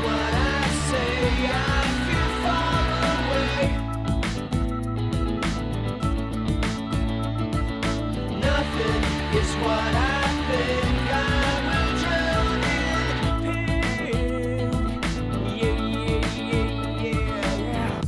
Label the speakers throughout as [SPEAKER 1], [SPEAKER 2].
[SPEAKER 1] what I say. I feel far away. Nothing is what I think. I will drown in pink. Yeah, yeah, yeah, yeah.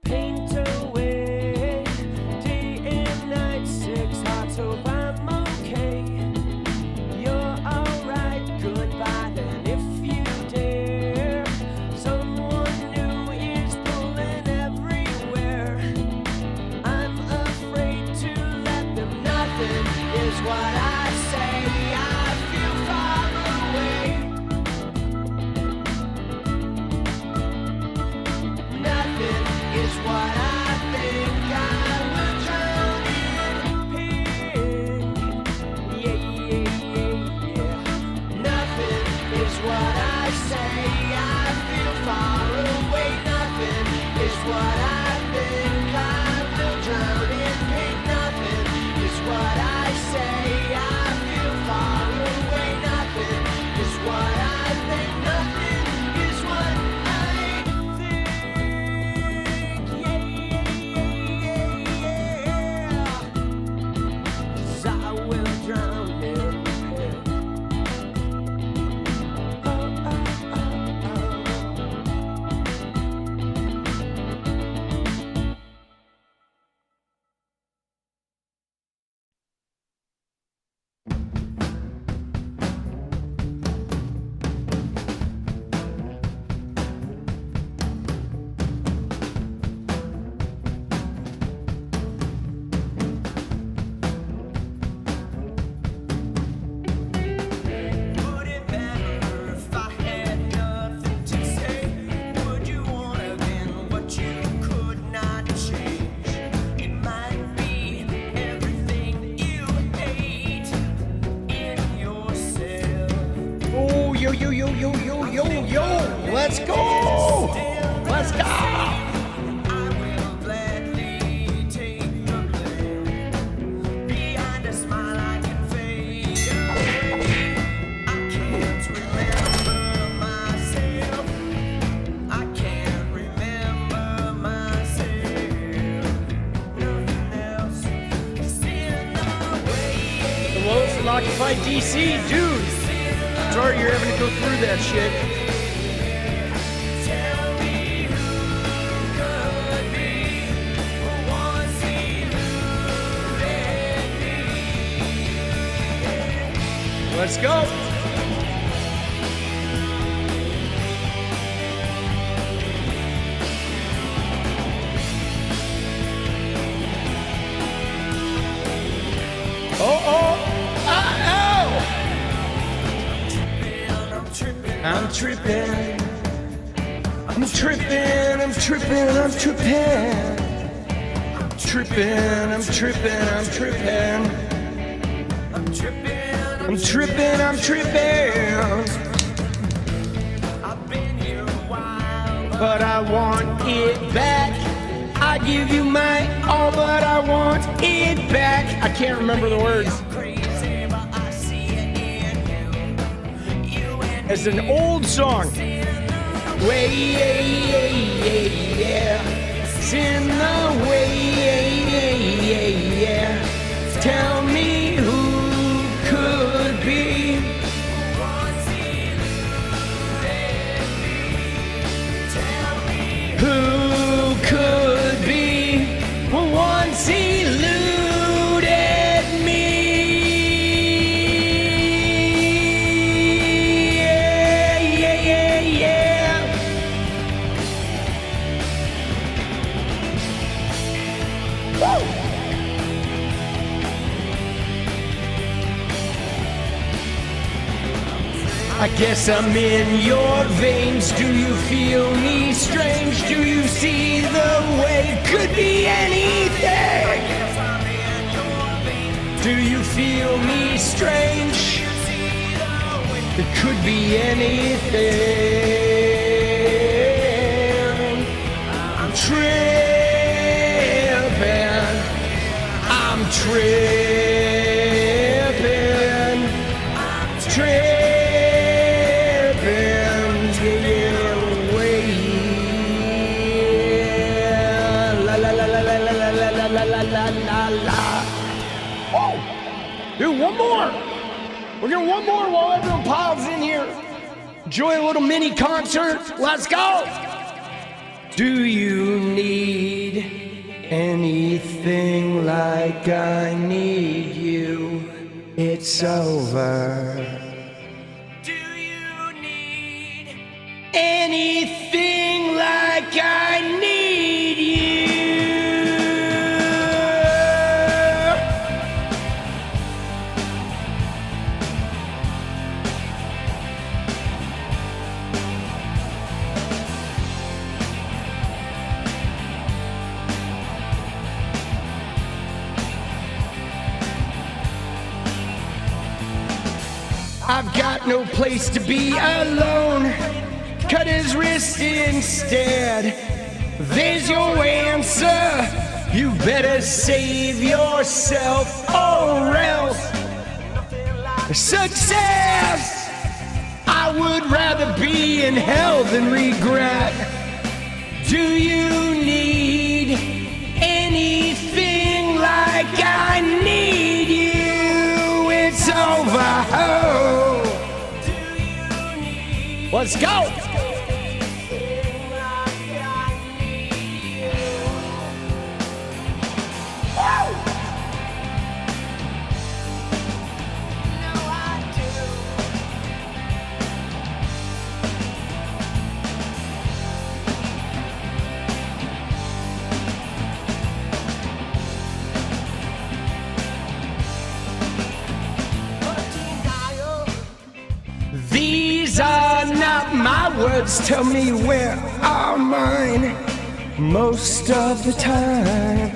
[SPEAKER 1] Paint away day and night, 6 hearts, hope I'm okay. You're alright, goodbye then if you dare. Someone new is pulling everywhere. I'm afraid to let them. Nothing is what I say. I feel far away. Nothing is what I think. I will drown in pink. Yeah, yeah, yeah, yeah. Nothing is what I say. I feel far away. Nothing is what I think. I will drown in pink. Nothing is what I say. I feel far away. Nothing is what I think. Nothing is what I think. Yeah, yeah, yeah, yeah. 'Cause I will drown in pink. Oh, oh, oh, oh. Would it matter if I had nothing to say? Would you want again what you could not change? It might be everything you hate in yourself.
[SPEAKER 2] Oh, yo, yo, yo, yo, yo, yo, yo. Let's go. Let's go.
[SPEAKER 1] I will gladly take the blame. Behind a smile I can fade away. I can't remember myself. I can't remember myself. Nothing else is in the way.
[SPEAKER 2] Hello from Occupied DC, dude. Sorry you're having to go through that shit.
[SPEAKER 1] Tell me who could be once eluded me.
[SPEAKER 2] Let's go. Oh, oh. Oh.
[SPEAKER 1] I'm tripping.
[SPEAKER 2] I'm tripping. I'm tripping. I'm tripping. I'm tripping. Tripping. I'm tripping. I'm tripping.
[SPEAKER 1] I'm tripping.
[SPEAKER 2] I'm tripping. I'm tripping.
[SPEAKER 1] I've been here a while,
[SPEAKER 2] But I want it back. I give you my all, but I want it back. I can't remember the words.
[SPEAKER 1] crazy, but I see it in you. You and
[SPEAKER 2] It's an old song. Way, yeah, yeah, yeah, yeah. It's in the way, yeah, yeah, yeah, yeah. Tell me who could be.
[SPEAKER 1] once eluded me. Tell me
[SPEAKER 2] Who could be once eluded me? Yeah, yeah, yeah, yeah. I guess I'm in your veins. Do you feel me strange? Do you see the way it could be anything? Do you feel me strange? It could be anything. I'm tripping. I'm tripping. Tripping. Yeah, way. La la la la la la la la la la la la. Oh, dude, one more. We're gonna one more while everyone piles in here. Enjoy a little mini concert. Let's go. Do you need anything like I need you? It's over. Do you need anything like I need you? I've got no place to be alone. Cut his wrist instead. There's your answer. You better save yourself or else. Success! I would rather be in hell than regret. Do you need anything like I need you? It's over. Oh. Let's go. These are not my words, tell me where are mine most of the time.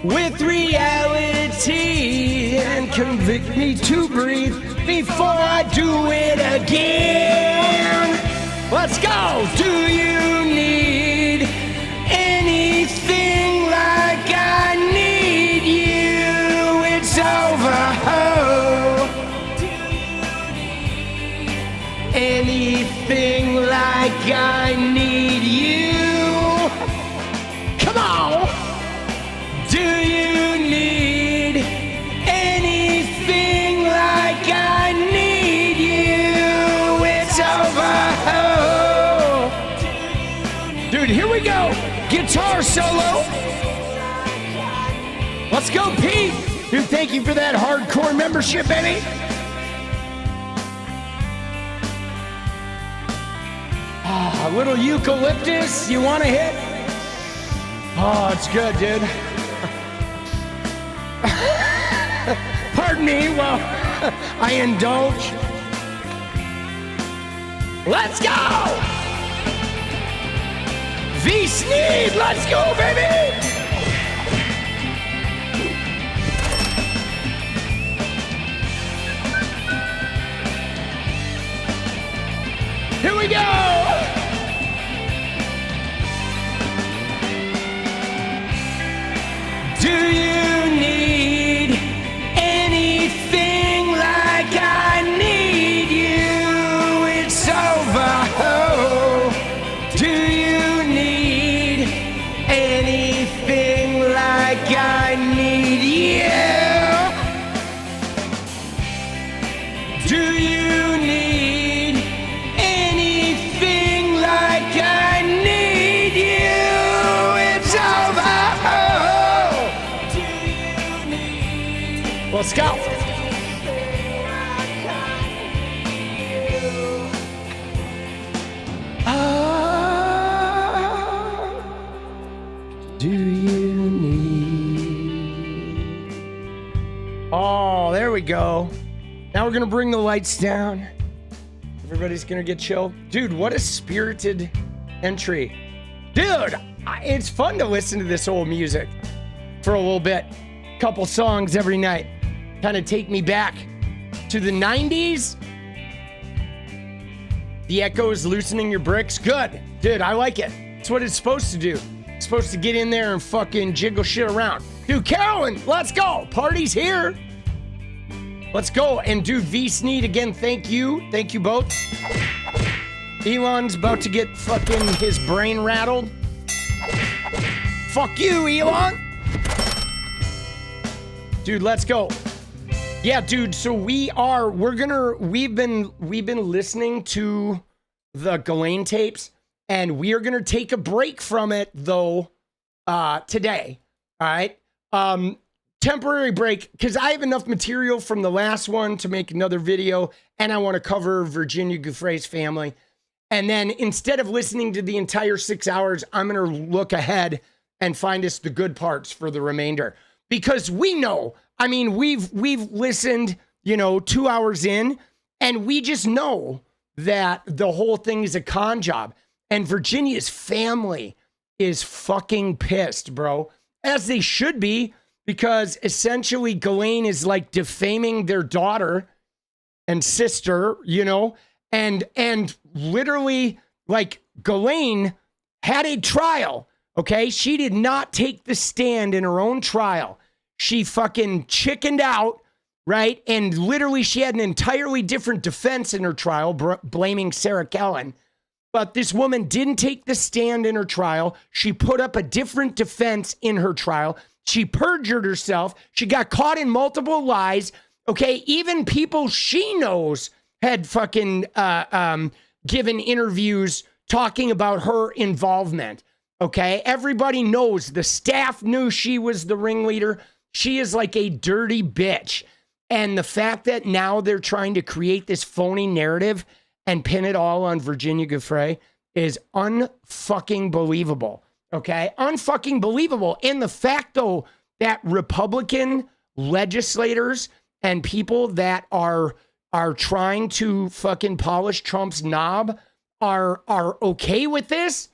[SPEAKER 2] With reality and convict me to breathe before I do it again. Let's go! Do you need anything like I need you? It's over. Oh. Anything like I need you? Come on! Do you need anything like I need you? It's over. Oh. Dude, here we go. Guitar solo. Let's go, Pete. Dude, thank you for that hardcore membership, baby. A little eucalyptus, you want to hit? Oh, it's good, dude. Pardon me, well, I indulge. Let's go! V-Sneed, let's go, baby! Here we go! Do you need anything like I need you? It's over. Oh. Do you need anything like I need you? Do you need anything like I need you? It's over. Let's go. Do you need? Oh, there we go. Now we're gonna bring the lights down. Everybody's gonna get chill. Dude, what a spirited entry. Dude, it's fun to listen to this old music for a little bit. Couple songs every night. Kind of take me back to the 90s. The Echoes loosening your bricks. Good. Dude, I like it. It's what it's supposed to do. It's supposed to get in there and fucking jiggle shit around. Dude, Carolyn, let's go. Party's here. Let's go. And dude, 𝗙ecie again, thank you. Thank you both. Elon's about to get fucking his brain rattled. Fuck you, Elon. Dude, let's go. Yeah, dude, so we've been listening to the Ghislaine tapes, and we are gonna take a break from it though today. All right. Temporary break, because I have enough material from the last one to make another video, and I want to cover Virginia Giuffre's family. And then instead of listening to the entire 6 hours, I'm gonna look ahead and find us the good parts for the remainder. Because we know, I mean, we've listened, 2 hours in, and we just know that the whole thing is a con job. And Virginia's family is fucking pissed, bro. As they should be, because essentially Ghislaine is like defaming their daughter and sister, and literally like Ghislaine had a trial, okay? She did not take the stand in her own trial. She fucking chickened out, right? And literally she had an entirely different defense in her trial, blaming Sarah Kellen. But this woman didn't take the stand in her trial. She put up a different defense in her trial. She perjured herself. She got caught in multiple lies. Okay, even people she knows had fucking given interviews talking about her involvement. Okay, everybody knows. The staff knew she was the ringleader. She is like a dirty bitch. And the fact that now they're trying to create this phony narrative and pin it all on Virginia Giuffre is unfucking believable. Okay? Unfucking believable. And the fact, though, that Republican legislators and people that are trying to fucking polish Trump's knob are okay with this,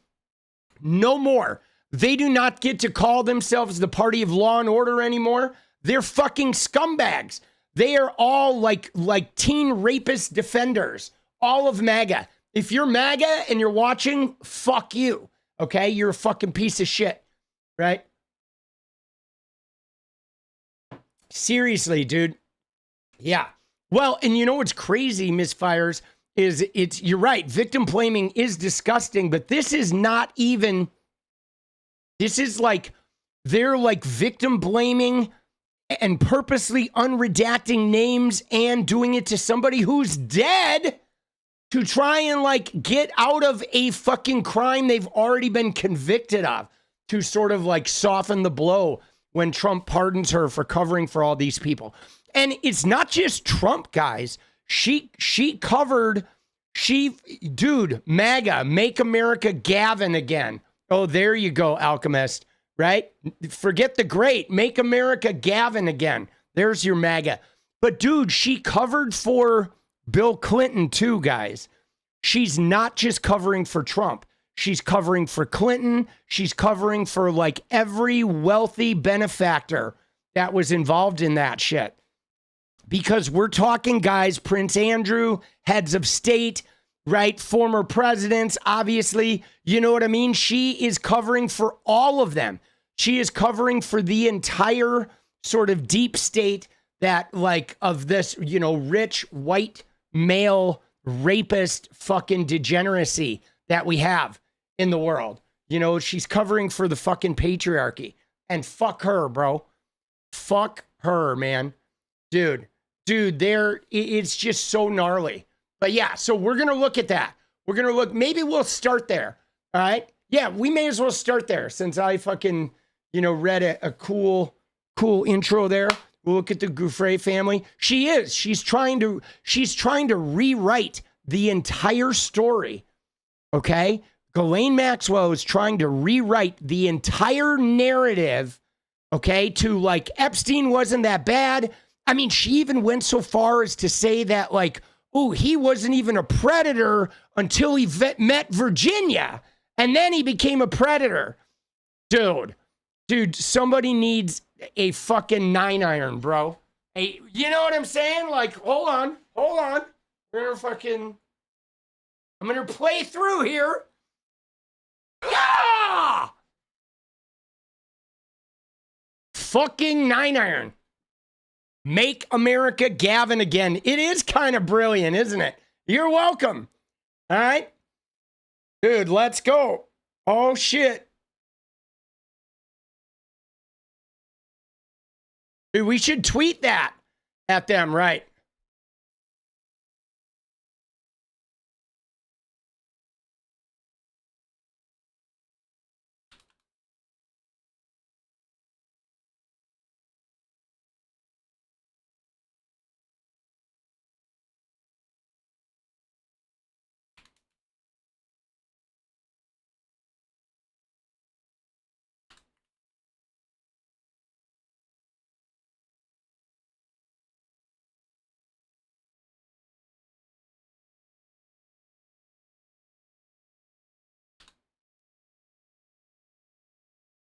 [SPEAKER 2] no more. They do not get to call themselves the party of law and order anymore. They're fucking scumbags. They are all like teen rapist defenders. All of MAGA. If you're MAGA and you're watching, fuck you. Okay? You're a fucking piece of shit. Right? Seriously, dude. Yeah. Well, and you know what's crazy, Misfires, is you're right. Victim blaming is disgusting, but this is not even... This is like, they're like victim blaming and purposely unredacting names and doing it to somebody who's dead to try and like get out of a fucking crime they've already been convicted of, to sort of like soften the blow when Trump pardons her for covering for all these people. And it's not just Trump, guys. Dude, MAGA, Make America Gavin again. Oh, there you go, Alchemist, right? Forget the great. Make America Gavin again. There's your MAGA. But dude, she covered for Bill Clinton too, guys. She's not just covering for Trump. She's covering for Clinton. She's covering for like every wealthy benefactor that was involved in that shit. Because we're talking, guys, Prince Andrew, heads of state, right? Former presidents, obviously, you know what I mean? She is covering for all of them. She is covering for the entire sort of deep state that like of this, rich white male rapist fucking degeneracy that we have in the world. She's covering for the fucking patriarchy. And fuck her, bro. Fuck her, man. Dude, it's just so gnarly. But yeah, so we're going to look at that. Maybe we'll start there. All right. Yeah, we may as well start there since I fucking, read a cool intro there. We'll look at the Giuffre family. She's trying to rewrite the entire story. Okay. Ghislaine Maxwell is trying to rewrite the entire narrative. Okay. To like Epstein wasn't that bad. I mean, she even went so far as to say that, like, oh, he wasn't even a predator until he met Virginia, and then he became a predator. Dude, somebody needs a fucking 9-iron, bro. You know what I'm saying? Like, hold on. I'm gonna play through here. Yeah! Fucking 9-iron. Make America Gavin again. It is kind of brilliant, isn't it? You're welcome. All right? Dude, let's go. Oh, shit. Dude, we should tweet that at them, right?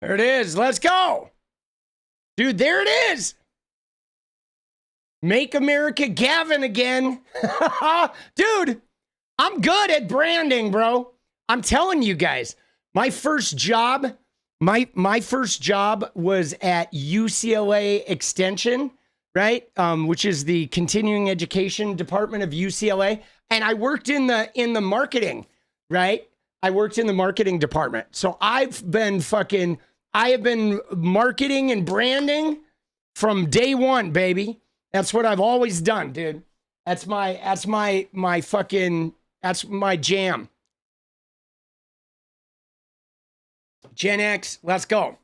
[SPEAKER 2] There it is. Let's go. Dude, there it is. Make America Gavin again. Dude, I'm good at branding, bro. I'm telling you guys. My first job was at UCLA Extension, right? Which is the continuing education department of UCLA. And I worked in the marketing, right? I worked in the marketing department. So I have been marketing and branding from day one, baby. That's what I've always done, dude. That's my jam. Gen X, let's go.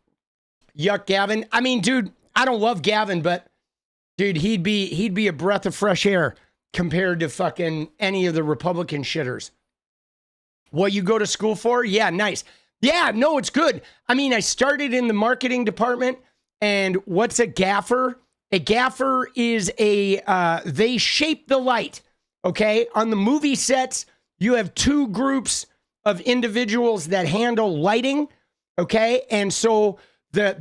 [SPEAKER 2] Yuck, Gavin. I mean, dude, I don't love Gavin, but dude, he'd be a breath of fresh air compared to fucking any of the Republican shitters. What you go to school for? Yeah, nice. Yeah, no, it's good. I mean, I started in the marketing department, and what's a gaffer? A gaffer is they shape the light, okay? On the movie sets, you have two groups of individuals that handle lighting, okay? And so the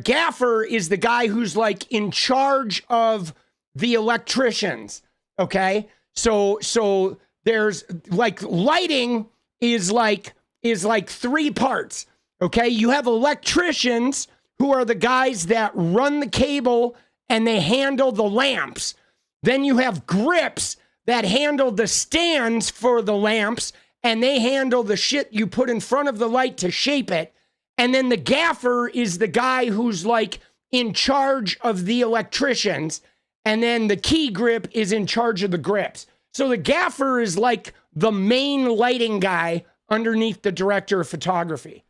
[SPEAKER 2] gaffer is the guy who's like in charge of the electricians, okay? So there's like lighting is like 3 parts, okay? You have electricians who are the guys that run the cable and they handle the lamps. Then you have grips that handle the stands for the lamps and they handle the shit you put in front of the light to shape it. And then the gaffer is the guy who's like in charge of the electricians. And then the key grip is in charge of the grips. So the gaffer is like the main lighting guy underneath the director of photography.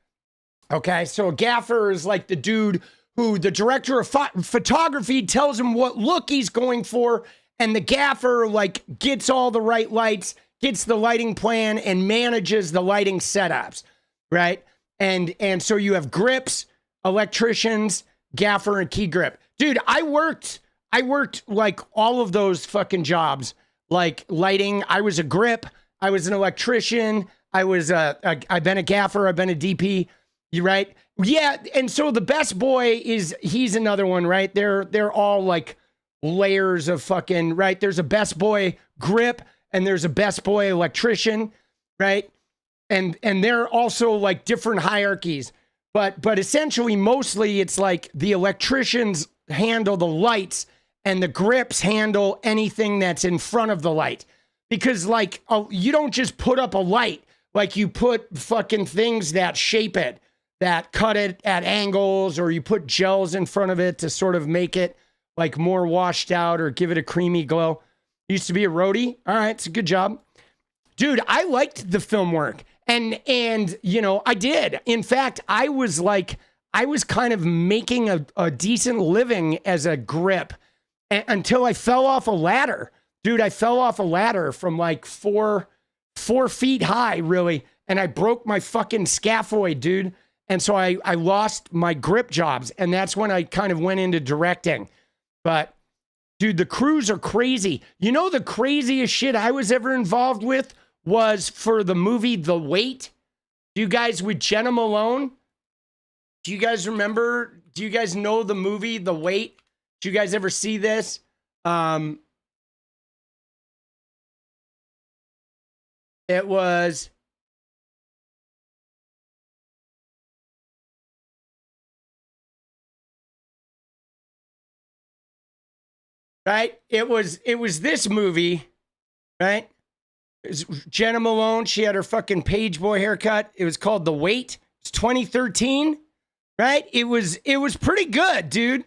[SPEAKER 2] Okay, so a gaffer is like the dude who the director of photography tells him what look he's going for, and the gaffer like gets all the right lights, gets the lighting plan, and manages the lighting setups, right? And so you have grips, electricians, gaffer, and key grip. Dude, I worked like all of those fucking jobs, like lighting. I was a grip, I was an electrician, I've been a gaffer, I've been a DP. You right? Yeah, and so the best boy he's another one, right? They're all like layers of fucking, right? There's a best boy grip and there's a best boy electrician, right? And they're also like different hierarchies. But essentially mostly it's like the electricians handle the lights and the grips handle anything that's in front of the light. Because like you don't just put up a light, like you put fucking things that shape it, that cut it at angles, or you put gels in front of it to sort of make it like more washed out or give it a creamy glow. Used to be a roadie. All right, it's a good job. Dude, I liked the film work. And you know, I did. In fact, I was kind of making a decent living as a grip until I fell off a ladder. Dude, I fell off a ladder from like 4 feet high, really. And I broke my fucking scaphoid, dude. And so I lost my grip jobs. And that's when I kind of went into directing. But dude, the crews are crazy. You know, the craziest shit I was ever involved with was for the movie The Wait. Do you guys, with Jenna Malone? Do you guys remember? Do you guys know the movie The Wait? Do you guys ever see this? It was... Right? It was this movie, right? It was Jenna Malone. She had her fucking page boy haircut. It was called The Wait. It's 2013, right? It was pretty good, dude.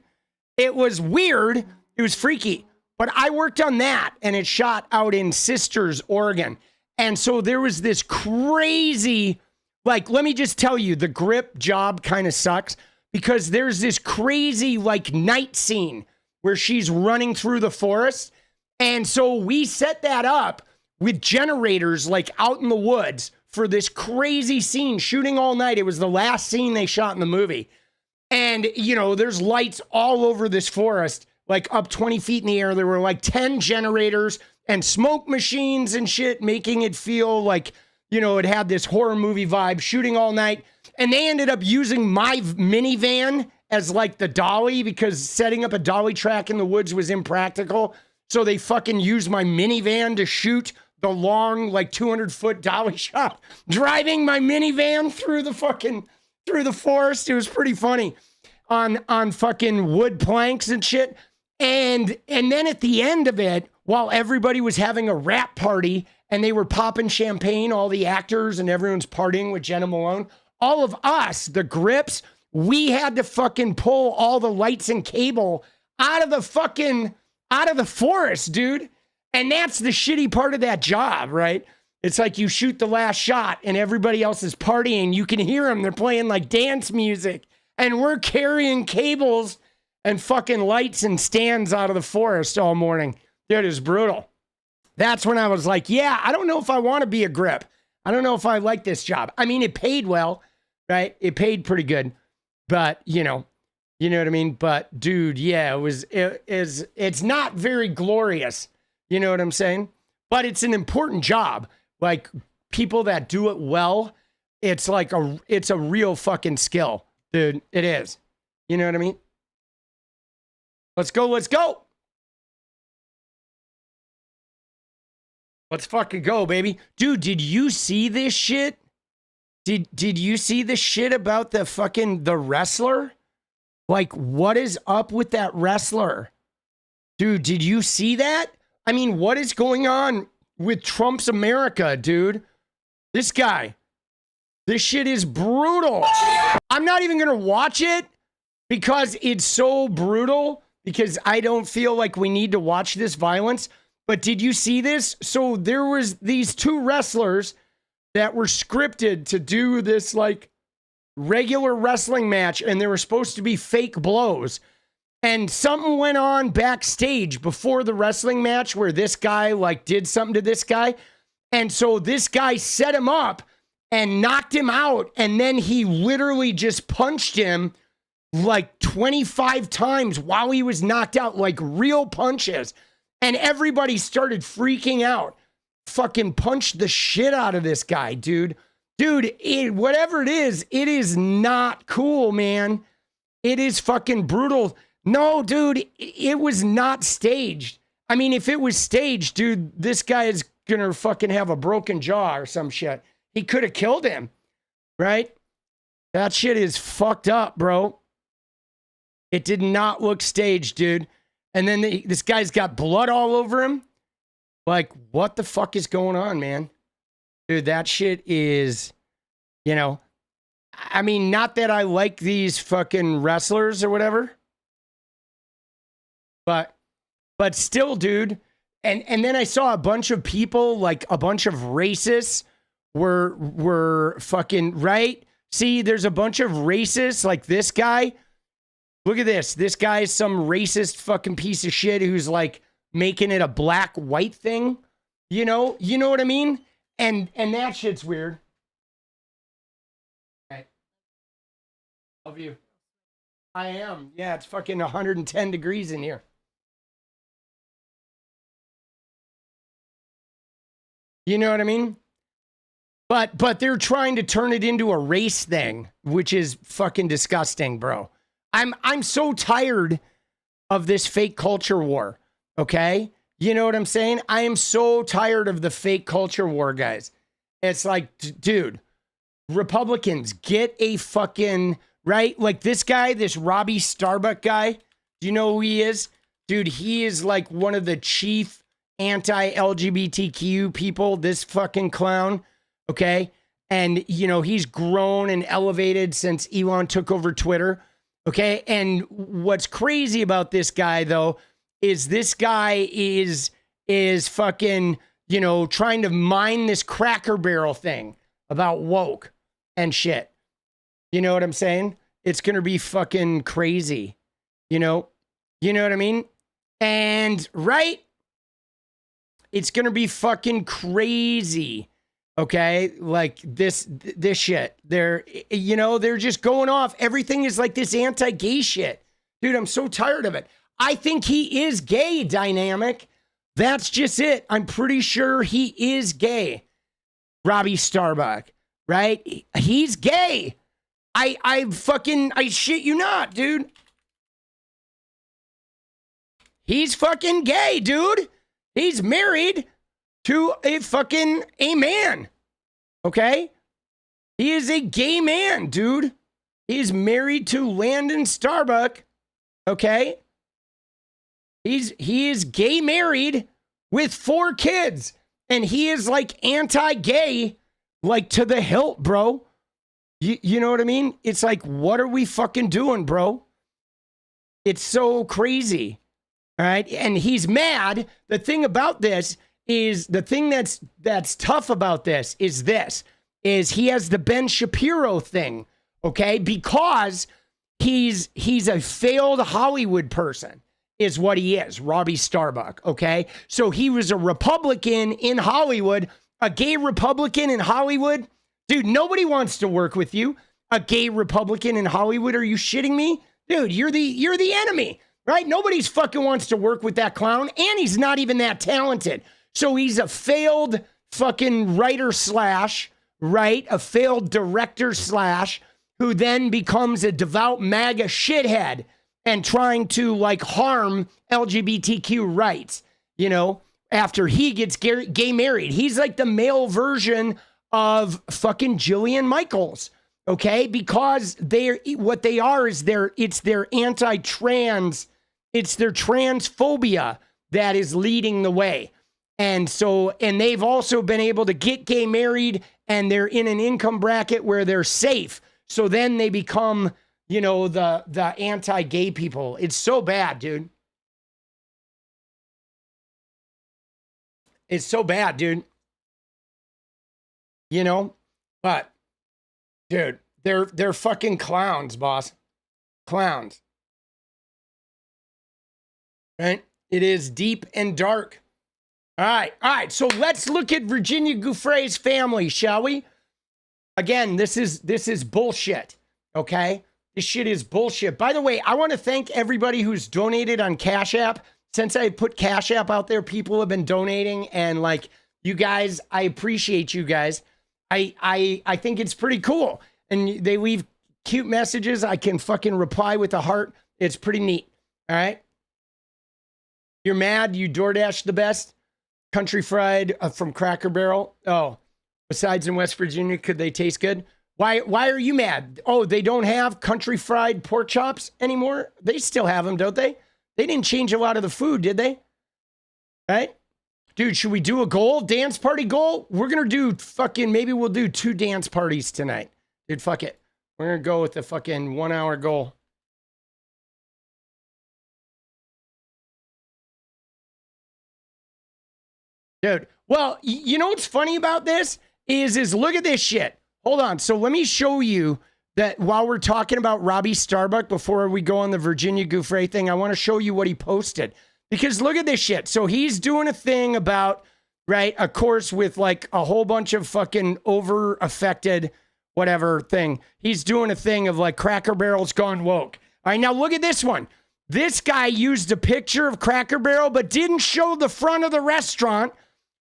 [SPEAKER 2] It was weird. It was freaky. But I worked on that, and it shot out in Sisters, Oregon. And so there was this crazy, like, let me just tell you, the grip job kind of sucks because there's this crazy, like, night scene where she's running through the forest. And so we set that up with generators like out in the woods for this crazy scene, shooting all night. It was the last scene they shot in the movie. And, you know, there's lights all over this forest, like up 20 feet in the air. There were like 10 generators and smoke machines and shit, making it feel like, you know, it had this horror movie vibe, shooting all night. And they ended up using my minivan as like the dolly because setting up a dolly track in the woods was impractical. So they fucking used my minivan to shoot the long, like 200-foot dolly shot, driving my minivan through the forest. It was pretty funny on fucking wood planks and shit. And then at the end of it, while everybody was having a rap party and they were popping champagne, all the actors and everyone's partying with Jenna Malone, all of us, the grips, we had to fucking pull all the lights and cable out of the forest, dude. And that's the shitty part of that job, right? It's like you shoot the last shot and everybody else is partying. You can hear them. They're playing like dance music. And we're carrying cables and fucking lights and stands out of the forest all morning. Dude, it was brutal. That's when I was like, yeah, I don't know if I want to be a grip. I don't know if I like this job. I mean, it paid well, right? It paid pretty good. But, you know what I mean? But dude, yeah, it's not very glorious. You know what I'm saying? But it's an important job. Like people that do it well, it's like it's a real fucking skill, dude. It is. You know what I mean? Let's go. Let's go. Let's fucking go, baby. Dude, did you see this shit? Did you see the shit about the wrestler? Like, what is up with that wrestler? Dude, did you see that? I mean, what is going on with Trump's America, dude? This guy. This shit is brutal. I'm not even going to watch it because it's so brutal, because I don't feel like we need to watch this violence. But did you see this? So there was these two wrestlers that were scripted to do this like regular wrestling match, and they were supposed to be fake blows. And something went on backstage before the wrestling match where this guy like did something to this guy. And so this guy set him up and knocked him out. And then he literally just punched him like 25 times while he was knocked out, like real punches. And everybody started freaking out. Fucking punched the shit out of this guy, dude. Dude, whatever it is not cool, man. It is fucking brutal. No, dude, it was not staged. I mean, if it was staged, dude, this guy is gonna fucking have a broken jaw or some shit. He could have killed him, right? That shit is fucked up, bro. It did not look staged, dude. And then this guy's got blood all over him. Like, what the fuck is going on, man? Dude, that shit is, you know, I mean, not that I like these fucking wrestlers or whatever. But still, dude. And then I saw a bunch of people, like a bunch of racists were fucking, right? See, there's a bunch of racists like this guy. Look at this. This guy is some racist fucking piece of shit who's like making it a black-white thing. You know what I mean? And that shit's weird. Okay. Love you. I am. Yeah, it's fucking 110 degrees in here. You know what I mean? But they're trying to turn it into a race thing, which is fucking disgusting, bro. I'm so tired of this fake culture war, okay? You know what I'm saying? I am so tired of the fake culture war, guys. It's like, dude, Republicans, get a fucking, right? Like this guy, this 𝗙𝗵𝗟𝗏 guy, do you know who he is? Dude, he is like one of the chief anti-LGBTQ people, this fucking clown, okay? And, you know, he's grown and elevated since Elon took over Twitter, okay? And what's crazy about this guy, though, is this guy is fucking, you know, trying to mine this Cracker Barrel thing about woke and shit. You know what I'm saying? It's going to be fucking crazy, you know? You know what I mean? And, right? It's going to be fucking crazy, okay? Like this shit. They're, you know, they're just going off. Everything is like this anti-gay shit. Dude, I'm so tired of it. I think he is gay, Dynamic. That's just it. I'm pretty sure he is gay. 𝗙𝗵𝗟𝗏, right? He's gay. I shit you not, dude. He's fucking gay, dude. He's married to a man. Okay? He is a gay man, dude. He's married to Landon Starbuck. Okay? He is gay married with 4 kids. And he is like anti-gay, like to the hilt, bro. You know what I mean? It's like, what are we fucking doing, bro? It's so crazy. All right. And he's mad. The thing about this is the thing that's tough about this is he has the Ben Shapiro thing. Okay. Because he's a failed Hollywood person is what he is. 𝗙𝗵𝗟𝗏. Okay. So he was a Republican in Hollywood, a gay Republican in Hollywood. Dude, nobody wants to work with you. A gay Republican in Hollywood. Are you shitting me? Dude, you're the enemy. Right? Nobody's fucking wants to work with that clown, and he's not even that talented. So he's a failed fucking writer / right? A failed director / who then becomes a devout MAGA shithead and trying to like harm LGBTQ rights, you know, after he gets gay married. He's like the male version of fucking Jillian Michaels. Okay, because what they are is it's their anti-trans, it's their transphobia that is leading the way. And they've also been able to get gay married, and they're in an income bracket where they're safe. So then they become, you know, the anti-gay people. It's so bad, dude. It's so bad, dude. You know, but dude, they're fucking clowns, boss. Clowns. Right? It is deep and dark. All right. So let's look at Virginia Giuffre's family, shall we? Again, this is bullshit. Okay? This shit is bullshit. By the way, I want to thank everybody who's donated on Cash App. Since I put Cash App out there, people have been donating, and like you guys, I appreciate you guys. I think it's pretty cool. And they leave cute messages. I can fucking reply with a heart. It's pretty neat. All right. You're mad. You DoorDash the best. Country fried from Cracker Barrel. Oh, besides in West Virginia, could they taste good? Why are you mad? Oh, they don't have country fried pork chops anymore? They still have them, don't they? They didn't change a lot of the food, did they? Right? Dude, should we do a goal? Dance party goal? We're going to do maybe we'll do 2 dance parties tonight. Dude, fuck it. We're going to go with the fucking 1 hour goal. Dude, well, you know what's funny about this is look at this shit. Hold on. So let me show you that while we're talking about 𝗙𝗵𝗟𝗏, before we go on the Virginia Giuffre thing, I want to show you what he posted. Because look at this shit. So he's doing a thing about, right, a course with like a whole bunch of fucking over-affected whatever thing. He's doing a thing of like Cracker Barrel's gone woke. All right, now look at this one. This guy used a picture of Cracker Barrel but didn't show the front of the restaurant.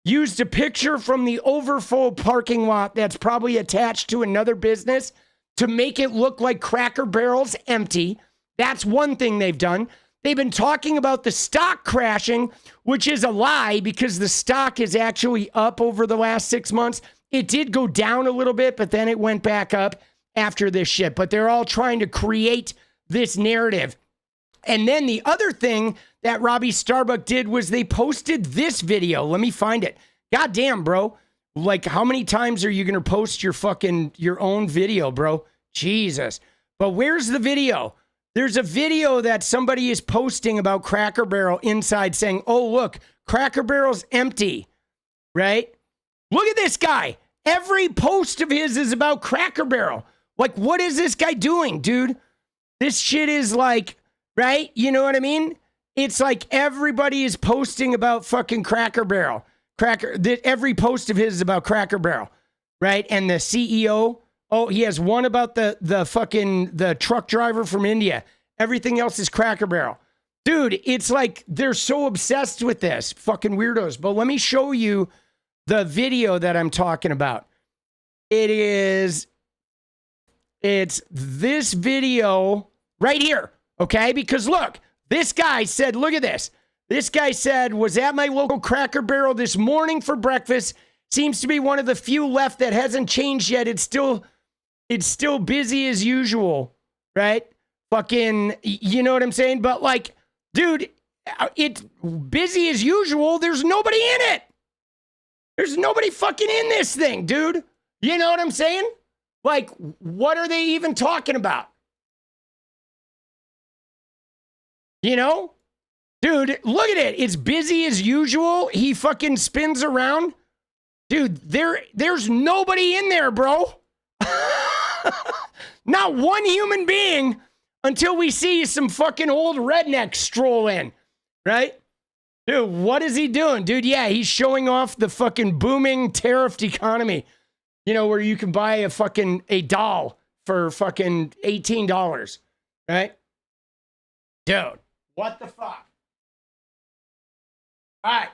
[SPEAKER 2] used a picture from the overfull parking lot that's probably attached to another business to make it look like Cracker Barrel's empty. That's one thing they've done. They've been talking about the stock crashing, which is a lie because the stock is actually up over the last 6 months. It did go down a little bit, but then it went back up after this shit. But they're all trying to create this narrative. And then the other thing that 𝗙cie_𝗶𝗹𝗶𝗀 did was they posted this video. Let me find it. God damn, bro. Like, how many times are you going to post your own video, bro? Jesus. But where's the video? There's a video that somebody is posting about Cracker Barrel inside saying, oh, look, Cracker Barrel's empty, right? Look at this guy. Every post of his is about Cracker Barrel. Like, what is this guy doing, dude? This shit is like, right? You know what I mean? It's like everybody is posting about fucking Cracker Barrel. Every post of his is about Cracker Barrel, right? And the CEO, oh, he has one about the truck driver from India. Everything else is Cracker Barrel. Dude, it's like they're so obsessed with this. Fucking weirdos. But let me show you the video that I'm talking about. It's this video right here, okay? Because look, this guy said, look at this. This guy said, was at my local Cracker Barrel this morning for breakfast. Seems to be one of the few left that hasn't changed yet. It's still busy as usual, right? Fucking, you know what I'm saying? But like, dude, it's busy as usual. There's nobody in it. There's nobody fucking in this thing, dude. You know what I'm saying? Like, what are they even talking about? You know? Dude, look at it. It's busy as usual. He fucking spins around. Dude, there's nobody in there, bro. Not one human being until we see some fucking old redneck stroll in, right? Dude, what is he doing? Dude, yeah, he's showing off the fucking booming tariffed economy. You know, where you can buy a doll for fucking $18, right? Dude, what the fuck? All right.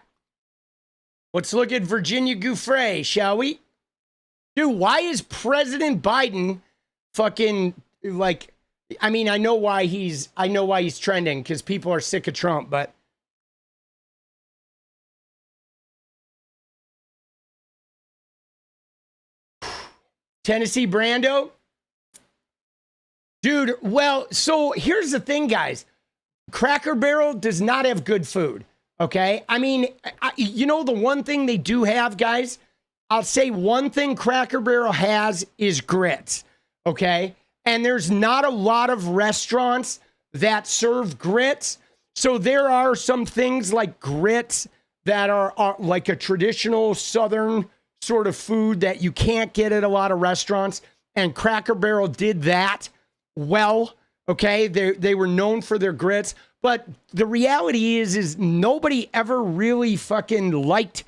[SPEAKER 2] Let's look at Virginia Guiffre, shall we? Dude, why is President Biden fucking like, I mean, I know why he's trending because people are sick of Trump, but Tennessee Brando? Dude, well, so here's the thing, guys. Cracker Barrel does not have good food, okay? I mean, you know the one thing they do have, guys? I'll say one thing Cracker Barrel has is grits, okay? And there's not a lot of restaurants that serve grits. So there are some things like grits that are like a traditional Southern sort of food that you can't get at a lot of restaurants. And Cracker Barrel did that well, okay? They were known for their grits. But the reality is nobody ever really fucking liked,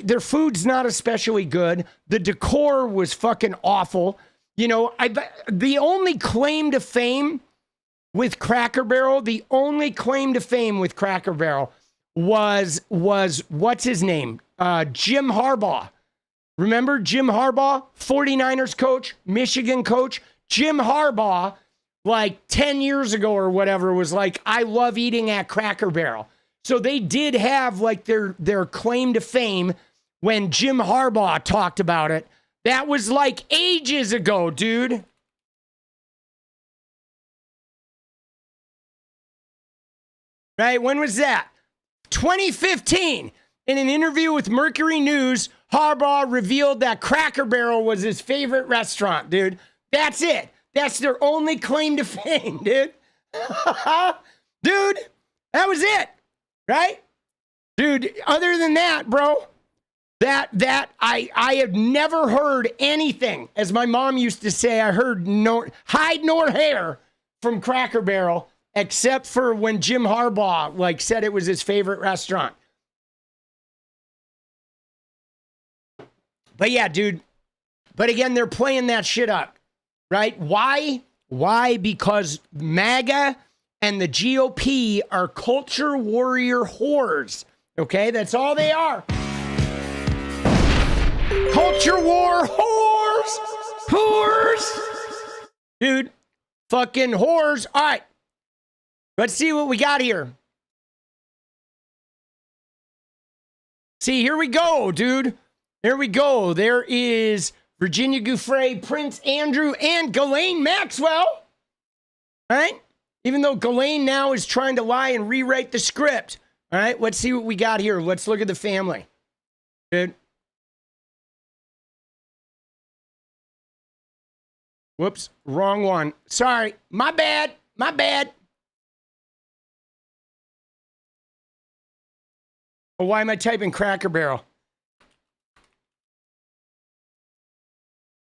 [SPEAKER 2] their food's not especially good. The decor was fucking awful. You know, the only claim to fame with Cracker Barrel, was what's his name? Jim Harbaugh. Remember Jim Harbaugh, 49ers coach, Michigan coach? Jim Harbaugh, like 10 years ago or whatever, was like, I love eating at Cracker Barrel. So they did have like their claim to fame when Jim Harbaugh talked about it. That was like ages ago, dude. Right? When was that? 2015. In an interview with Mercury News, Harbaugh revealed that Cracker Barrel was his favorite restaurant, dude. That's it. That's their only claim to fame, dude. Dude, that was it. Right? Dude, other than that, bro, that I have never heard anything. As my mom used to say, I heard no hide nor hair from Cracker Barrel, except for when Jim Harbaugh like said it was his favorite restaurant. But yeah, dude. But again, they're playing that shit up, right? Why? Because MAGA and the GOP are culture warrior whores. Okay, that's all they are. Culture war whores. Whores. Dude, fucking whores. All right. Let's see what we got here. See, here we go, dude. Here we go. There is Virginia Guiffre, Prince Andrew, and Ghislaine Maxwell. All right? Even though Ghislaine now is trying to lie and rewrite the script. All right? Let's see what we got here. Let's look at the family. Dude. Whoops. Wrong one. Sorry. My bad. My bad. Oh, why am I typing Cracker Barrel?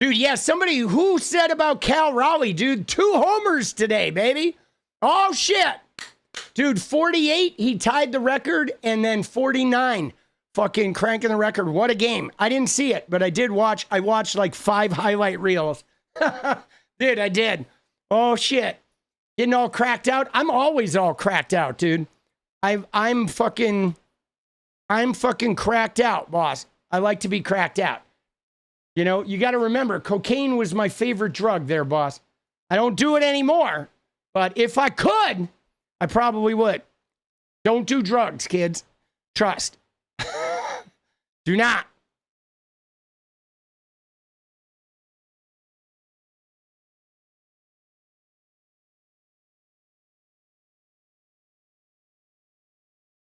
[SPEAKER 2] Dude, yeah, somebody who said about Cal Raleigh, dude, 2 homers today, baby. Oh, shit. Dude, 48, he tied the record, and then 49, fucking cranking the record. What a game. I didn't see it, but I did watch. I watched like 5 highlight reels. Dude, I did. Oh, shit. Getting all cracked out. I'm always all cracked out, dude. I'm fucking cracked out, boss. I like to be cracked out. You know, you got to remember, cocaine was my favorite drug there, boss. I don't do it anymore, but if I could, I probably would. Don't do drugs, kids. Trust. Do not.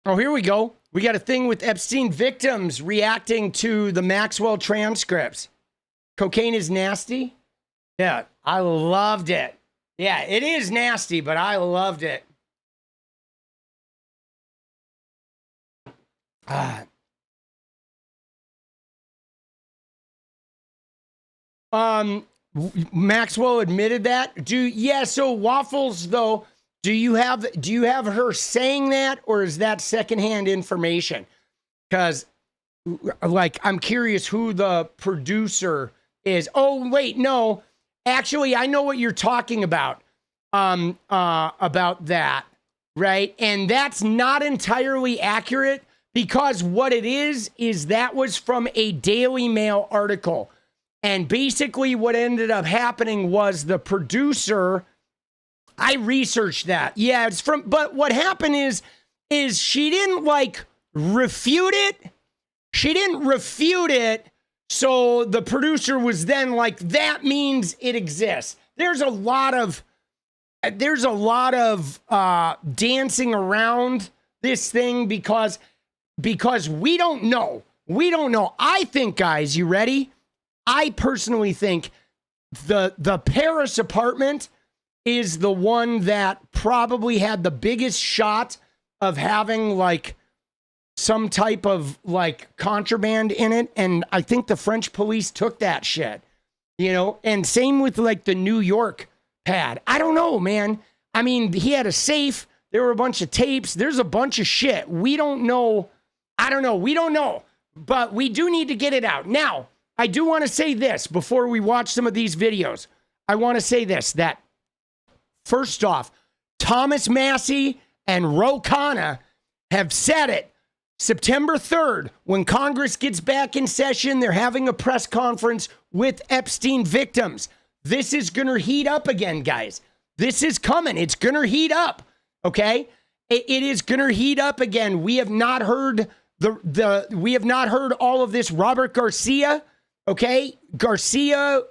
[SPEAKER 2] Oh, here we go. We got a thing with Epstein victims reacting to the Maxwell transcripts. Cocaine is nasty? Yeah, I loved it. Yeah, it is nasty, but I loved it. Maxwell admitted that. So Waffles though, do you have her saying that, or is that secondhand information? Because like I'm curious who the producer is. Oh wait, no. Actually, I know what you're talking about that, right? And that's not entirely accurate, because what it is that was from a Daily Mail article. And basically what ended up happening was the producer, I researched that. Yeah, it's from, but what happened is she didn't like refute it. She didn't refute it. So the producer was then like, that means it exists. There's a lot of dancing around this thing because we don't know. We don't know. I think, guys, you ready? I personally think the Paris apartment is the one that probably had the biggest shot of having like some type of like contraband in it. And I think the French police took that shit, you know, and same with like the New York pad. I don't know, man. I mean, he had a safe. There were a bunch of tapes. There's a bunch of shit. We don't know. I don't know. We don't know, but we do need to get it out. Now, I do want to say this before we watch some of these videos. I want to say this, that first off, Thomas Massie and Ro Khanna have said it. September 3rd, when Congress gets back in session, they're having a press conference with Epstein victims. This is going to heat up again, guys. This is coming. It's going to heat up, okay? It is going to heat up again. We have not heard we have not heard all of this. Robert Garcia, okay? Garcia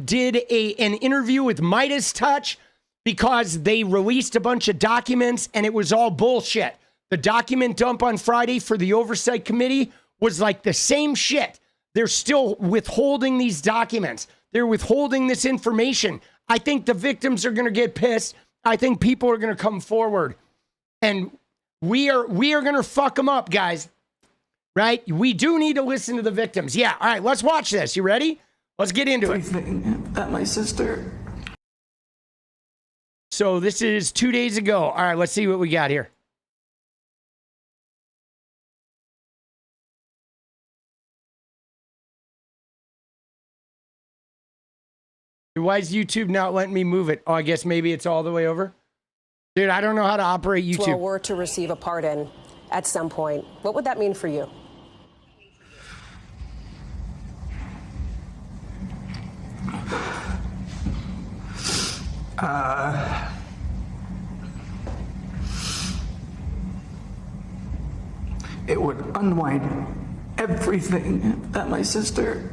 [SPEAKER 2] did an interview with Midas Touch because they released a bunch of documents and it was all bullshit. The document dump on Friday for the Oversight Committee was like the same shit. They're still withholding these documents. They're withholding this information. I think the victims are going to get pissed. I think people are going to come forward. And we are going to fuck them up, guys. Right? We do need to listen to the victims. Yeah. All right. Let's watch this. You ready? Let's get into it.
[SPEAKER 3] That my sister.
[SPEAKER 2] So this is 2 days ago. All right. Let's see what we got here. Why is YouTube not letting me move it? Oh, I guess maybe it's all the way over. Dude, I don't know how to operate YouTube.
[SPEAKER 4] Maxwell were to receive a pardon at some point, what would that mean for you?
[SPEAKER 3] It would unwind everything that my sister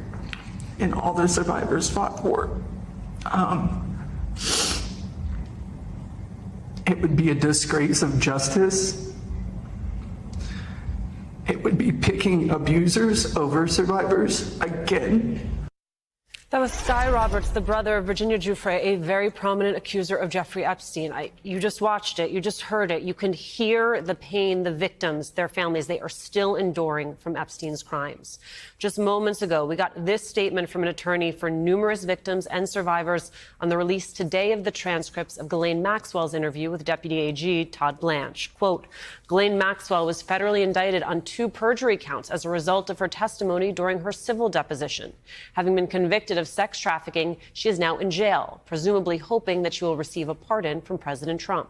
[SPEAKER 3] and all the survivors fought for. It would be a disgrace of justice. It would be picking abusers over survivors again.
[SPEAKER 4] That was Guy Roberts, the brother of Virginia Giuffre, a very prominent accuser of Jeffrey Epstein. You just watched it. You just heard it. You can hear the pain, the victims, their families. They are still enduring from Epstein's crimes. Just moments ago, we got this statement from an attorney for numerous victims and survivors on the release today of the transcripts of Ghislaine Maxwell's interview with Deputy AG Todd Blanche. Quote, Ghislaine Maxwell was federally indicted on 2 perjury counts as a result of her testimony during her civil deposition. Having been convicted of sex trafficking, she is now in jail, presumably hoping that she will receive a pardon from President Trump.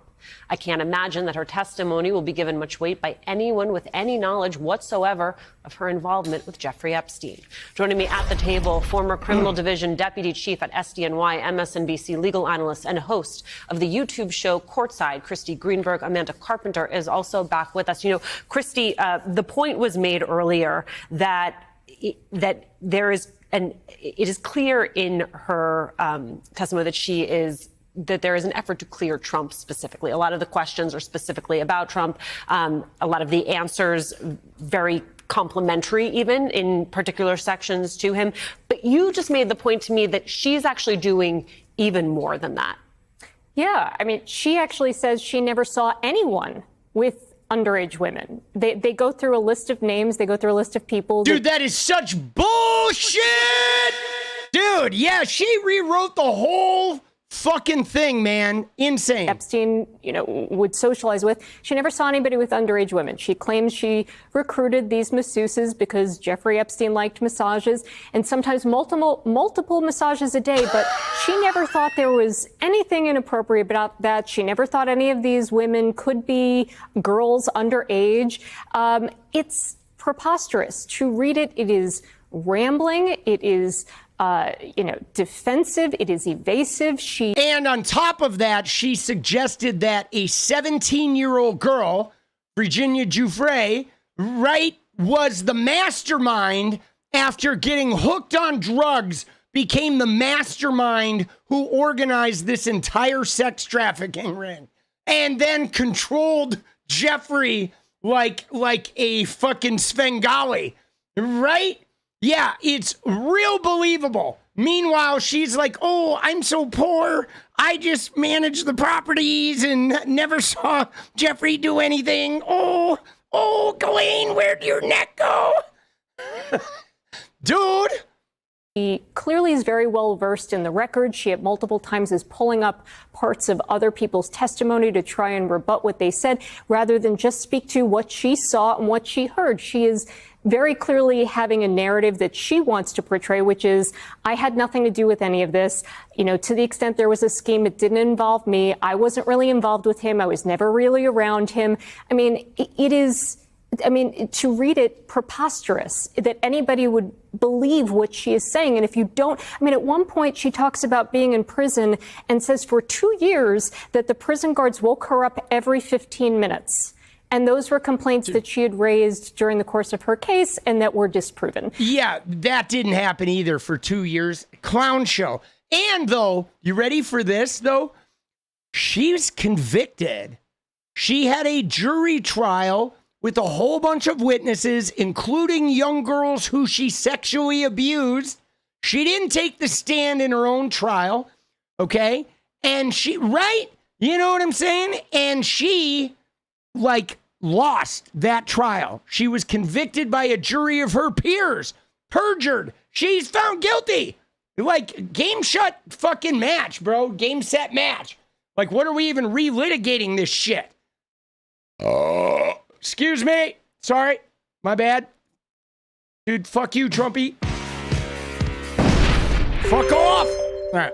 [SPEAKER 4] I can't imagine that her testimony will be given much weight by anyone with any knowledge whatsoever of her involvement with Jeffrey Epstein. Joining me at the table, former Criminal Division Deputy Chief at SDNY, MSNBC legal analyst and host of the YouTube show Courtside, Christy Greenberg. Amanda Carpenter is also back with us. You know, Christy, the point was made earlier that there is, and it is clear in her testimony that there is an effort to clear Trump specifically. A lot of the questions are specifically about Trump. A lot of the answers very complimentary, even in particular sections to him. But you just made the point to me that she's actually doing even more than that.
[SPEAKER 5] Yeah, I mean, she actually says she never saw anyone with underage women. They go through a list of names. They go through a list of people.
[SPEAKER 2] Dude, that is such bullshit! Dude, yeah, she rewrote the whole fucking thing, man. Insane.
[SPEAKER 5] Epstein, would socialize with. She never saw anybody with underage women. She claims she recruited these masseuses because Jeffrey Epstein liked massages, and sometimes multiple massages a day, but she never thought there was anything inappropriate about that. She never thought any of these women could be girls underage. It's preposterous. To read it, it is rambling. It is defensive. It is evasive.
[SPEAKER 2] And on top of that, she suggested that a 17-year-old girl, Virginia Giuffre, was the mastermind after getting hooked on drugs, became the mastermind who organized this entire sex trafficking ring, and then controlled Jeffrey like a fucking Svengali, right? Yeah, it's real believable. Meanwhile, she's like, oh, I'm so poor. I just manage the properties and never saw Jeffrey do anything. Oh, Ghislaine, where'd your neck go? Dude.
[SPEAKER 5] She clearly is very well versed in the record. She at multiple times is pulling up parts of other people's testimony to try and rebut what they said, rather than just speak to what she saw and what she heard. She is very clearly having a narrative that she wants to portray, which is, I had nothing to do with any of this. To the extent there was a scheme, it didn't involve me. I wasn't really involved with him. I was never really around him. I mean, to read it, preposterous that anybody would believe what she is saying. And if you don't, at one point she talks about being in prison and says for 2 years that the prison guards woke her up every 15 minutes. And those were complaints that she had raised during the course of her case and that were disproven.
[SPEAKER 2] Yeah, that didn't happen either for 2 years. Clown show. And though, you ready for this though? She's convicted. She had a jury trial with a whole bunch of witnesses, including young girls who she sexually abused. She didn't take the stand in her own trial, okay? And she, right? You know what I'm saying? And she, lost that trial. She was convicted by a jury of her peers, perjured. She's found guilty. Game shut fucking match, bro. Game set match. What are we even relitigating this shit? Excuse me. Sorry. My bad. Dude, fuck you, Trumpy. Fuck off. All right.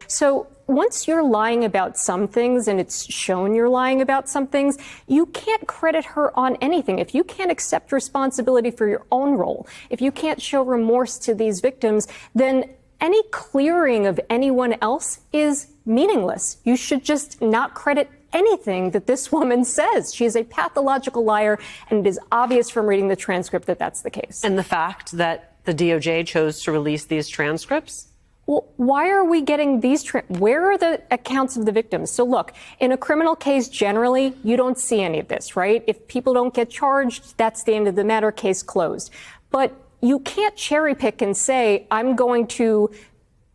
[SPEAKER 5] So once you're lying about some things and it's shown you're lying about some things, you can't credit her on anything. If you can't accept responsibility for your own role, if you can't show remorse to these victims, then any clearing of anyone else is meaningless. You should just not credit anything that this woman says. She is a pathological liar, and it is obvious from reading the transcript that that's the case.
[SPEAKER 4] And the fact that the DOJ chose to release these transcripts?
[SPEAKER 5] Well, why are we getting these? Where are the accounts of the victims? So look, in a criminal case, generally, you don't see any of this, right? If people don't get charged, that's the end of the matter, case closed. But you can't cherry pick and say, I'm going to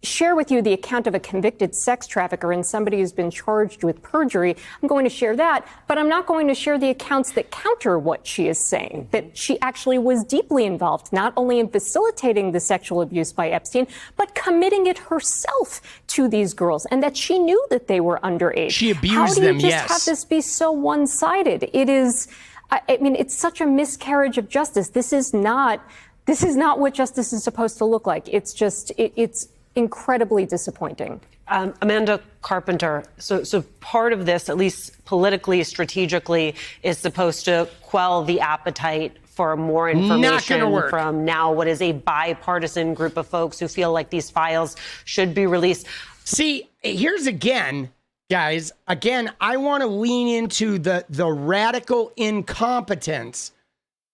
[SPEAKER 5] share with you the account of a convicted sex trafficker and somebody who's been charged with perjury. I'm going to share that, but I'm not going to share the accounts that counter what she is saying, that she actually was deeply involved, not only in facilitating the sexual abuse by Epstein, but committing it herself to these girls, and that she knew that they were underage.
[SPEAKER 2] She abused them, yes.
[SPEAKER 5] How do you just have this be so one-sided? It is, I mean, it's such a miscarriage of justice. This is not what justice is supposed to look like. It's just, it's incredibly disappointing.
[SPEAKER 4] Amanda Carpenter, so part of this, at least politically, strategically, is supposed to quell the appetite for more information from now what is a bipartisan group of folks who feel like these files should be released.
[SPEAKER 2] See, here's again, guys, I want to lean into the radical incompetence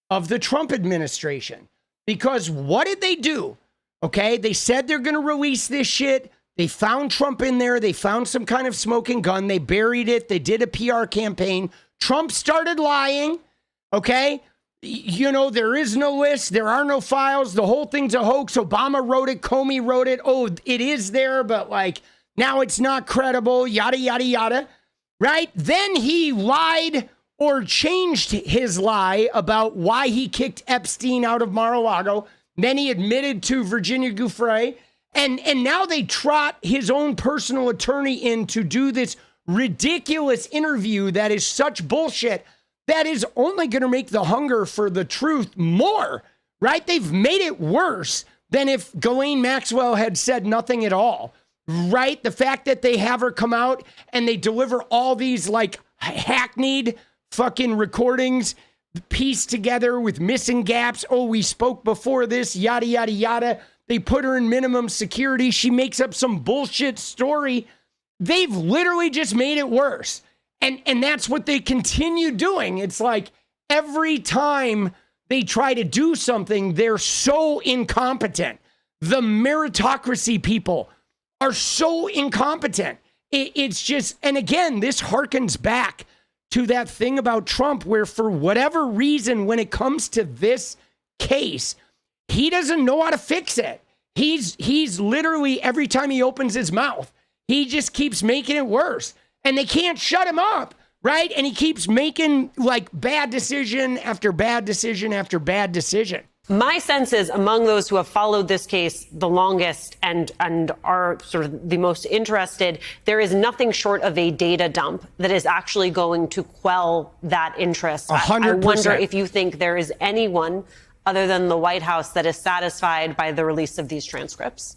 [SPEAKER 2] of the Trump administration. Because what did they do? Okay, they said they're going to release this shit. They found Trump in there. They found some kind of smoking gun. They buried it. They did a PR campaign. Trump started lying. Okay, you know, there is no list. There are no files. The whole thing's a hoax. Obama wrote it. Comey wrote it. Oh, it is there, but like now it's not credible. Yada, yada, yada. Right? Then he lied or changed his lie about why he kicked Epstein out of Mar-a-Lago. Then he admitted to Virginia Guiffre. And now they trot his own personal attorney in to do this ridiculous interview that is such bullshit that is only going to make the hunger for the truth more, right? They've made it worse than if Ghislaine Maxwell had said nothing at all, right? The fact that they have her come out and they deliver all these like hackneyed fucking recordings pieced together with missing gaps. Oh, we spoke before this, yada, yada, yada. They put her in minimum security. She makes up some bullshit story. They've literally just made it worse. And that's what they continue doing. It's like every time they try to do something, they're so incompetent. The meritocracy people are so incompetent. It's just, and again, this harkens back to that thing about Trump where for whatever reason, when it comes to this case, he doesn't know how to fix it. He's literally, every time he opens his mouth, he just keeps making it worse. And they can't shut him up, right? And he keeps making like bad decision after bad decision after bad decision.
[SPEAKER 4] My sense is among those who have followed this case the longest and are sort of the most interested, there is nothing short of a data dump that is actually going to quell that interest.
[SPEAKER 2] 100%.
[SPEAKER 4] I wonder if you think there is anyone other than the White House that is satisfied by the release of these transcripts.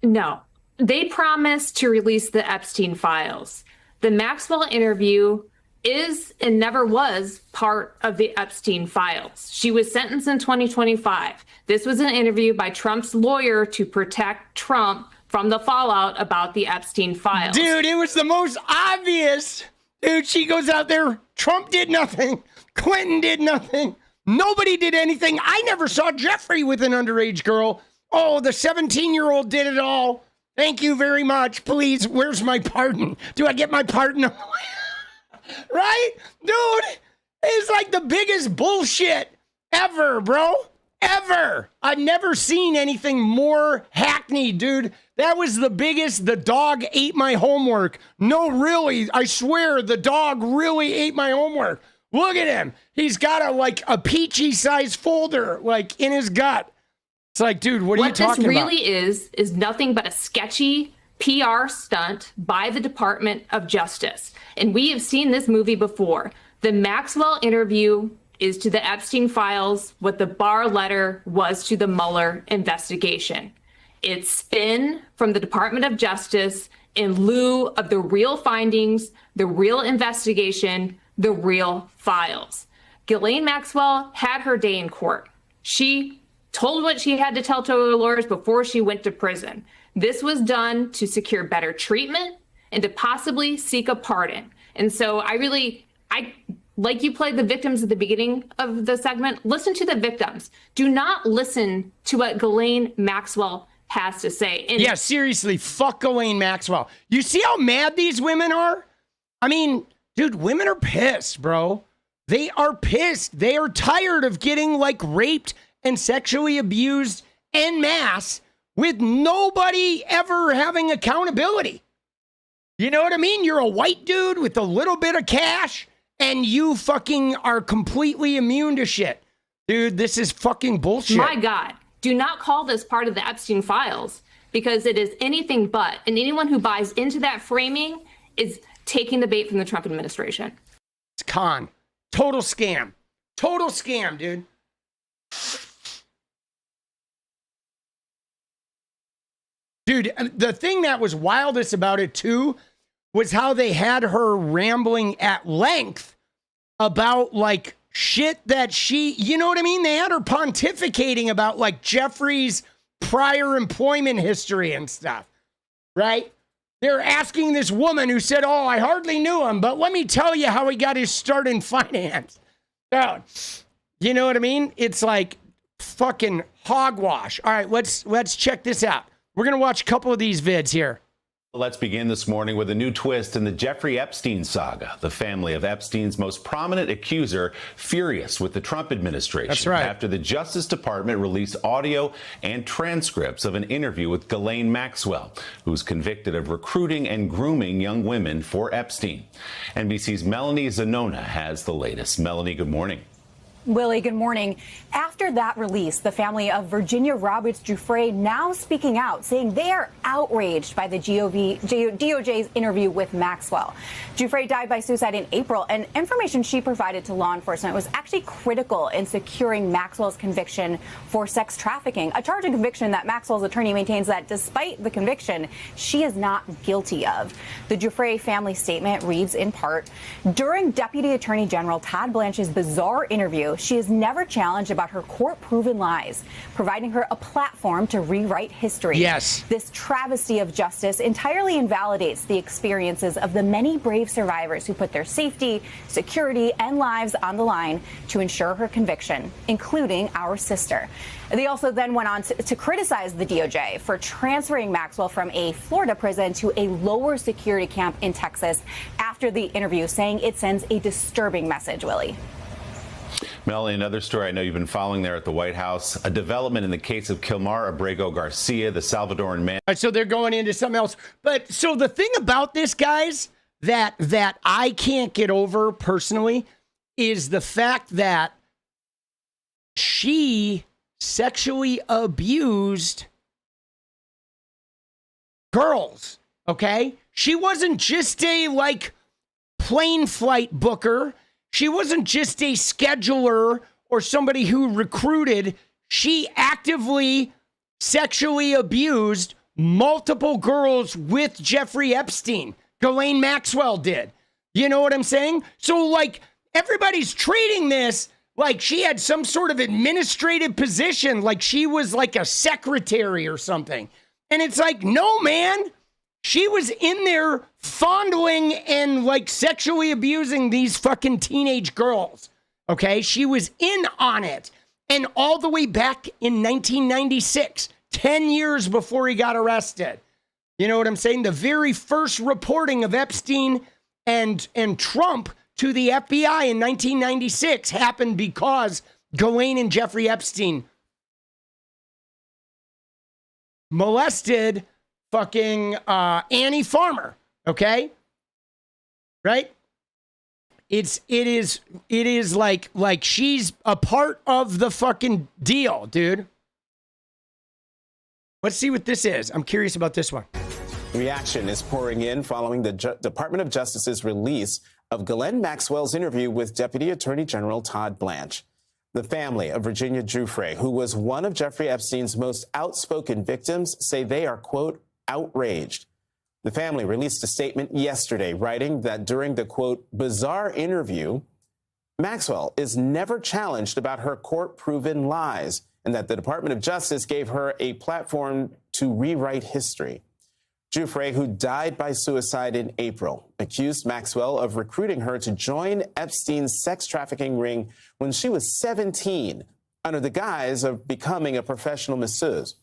[SPEAKER 6] No. They promised to release the Epstein files. The Maxwell interview is and never was part of the Epstein files. She was sentenced in 2025. This was an interview by Trump's lawyer to protect Trump from the fallout about the Epstein files.
[SPEAKER 2] Dude, it was the most obvious. Dude, she goes out there. Trump did nothing. Clinton did nothing. Nobody did anything. I never saw Jeffrey with an underage girl. Oh, the 17-year-old did it all. Thank you very much. Please, where's my pardon? Do I get my pardon? Right? Dude, it's like the biggest bullshit ever, bro. Ever. I've never seen anything more hackneyed, dude. That was the biggest. The dog ate my homework. No, really. I swear the dog really ate my homework. Look at him. He's got a peachy-sized folder, like, in his gut. It's like, dude, what are you talking about?
[SPEAKER 6] What this really is nothing but a sketchy PR stunt by the Department of Justice. And we have seen this movie before. The Maxwell interview is to the Epstein files what the Barr letter was to the Mueller investigation. It's spin from the Department of Justice in lieu of the real findings, the real investigation, the real files. Ghislaine Maxwell had her day in court. She told what she had to tell to her lawyers before she went to prison. This was done to secure better treatment and to possibly seek a pardon. And so I like you played the victims at the beginning of the segment. Listen to the victims. Do not listen to what Ghislaine Maxwell has to say. And
[SPEAKER 2] yeah, seriously, fuck Ghislaine Maxwell. You see how mad these women are? I mean, dude, women are pissed, bro. They are pissed. They are tired of getting like raped and sexually abused en masse with nobody ever having accountability. You know what I mean? You're a white dude with a little bit of cash and you fucking are completely immune to shit. Dude, this is fucking bullshit.
[SPEAKER 6] My God, do not call this part of the Epstein files because it is anything but. And anyone who buys into that framing is taking the bait from the Trump administration.
[SPEAKER 2] It's con. Total scam. Total scam, dude. Dude, the thing that was wildest about it, too, was how they had her rambling at length about, like, shit that she, you know what I mean? They had her pontificating about, like, Jeffrey's prior employment history and stuff, right? They're asking this woman who said, oh, I hardly knew him, but let me tell you how he got his start in finance. Dude, you know what I mean? It's like fucking hogwash. All right, let's check this out. We're going to watch a couple of these vids here.
[SPEAKER 7] Let's begin this morning with a new twist in the Jeffrey Epstein saga. The family of Epstein's most prominent accuser furious with the Trump administration.
[SPEAKER 2] That's right.
[SPEAKER 7] After the Justice Department released audio and transcripts of an interview with Ghislaine Maxwell, who's convicted of recruiting and grooming young women for Epstein. NBC's Melanie Zanona has the latest. Melanie, good morning.
[SPEAKER 8] Willie, good morning. After that release, the family of Virginia Roberts Giuffre now speaking out, saying they are outraged by the DOJ's interview with Maxwell. Giuffre died by suicide in April, and information she provided to law enforcement was actually critical in securing Maxwell's conviction for sex trafficking, a charge and conviction that Maxwell's attorney maintains that despite the conviction, she is not guilty of. The Giuffre family statement reads in part, during Deputy Attorney General Todd Blanche's bizarre interview, she is never challenged about her court-proven lies, providing her a platform to rewrite history.
[SPEAKER 2] Yes.
[SPEAKER 8] This travesty of justice entirely invalidates the experiences of the many brave survivors who put their safety, security, and lives on the line to ensure her conviction, including our sister. They also then went on to criticize the DOJ for transferring Maxwell from a Florida prison to a lower security camp in Texas after the interview, saying it sends a disturbing message, Willie.
[SPEAKER 7] Melanie, another story I know you've been following there at the White House, a development in the case of 𝗙𝗪𝗓-Abrego-Garcia, the Salvadoran man.
[SPEAKER 2] So they're going into something else. But so the thing about this, guys, that I can't get over personally is the fact that she sexually abused girls, okay? She wasn't just a, like, plane flight booker. She wasn't just a scheduler or somebody who recruited. She actively sexually abused multiple girls with Jeffrey Epstein. Ghislaine Maxwell did. You know what I'm saying? So, like, everybody's treating this like she had some sort of administrative position, like she was like a secretary or something. And it's like, no, man. She was in there fondling and like sexually abusing these fucking teenage girls. Okay. She was in on it. And all the way back in 1996, 10 years before he got arrested. You know what I'm saying? The very first reporting of Epstein and Trump to the FBI in 1996 happened because Ghislaine and Jeffrey Epstein molested fucking Annie Farmer, okay? Right? It is like she's a part of the fucking deal, dude. Let's see what this is. I'm curious about this one.
[SPEAKER 9] Reaction is pouring in following the Department of Justice's release of Ghislaine Maxwell's interview with Deputy Attorney General Todd Blanche. The family of Virginia Giuffre, who was one of Jeffrey Epstein's most outspoken victims, say they are, quote, outraged. The family released a statement yesterday writing that during the, quote, bizarre interview, Maxwell is never challenged about her court-proven lies, and that the Department of Justice gave her a platform to rewrite history. Giuffre, who died by suicide in April, accused Maxwell of recruiting her to join Epstein's sex trafficking ring when she was 17, under the guise of becoming a professional masseuse.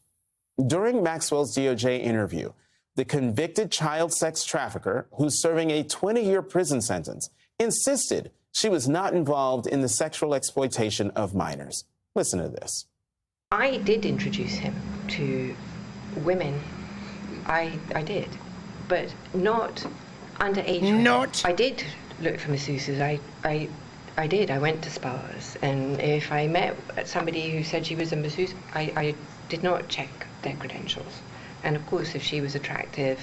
[SPEAKER 9] During Maxwell's DOJ interview, the convicted child sex trafficker, who's serving a 20-year prison sentence, insisted she was not involved in the sexual exploitation of minors. Listen to this.
[SPEAKER 10] I did introduce him to women. I did, but not underage women.
[SPEAKER 2] Not.
[SPEAKER 10] I did look for masseuses. I did. I went to spas, and if I met somebody who said she was a masseuse, I did not check their credentials. And of course, if she was attractive,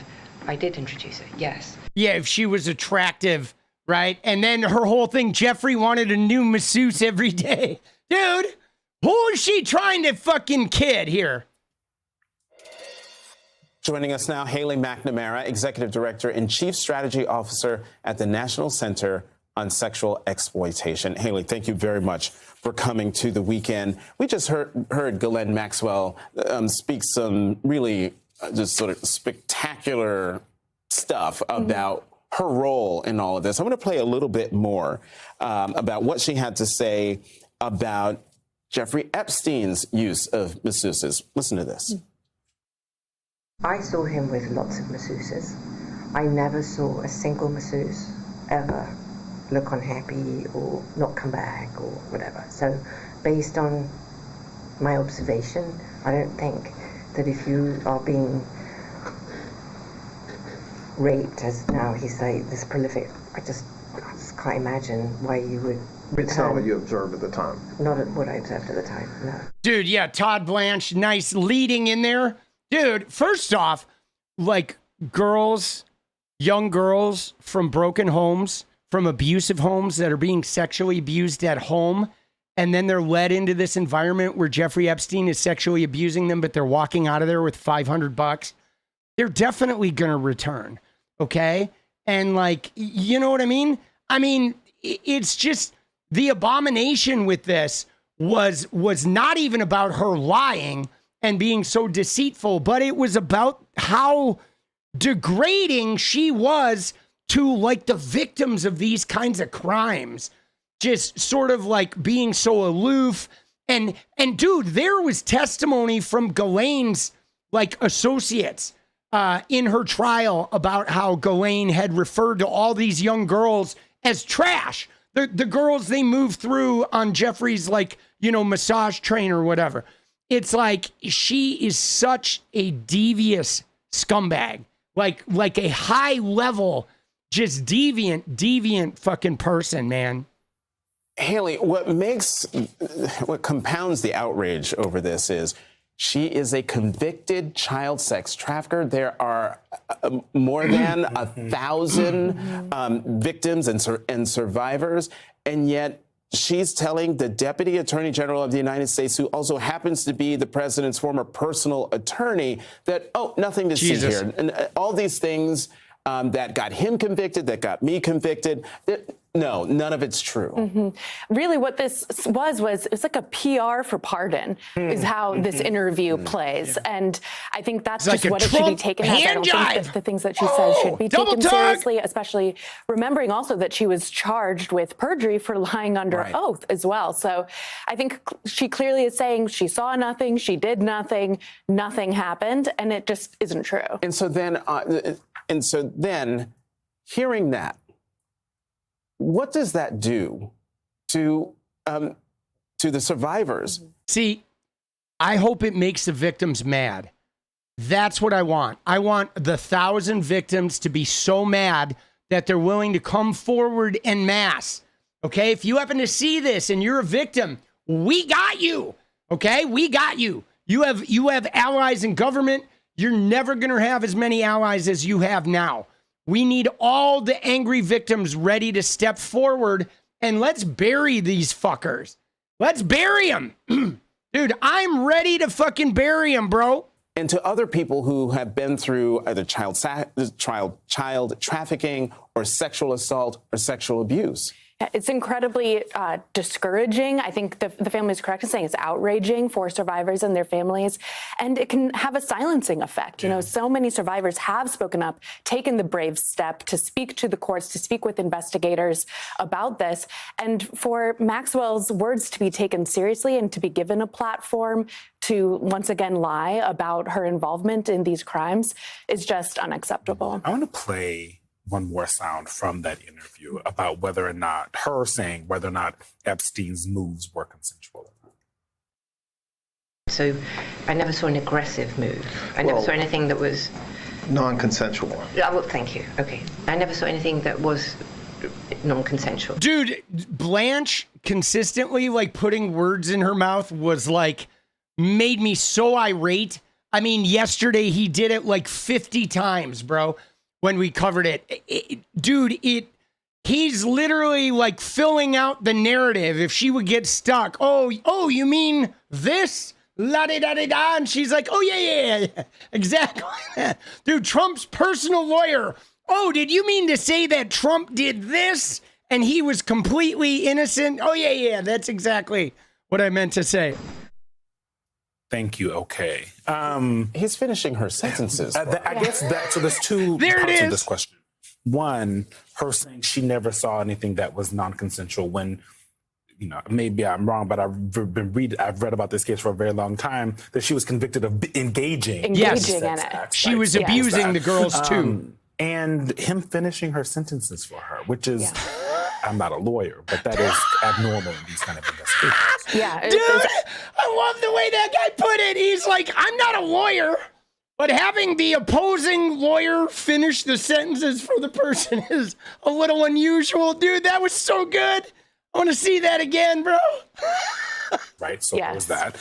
[SPEAKER 10] I did introduce her, yes.
[SPEAKER 2] Yeah, if she was attractive, right? And then her whole thing, Jeffrey wanted a new masseuse every day. Dude, who is she trying to fucking kid here?
[SPEAKER 9] Joining us now, Haley McNamara, Executive Director and Chief Strategy Officer at the National Center on Sexual Exploitation. Haley, thank you very much for coming to the weekend. We just heard Ghislaine Maxwell speak some really just sort of spectacular stuff about her role in all of this. I'm going to play a little bit more about what she had to say about Jeffrey Epstein's use of masseuses. Listen to this.
[SPEAKER 10] I saw him with lots of masseuses. I never saw a single masseuse ever look unhappy or not come back or whatever. So based on my observation, I don't think that if you are being raped, as now he's like this prolific, I just can't imagine why you would return.
[SPEAKER 11] It's not what you observed at the time.
[SPEAKER 10] Not what I observed at the time, no.
[SPEAKER 2] Dude, yeah, Todd Blanche, nice leading in there. Dude, first off, like girls, young girls from broken homes, from abusive homes that are being sexually abused at home, and then they're led into this environment where Jeffrey Epstein is sexually abusing them, but they're walking out of there with $500. They're definitely going to return, okay? And like, you know what I mean? I mean, it's just the abomination with this was not even about her lying and being so deceitful, but it was about how degrading she was to like the victims of these kinds of crimes, just sort of like being so aloof. And dude, there was testimony from Ghislaine's like associates in her trial about how Ghislaine had referred to all these young girls as trash. The girls they moved through on Jeffrey's like, you know, massage train or whatever. It's like she is such a devious scumbag, like a high level, just deviant fucking person, man.
[SPEAKER 9] Haley, what compounds the outrage over this is she is a convicted child sex trafficker. There are more than 1,000 victims and survivors, and yet she's telling the Deputy Attorney General of the United States, who also happens to be the president's former personal attorney, that, oh, nothing to see here. And all these things that got him convicted, that got me convicted, no, none of it's true.
[SPEAKER 12] Mm-hmm. Really what this was it's like a PR for pardon is how this interview plays. Yeah. And I think that's
[SPEAKER 2] it's
[SPEAKER 12] just
[SPEAKER 2] like
[SPEAKER 12] what it should be taken as. I don't think that the things that she says should be taken seriously, especially remembering also that she was charged with perjury for lying under oath as well. So I think she clearly is saying she saw nothing, she did nothing, nothing happened, and it just isn't true.
[SPEAKER 9] And so then hearing that, what does that do to the survivors?
[SPEAKER 2] See, I hope it makes the victims mad. That's what I want. I want the 1,000 victims to be so mad that they're willing to come forward en masse. Okay, if you happen to see this and you're a victim, we got you. Okay, we got you. You have allies in government. You're never going to have as many allies as you have now. We need all the angry victims ready to step forward, and let's bury these fuckers. Let's bury them. Dude, I'm ready to fucking bury them, bro.
[SPEAKER 9] And to other people who have been through either child trafficking or sexual assault or sexual abuse.
[SPEAKER 12] It's incredibly discouraging. I think the family is correct in saying it's outraging for survivors and their families, and it can have a silencing effect. You know, so many survivors have spoken up, taken the brave step to speak to the courts, to speak with investigators about this, and for Maxwell's words to be taken seriously and to be given a platform to once again lie about her involvement in these crimes is just unacceptable.
[SPEAKER 11] I want to play one more sound from that interview about whether or not Epstein's moves were consensual.
[SPEAKER 10] So I never saw an aggressive move. I never saw anything that was
[SPEAKER 13] non-consensual.
[SPEAKER 10] Yeah, well, thank you. Okay. I never saw anything that was non-consensual.
[SPEAKER 2] Dude, Blanche consistently like putting words in her mouth was like made me so irate. I mean, yesterday he did it like 50 times, bro. When we covered it, dude, he's literally like filling out the narrative. If she would get stuck, oh, you mean this? La-di-da-di-da. And she's like, oh, yeah, exactly. Dude, Trump's personal lawyer. Oh, did you mean to say that Trump did this and he was completely innocent? Oh, yeah, that's exactly what I meant to say.
[SPEAKER 11] Thank you. Okay.
[SPEAKER 9] He's finishing her sentences.
[SPEAKER 11] I guess that, so there's two parts of this question. One, her saying she never saw anything that was non-consensual when, you know, maybe I'm wrong, but I've read about this case for a very long time, that she was convicted of engaging in it.
[SPEAKER 2] She was abusing the girls too.
[SPEAKER 11] And him finishing her sentences for her, which is, I'm not a lawyer, but that is abnormal in these kind of investigations.
[SPEAKER 2] Dude, I love the way that guy put it. He's like, I'm not a lawyer, but having the opposing lawyer finish the sentences for the person is a little unusual. Dude, that was so good. I want to see that again, bro.
[SPEAKER 11] Right, so there was that.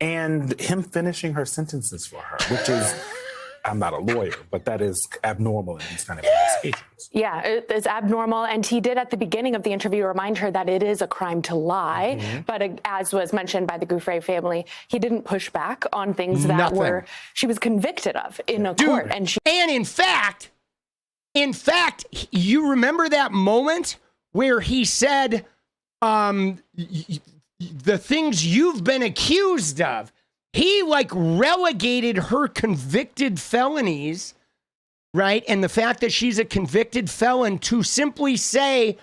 [SPEAKER 11] And him finishing her sentences for her, which is, I'm not a lawyer, but that is abnormal in these kind of investigations.
[SPEAKER 12] Yeah, it's abnormal. And he did at the beginning of the interview remind her that it is a crime to lie. But as was mentioned by the Guiffre family, he didn't push back on things that she was convicted of in a court. And
[SPEAKER 2] in fact, you remember that moment where he said, the things you've been accused of. He like relegated her convicted felonies, right? And the fact that she's a convicted felon to simply say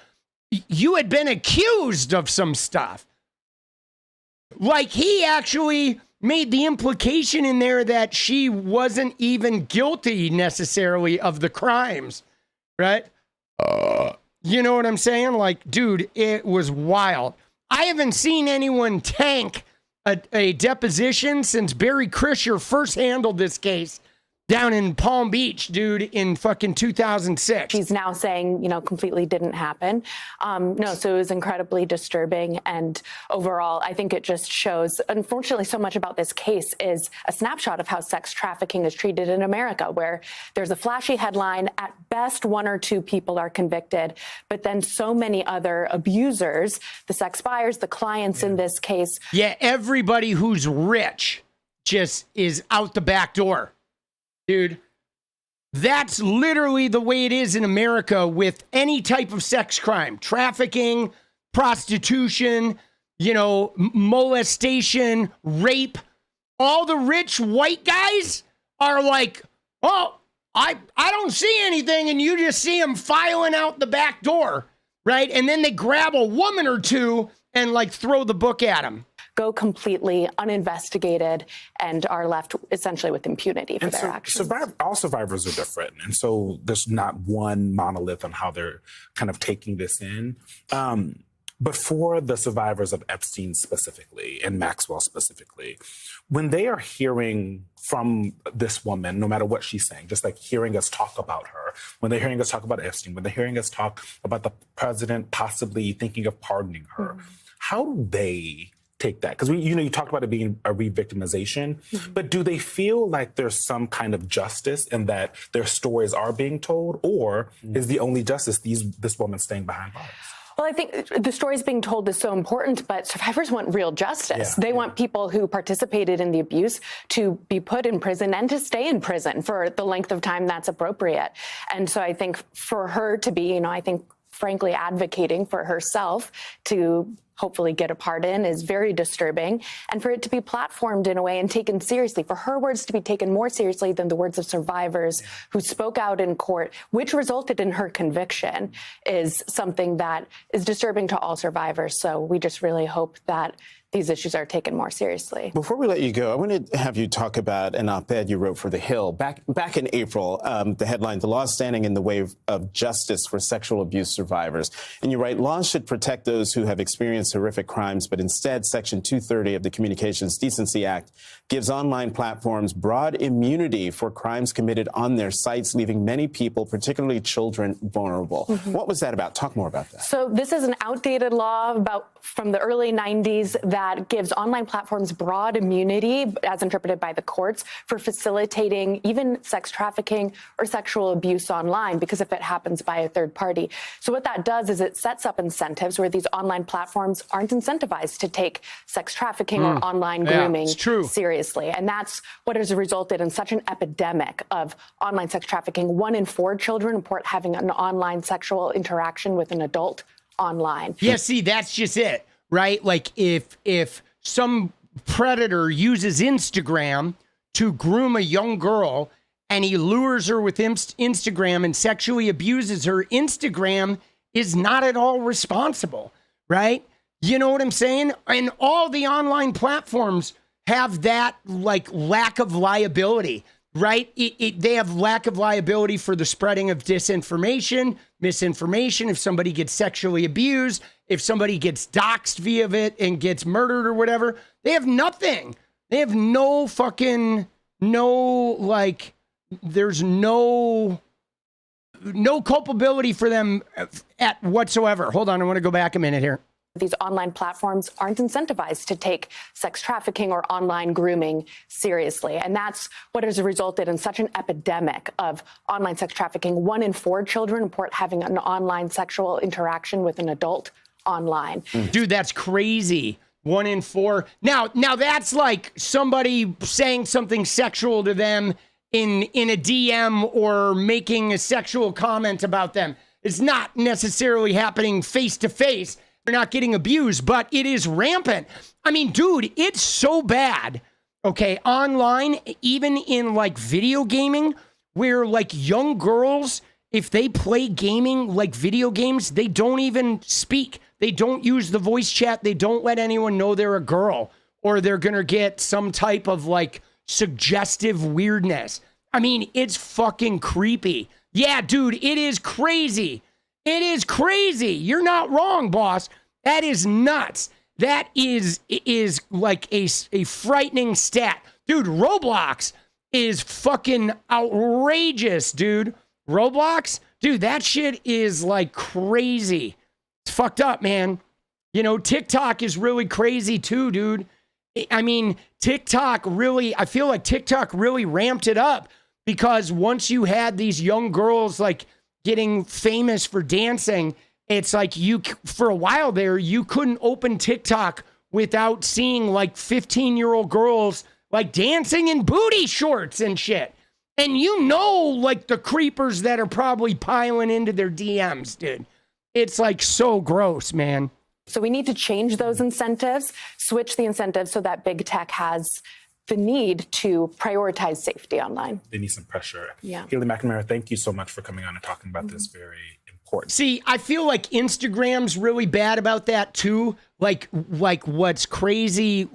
[SPEAKER 2] you had been accused of some stuff. Like he actually made the implication in there that she wasn't even guilty necessarily of the crimes, right? You know what I'm saying? Like, dude, it was wild. I haven't seen anyone tank a deposition since Barry Krischer first handled this case down in Palm Beach, dude, in fucking 2006.
[SPEAKER 12] She's now saying, you know, completely didn't happen. No, so it was incredibly disturbing. And overall, I think it just shows, unfortunately, so much about this case is a snapshot of how sex trafficking is treated in America, where there's a flashy headline, at best 1 or 2 people are convicted, but then so many other abusers, the sex buyers, the clients in this case.
[SPEAKER 2] Yeah, everybody who's rich just is out the back door. Dude, that's literally the way it is in America with any type of sex crime, trafficking, prostitution, you know, molestation, rape. All the rich white guys are like, oh, I don't see anything. And you just see them filing out the back door, right? And then they grab a woman or two and like throw the book at them.
[SPEAKER 12] Go completely uninvestigated and are left essentially with impunity for their actions.
[SPEAKER 11] All survivors are different. And so there's not one monolith on how they're kind of taking this in. But for the survivors of Epstein specifically, and Maxwell specifically, when they are hearing from this woman, no matter what she's saying, just like hearing us talk about her, when they're hearing us talk about Epstein, when they're hearing us talk about the president possibly thinking of pardoning her, how do they take that? Because you talked about it being a re-victimization, but do they feel like there's some kind of justice in that their stories are being told, or is the only justice this woman staying behind bars?
[SPEAKER 12] Well, I think the stories being told is so important, but survivors want real justice. They want people who participated in the abuse to be put in prison and to stay in prison for the length of time that's appropriate. And so I think for her to be, I think frankly advocating for herself to hopefully get a pardon is very disturbing. And for it to be platformed in a way and taken seriously, for her words to be taken more seriously than the words of survivors who spoke out in court, which resulted in her conviction, is something that is disturbing to all survivors. So we just really hope that these issues are taken more seriously.
[SPEAKER 9] Before we let you go, I want to have you talk about an op-ed you wrote for The Hill back in April. The headline, "The Law Standing in the Way of Justice for Sexual Abuse Survivors." And you write, "Laws should protect those who have experienced horrific crimes, but instead Section 230 of the Communications Decency Act gives online platforms broad immunity for crimes committed on their sites, leaving many people, particularly children, vulnerable." What was that about? Talk more about that.
[SPEAKER 12] So this is an outdated law from the early 90s that gives online platforms broad immunity, as interpreted by the courts, for facilitating even sex trafficking or sexual abuse online, because if it happens by a third party. So what that does is it sets up incentives where these online platforms aren't incentivized to take sex trafficking or online grooming seriously. And that's what has resulted in such an epidemic of online sex trafficking. 1 in 4 children report having an online sexual interaction with an adult online.
[SPEAKER 2] Yeah, see, that's just it, right? Like if some predator uses Instagram to groom a young girl and he lures her with Instagram and sexually abuses her, Instagram is not at all responsible, right? You know what I'm saying? And all the online platforms have that like lack of liability, right? They have lack of liability for the spreading of disinformation, misinformation, if somebody gets sexually abused, if somebody gets doxxed via it and gets murdered or whatever. They have nothing. They have no there's no culpability for them at whatsoever. Hold on, I want to go back a minute here.
[SPEAKER 12] These online platforms aren't incentivized to take sex trafficking or online grooming seriously. And that's what has resulted in such an epidemic of online sex trafficking. 1 in 4 children report having an online sexual interaction with an adult online.
[SPEAKER 2] Dude, that's crazy. 1 in 4. Now that's like somebody saying something sexual to them in a DM or making a sexual comment about them. It's not necessarily happening face to face. They're not getting abused, but it is rampant. I mean, dude, it's so bad, okay, online, even in like video gaming, where like young girls, if they play gaming, like video games, they don't even speak. They don't use the voice chat. They don't let anyone know they're a girl, or they're going to get some type of like suggestive weirdness. I mean, it's fucking creepy. Yeah, dude, it is crazy. It is crazy. You're not wrong, boss. That is nuts. That is like a frightening stat. Dude, Roblox is fucking outrageous, dude. Roblox? Dude, that shit is like crazy. It's fucked up, man. You know, TikTok is really crazy too, dude. I mean, I feel like TikTok really ramped it up, because once you had these young girls like getting famous for dancing, it's like for a while there, you couldn't open TikTok without seeing like 15-year-old girls like dancing in booty shorts and shit. And you know, like the creepers that are probably piling into their DMs, dude. It's like so gross, man.
[SPEAKER 12] So we need to change those incentives, switch the incentives so that big tech has the need to prioritize safety online.
[SPEAKER 11] They need some pressure.
[SPEAKER 12] Yeah.
[SPEAKER 11] Haley McNamara, thank you so much for coming on and talking about this very important.
[SPEAKER 2] See, I feel like Instagram's really bad about that too. Like what's crazy,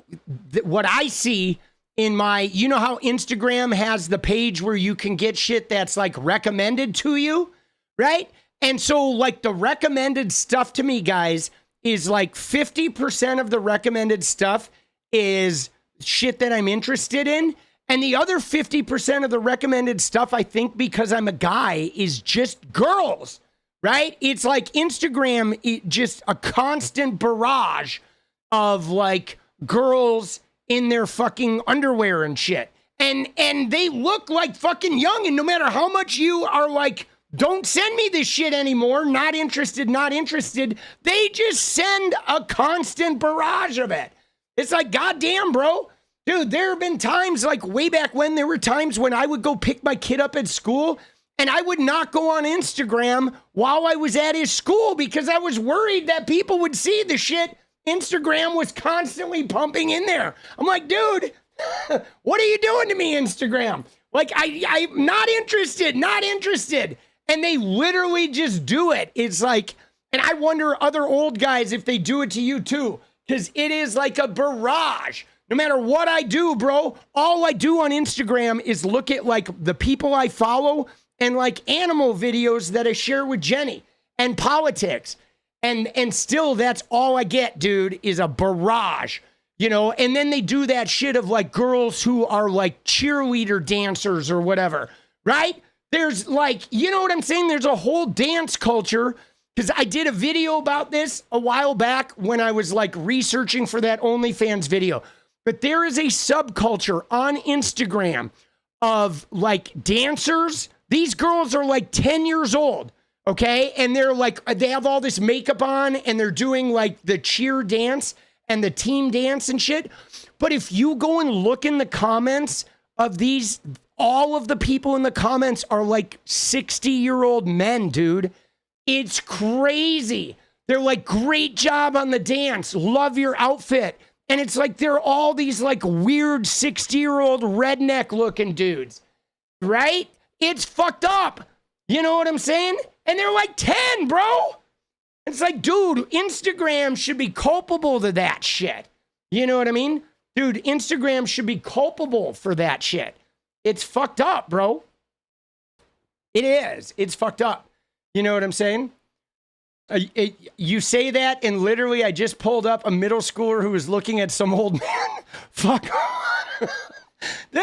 [SPEAKER 2] what I see in you know how Instagram has the page where you can get shit that's like recommended to you, right? And so like the recommended stuff to me, guys, is like 50% of the recommended stuff is shit that I'm interested in. And the other 50% of the recommended stuff, I think because I'm a guy, is just girls, right? It's like Instagram, just a constant barrage of like girls in their fucking underwear and shit. And they look like fucking young. And no matter how much you are like, don't send me this shit anymore, not interested, they just send a constant barrage of it. It's like, goddamn, bro. Dude, there have been times like way back when there were times when I would go pick my kid up at school And I would not go on Instagram while I was at his school because I was worried that people would see the shit Instagram was constantly pumping in there. I'm like, dude, what are you doing to me, Instagram? Like, I'm not interested. And they literally just do it. It's like, and I wonder other old guys if they do it to you too, because it is like a barrage. No matter what I do, bro, all I do on Instagram is look at like the people I follow and like animal videos that I share with Jenny and politics. And still that's all I get, dude, is a barrage, you know? And then they do that shit of like girls who are like cheerleader dancers or whatever, right? There's like, you know what I'm saying? There's a whole dance culture, because I did a video about this a while back when I was like researching for that OnlyFans video. But there is a subculture on Instagram of like dancers. These girls are like 10 years old, okay? And they're like, they have all this makeup on and they're doing like the cheer dance and the team dance and shit. But if you go and look in the comments of these, all of the people in the comments are like 60-year-old men, dude. It's crazy. They're like, great job on the dance. Love your outfit. And it's like they're all these like weird 60-year-old redneck looking dudes, right? It's fucked up. You know what I'm saying? And they're like 10, bro. It's like, dude, Instagram should be culpable to that shit. You know what I mean? Dude, Instagram should be culpable for that shit. It's fucked up, bro. It is. It's fucked up. You know what I'm saying? You say that, and literally I just pulled up a middle schooler who was looking at some old man. Fuck. Dude,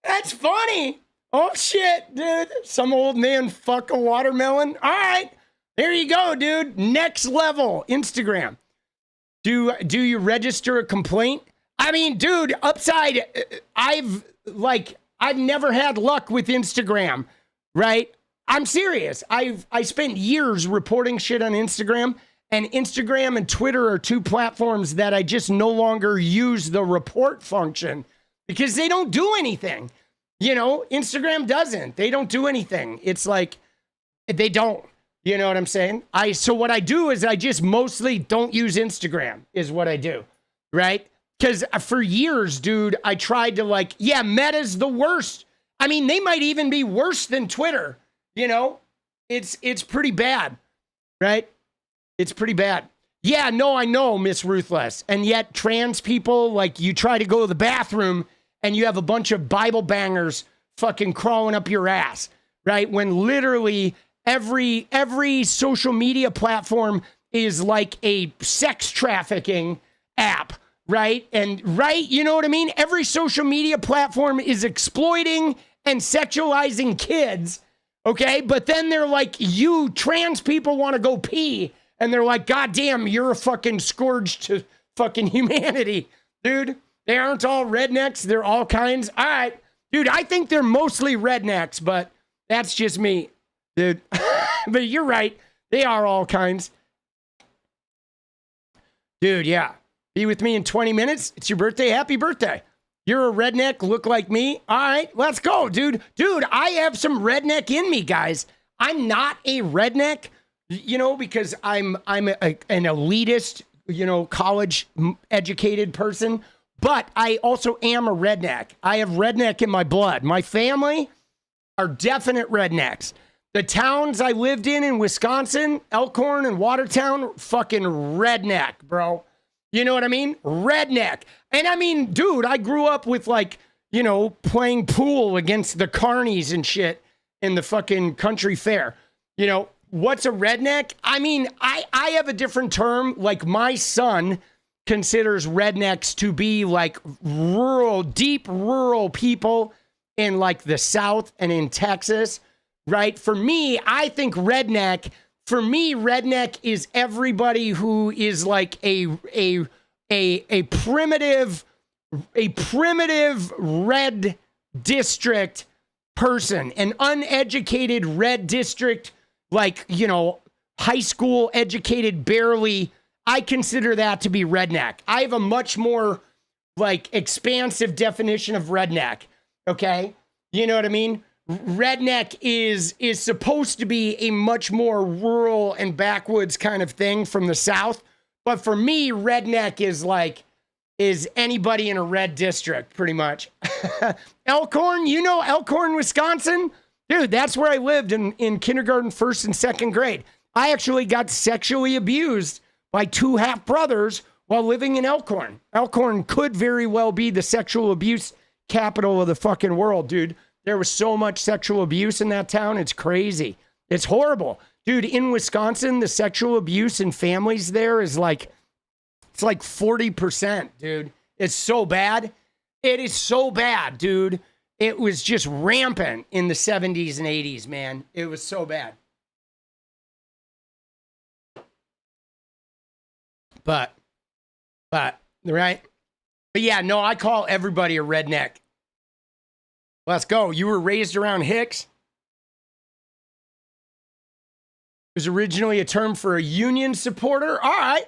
[SPEAKER 2] that's funny. Oh, shit, dude. Some old man fuck a watermelon. All right. There you go, dude. Next level. Instagram. Do you register a complaint? I mean, dude, upside, I've never had luck with Instagram, right? I'm serious. I spent years reporting shit on Instagram, and Instagram and Twitter are two platforms that I just no longer use the report function because they don't do anything. You know, Instagram doesn't. They don't do anything. It's like, they don't. You know what I'm saying? So what I do is I just mostly don't use Instagram is what I do, right? Because for years, dude, I tried to like, yeah, Meta's the worst. I mean, they might even be worse than Twitter. You know, it's pretty bad, right? It's pretty bad. Yeah, no, I know, Miss Ruthless. And yet trans people, like, you try to go to the bathroom and you have a bunch of Bible bangers fucking crawling up your ass, right? When literally every social media platform is like a sex trafficking app, right? And right, you know what I mean? Every social media platform is exploiting and sexualizing kids. Okay, but then they're like, you trans people want to go pee. And they're like, God damn, you're a fucking scourge to fucking humanity. Dude, they aren't all rednecks. They're all kinds. All right. Dude, I think they're mostly rednecks, but that's just me, dude. But you're right. They are all kinds. Dude, yeah. Be with me in 20 minutes. It's your birthday. Happy birthday. You're a redneck, look like me. All right, let's go, dude. Dude, I have some redneck in me, guys. I'm not a redneck, you know, because I'm an elitist, you know, college educated person, but I also am a redneck. I have redneck in my blood. My family are definite rednecks. The towns I lived in Wisconsin, Elkhorn and Watertown, fucking redneck, bro. You know what I mean? Redneck. And I mean, dude, I grew up with like, you know, playing pool against the carnies and shit in the fucking country fair. You know, what's a redneck? I mean, I have a different term. Like my son considers rednecks to be like rural, deep rural people in like the South and in Texas, right? For me, I think redneck is everybody who is like a primitive red district person, an uneducated red district, like, you know, high school educated barely. I consider that to be redneck. I have a much more like expansive definition of redneck. Okay. You know what I mean? redneck is supposed to be a much more rural and backwoods kind of thing from the South. But for me, redneck is anybody in a red district, pretty much. Elkhorn, you know Elkhorn, Wisconsin? Dude, that's where I lived in kindergarten, first and second grade. I actually got sexually abused by 2 half-brothers while living in Elkhorn. Elkhorn could very well be the sexual abuse capital of the fucking world, dude. There was so much sexual abuse in that town. It's crazy. It's horrible. Dude, in Wisconsin, the sexual abuse in families there is it's like 40%, dude. It's so bad. It is so bad, dude. It was just rampant in the 70s and 80s, man. It was so bad. But, right? But yeah, no, I call everybody a redneck. Let's go. You were raised around Hicks? It was originally a term for a Union supporter. All right.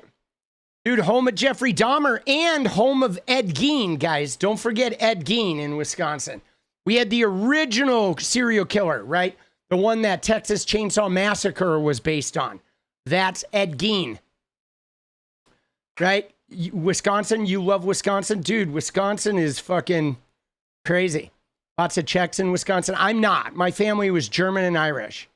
[SPEAKER 2] Dude, home of Jeffrey Dahmer and home of Ed Gein, guys. Don't forget Ed Gein in Wisconsin. We had the original serial killer, right? The one that Texas Chainsaw Massacre was based on. That's Ed Gein. Right? Wisconsin, you love Wisconsin? Dude, Wisconsin is fucking crazy. Lots of Czechs in Wisconsin. I'm not. My family was German and Irish,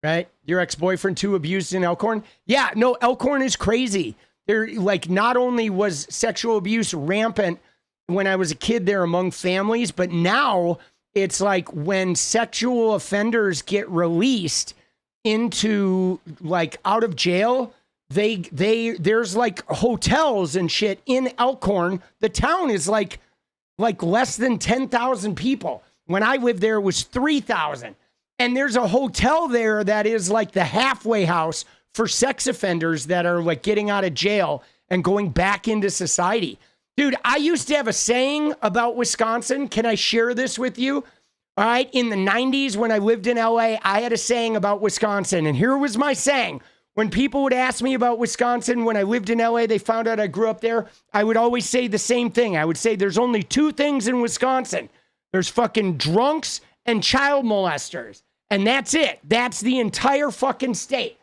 [SPEAKER 2] right? Your ex-boyfriend too abused in Elkhorn? Yeah, no, Elkhorn is crazy. There, not only was sexual abuse rampant when I was a kid there among families, but now it's like when sexual offenders get released into out of jail, there's hotels and shit in Elkhorn. The town is like less than 10,000 people. When I lived there, it was 3,000. And there's a hotel there that is like the halfway house for sex offenders that are getting out of jail and going back into society. Dude, I used to have a saying about Wisconsin. Can I share this with you? All right. In the 90s, when I lived in LA, I had a saying about Wisconsin. And here was my saying. When people would ask me about Wisconsin, when I lived in LA, they found out I grew up there, I would always say the same thing. I would say there's only 2 things in Wisconsin. There's fucking drunks and child molesters. And that's it. That's the entire fucking state.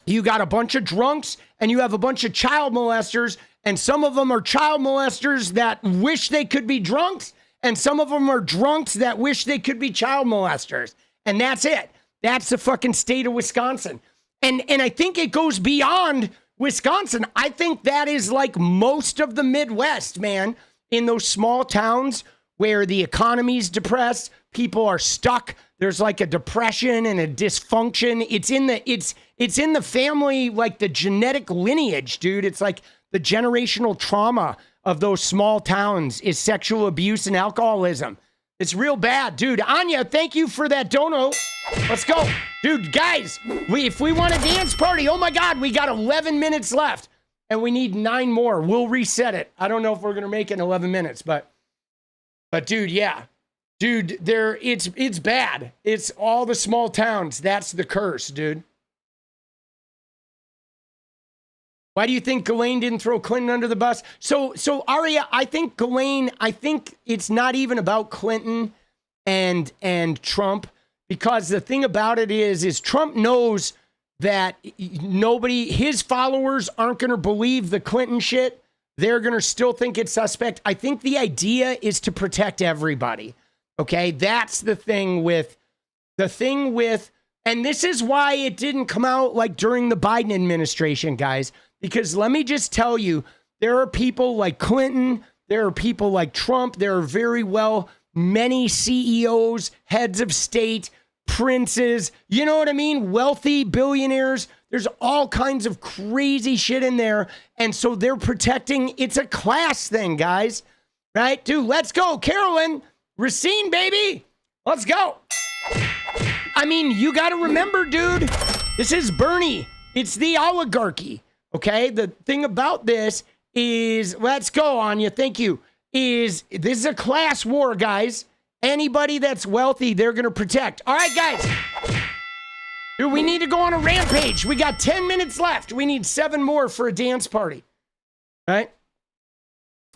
[SPEAKER 2] You got a bunch of drunks and you have a bunch of child molesters, and some of them are child molesters that wish they could be drunks, and some of them are drunks that wish they could be child molesters. And that's it. That's the fucking state of Wisconsin. And I think it goes beyond Wisconsin. I think that is like most of the Midwest, man, in those small towns where the economy's depressed, people are stuck. There's like a depression and a dysfunction. It's in the family, like the genetic lineage, dude. It's like the generational trauma of those small towns is sexual abuse and alcoholism. It's real bad, dude. Anya, thank you for that dono. Let's go. Dude, guys, if we want a dance party, oh my God, we got 11 minutes left and we need 9 more. We'll reset it. I don't know if we're going to make it in 11 minutes, but dude, yeah. Dude, it's bad. It's all the small towns. That's the curse, dude. Why do you think Ghislaine didn't throw Clinton under the bus? So Aria, I think it's not even about Clinton and Trump, because the thing about it is Trump knows that his followers aren't going to believe the Clinton shit. They're going to still think it's suspect. I think the idea is to protect everybody. Okay, that's the thing with, and this is why it didn't come out like during the Biden administration, guys, because let me just tell you, there are people like Clinton, there are people like Trump, there are many CEOs, heads of state, princes, you know what I mean? Wealthy billionaires. There's all kinds of crazy shit in there. And so they're protecting, it's a class thing, guys, right? Dude, let's go. Carolyn, Racine, baby. Let's go. I mean, you got to remember, dude, this is Bernie. It's the oligarchy. Okay. The thing about this is, let's go, Anya. Thank you. This is a class war, guys. Anybody that's wealthy, they're going to protect. All right, guys. Dude, we need to go on a rampage. We got 10 minutes left. We need 7 more for a dance party. All right.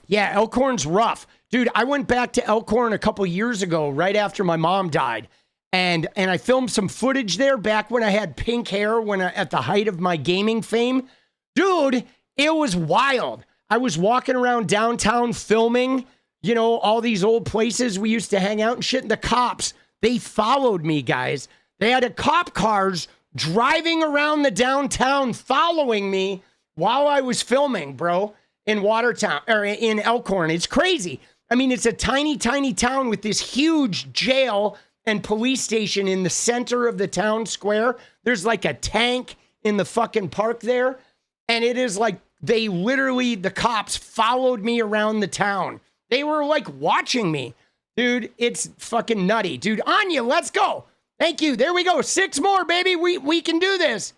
[SPEAKER 2] Yeah, Elkhorn's rough. Dude, I went back to Elkhorn a couple years ago, right after my mom died. And I filmed some footage there back when I had pink hair at the height of my gaming fame. Dude, it was wild. I was walking around downtown filming, you know, all these old places we used to hang out and shit. And the cops, they followed me, guys. They had cop cars driving around the downtown following me while I was filming, bro, in Watertown, or in Elkhorn. It's crazy. I mean, it's a tiny, tiny town with this huge jail and police station in the center of the town square. There's like a tank in the fucking park there. And it is like, they literally, the cops followed me around the town. They were like watching me. Dude, it's fucking nutty. Dude, Anya, let's go. Thank you. There we go. 6 more, baby. We can do this.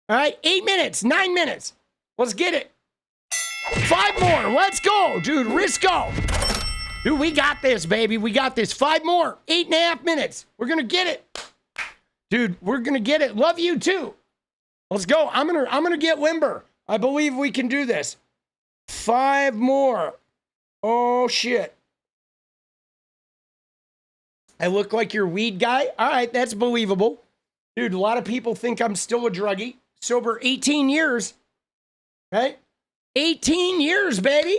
[SPEAKER 2] All right. 8 minutes, 9 minutes. Let's get it. 5 more. Let's go. Dude, Risco. Dude, we got this, baby. We got this. 5 more. 8.5 minutes. We're going to get it. Dude, we're going to get it. Love you too. Let's go. I'm going to get limber. I believe we can do this. 5 more. Oh, shit. I look like your weed guy? All right, that's believable. Dude, a lot of people think I'm still a druggie. Sober 18 years. Right? 18 years, baby.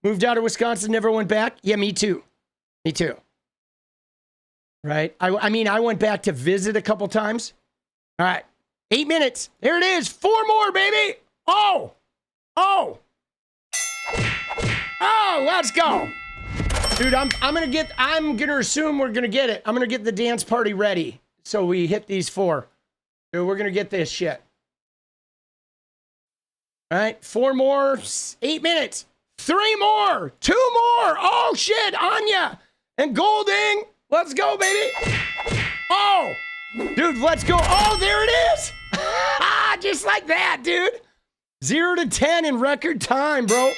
[SPEAKER 2] Moved out of Wisconsin, never went back. Yeah, me too. Me too. Right? I mean, I went back to visit a couple times. All right. 8 minutes. There it is. 4 more, baby. Oh. Oh. Oh, let's go. Dude, I'm gonna assume we're gonna get it. I'm gonna get the dance party ready. So we hit these 4. Dude, we're gonna get this shit. All right, 4 more, 8 minutes. 3 more, 2 more. Oh shit, Anya and Golding. Let's go, baby. Oh, dude, let's go. Oh, there it is. Just like that, dude. 0 to 10 in record time, bro.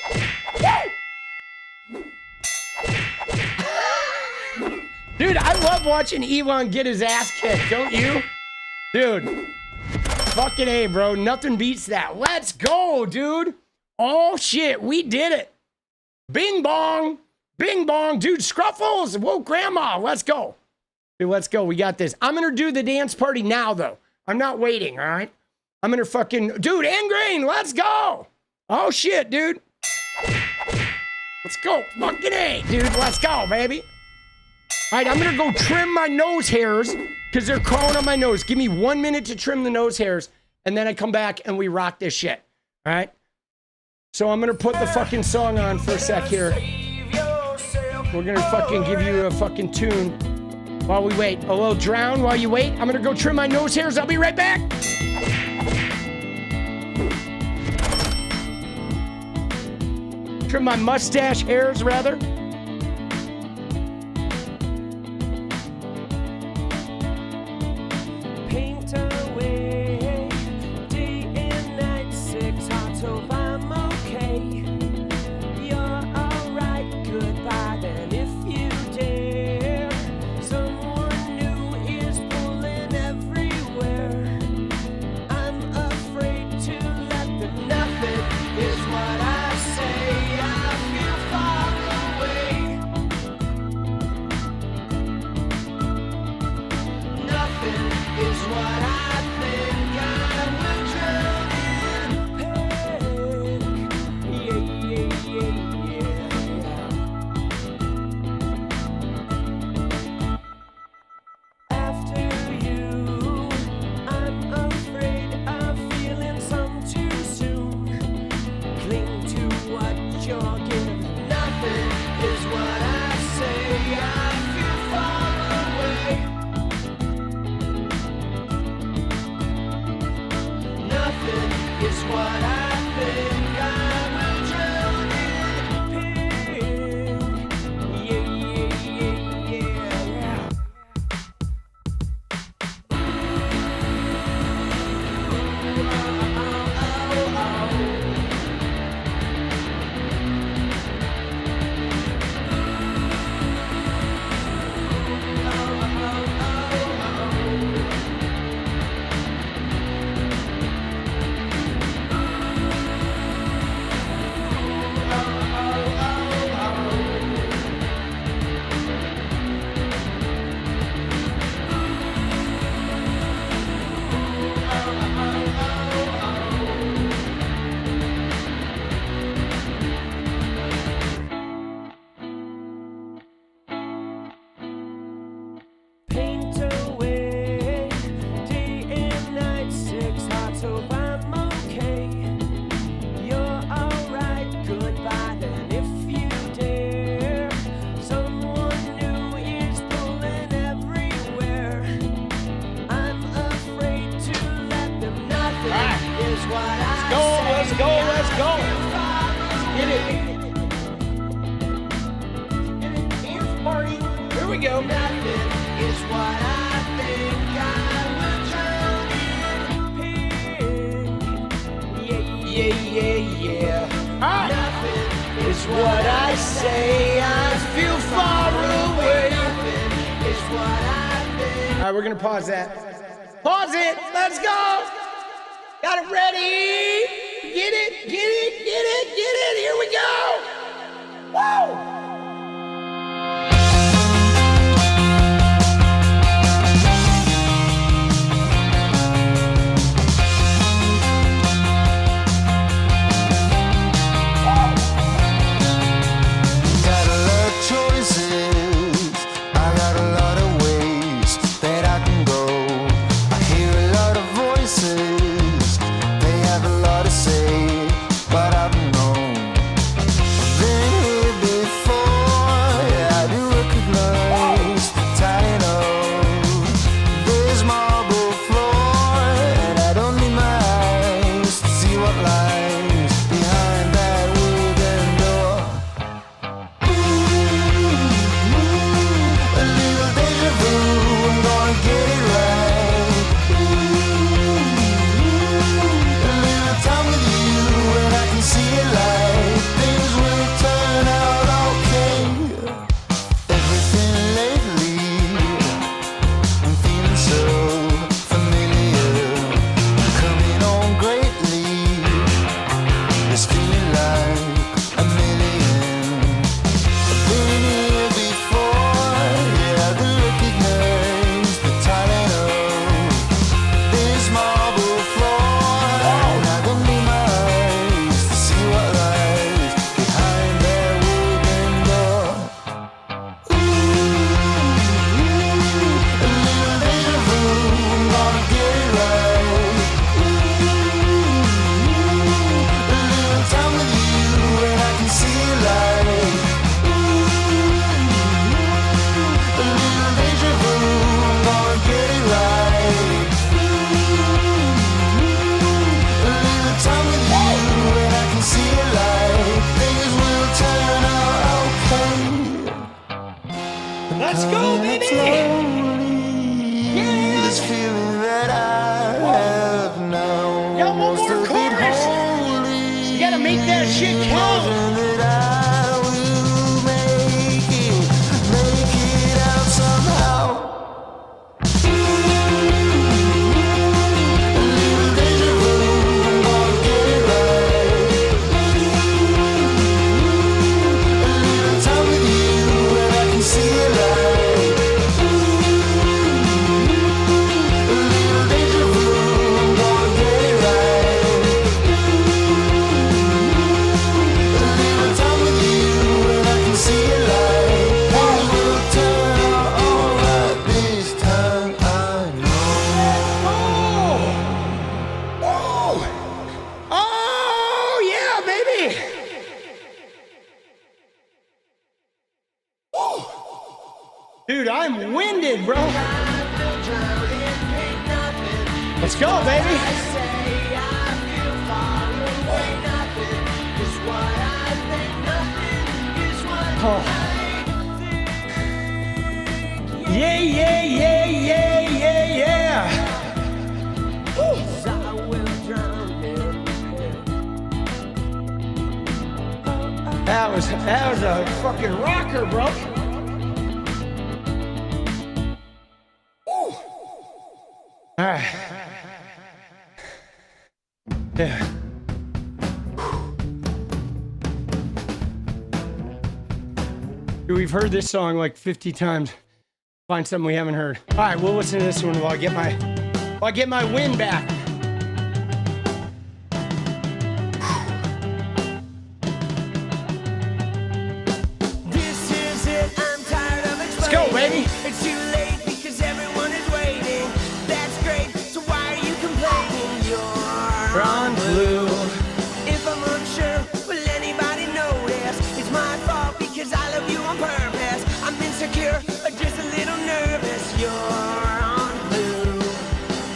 [SPEAKER 2] Dude, I love watching Elon get his ass kicked, don't you? Dude, fucking A, bro. Nothing beats that. Let's go, dude. Oh, shit. We did it. Bing bong. Bing bong. Dude, Scruffles. Whoa, grandma. Let's go. Dude, let's go. We got this. I'm going to do the dance party now, though. I'm not waiting, all right? I'm going to fucking... Dude, Ingrain, let's go. Oh, shit, dude. Let's go. Fucking A, dude. Let's go, baby. All right, I'm going to go trim my nose hairs because they're crawling on my nose. Give me 1 minute to trim the nose hairs, and then I come back and we rock this shit. All right? So I'm going to put the fucking song on for a sec here. We're going to fucking give you a fucking tune while we wait. A little drown while you wait. I'm going to go trim my nose hairs. I'll be right back. Trim my mustache hairs, rather.
[SPEAKER 1] Paint away, day and night, 6 hearts hope I'm okay. You're alright, goodbye then if you dare. Someone new is pulling everywhere. I'm afraid to let them. Nothing is what I say. I feel far away. Nothing is what I think. I would drown in panic. After you, I'm afraid of feeling some too soon. Cling to what you're giving. Nothing is what I say. I feel far away.
[SPEAKER 2] Get it. Dance party. Here we go.
[SPEAKER 1] Nothing is what I think I will drown in.
[SPEAKER 2] Yeah. Nothing is what I say. I feel far away.
[SPEAKER 1] Nothing is what I think.
[SPEAKER 2] All right, we're gonna pause that. Pause it. Let's go. Got it ready. Get it. Here we go. Woo! Let's go, baby! Yeah!
[SPEAKER 1] This feeling that I have now.
[SPEAKER 2] Yo, one more chorus! You gotta make that shit count!
[SPEAKER 1] That I will make it out somehow. A little deja vu, I'm gonna get it right. A little time with you, and I can see it right. A little deja vu, I'm gonna get it right. A little time with you, and I can see it right. Things will turn out alright this time, I know.
[SPEAKER 2] Oh, yeah, baby! Dude, I'm winded, bro. Let's go, baby. Oh. Yeah. Woo. That was a fucking rocker, bro. Woo. All right. Yeah. Dude, we've heard this song like 50 times. Find something we haven't heard. All right, we'll listen to this one while I get my wind back.
[SPEAKER 1] This is it, I'm tired of explaining.
[SPEAKER 2] Let's go, baby.
[SPEAKER 1] It's too late because everyone is waiting. That's great, so why are you complaining? You're
[SPEAKER 2] on blue.
[SPEAKER 1] If I'm unsure, will anybody notice? It's my fault because I love you on purpose. I'm insecure, or just a little nervous. You're on blue.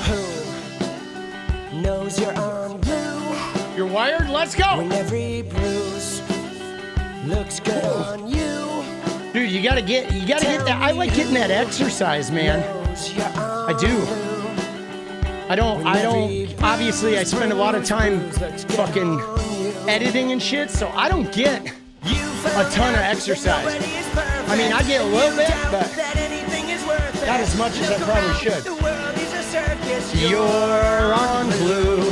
[SPEAKER 1] Who knows you're on blue?
[SPEAKER 2] You're wired? Let's go.
[SPEAKER 1] When every bruise Looks good on you.
[SPEAKER 2] Dude, you gotta get that. I like getting that exercise, man. I do. I don't, obviously I spend a lot of time fucking editing and shit, so I don't get a ton of exercise. I mean, I get a little bit, but not as much as I probably should. You're on blue.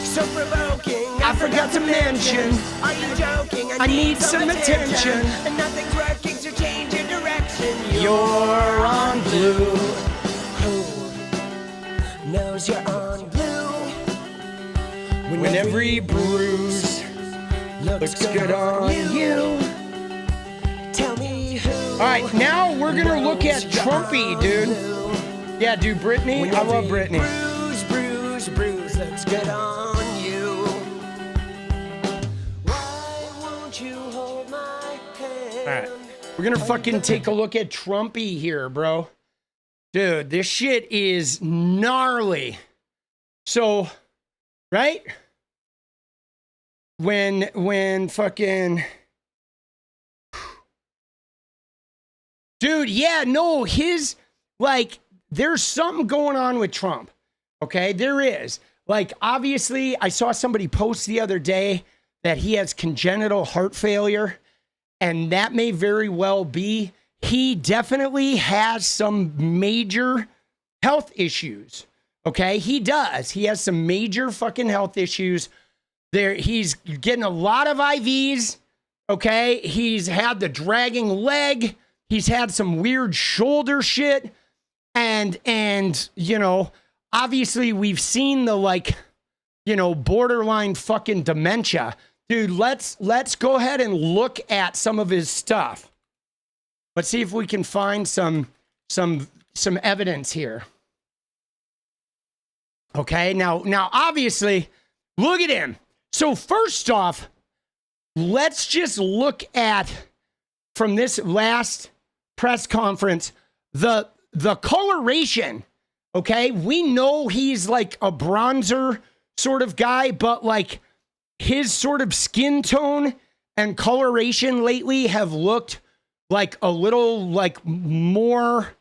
[SPEAKER 1] So provoking.
[SPEAKER 2] I forgot to mention.
[SPEAKER 1] Are you joking?
[SPEAKER 2] I need some attention.
[SPEAKER 1] And nothing's working, so change your direction.
[SPEAKER 2] You're on blue.
[SPEAKER 1] Knows you're on blue.
[SPEAKER 2] When every bruise looks good on you.
[SPEAKER 1] Tell me who.
[SPEAKER 2] All right, now we're gonna look at Trumpy, dude. Yeah, dude, Britney. I love Britney.
[SPEAKER 1] Bruise, looks good on you. Why won't you hold my hand?
[SPEAKER 2] All right, we're gonna fucking take a look at Trumpy here, bro. Dude, this shit is gnarly. So, right? When fucking... Dude, yeah, no, his, like, there's something going on with Trump, okay? There is. Like, obviously, I saw somebody post the other day that he has congenital heart failure, and that may very well be. He definitely has some major health issues, okay? He does. He has some major fucking health issues. He's getting a lot of IVs, okay? He's had the dragging leg. He's had some weird shoulder shit. And you know, obviously we've seen the, like, you know, borderline fucking dementia. Dude, let's go ahead and look at some of his stuff. Let's see if we can find some evidence here. Okay, now obviously, look at him. So first off, let's just look at, from this last press conference, the coloration. Okay, we know he's like a bronzer sort of guy, but like his sort of skin tone and coloration lately have looked like a little like more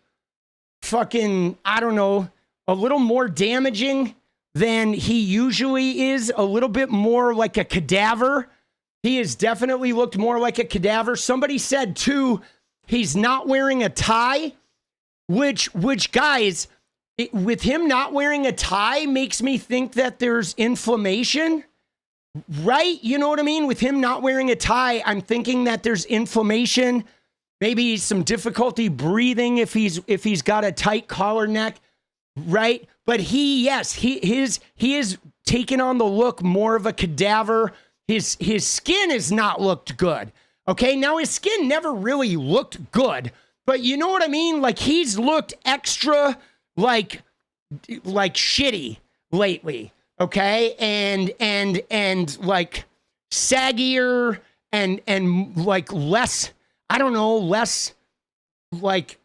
[SPEAKER 2] fucking, I don't know, a little more damaging than he usually is, a little bit more like a cadaver. He has definitely looked more like a cadaver. Somebody said too, he's not wearing a tie, which guys, with him not wearing a tie makes me think that there's inflammation, right? You know what I mean? With him not wearing a tie, I'm thinking that there's inflammation, maybe some difficulty breathing if he's got a tight collar neck, right? But he is taking on the look more of a cadaver. His skin has not looked good. Okay, now his skin never really looked good, but you know what I mean? Like he's looked extra like shitty lately. Okay, and like saggier and like less, I don't know, less like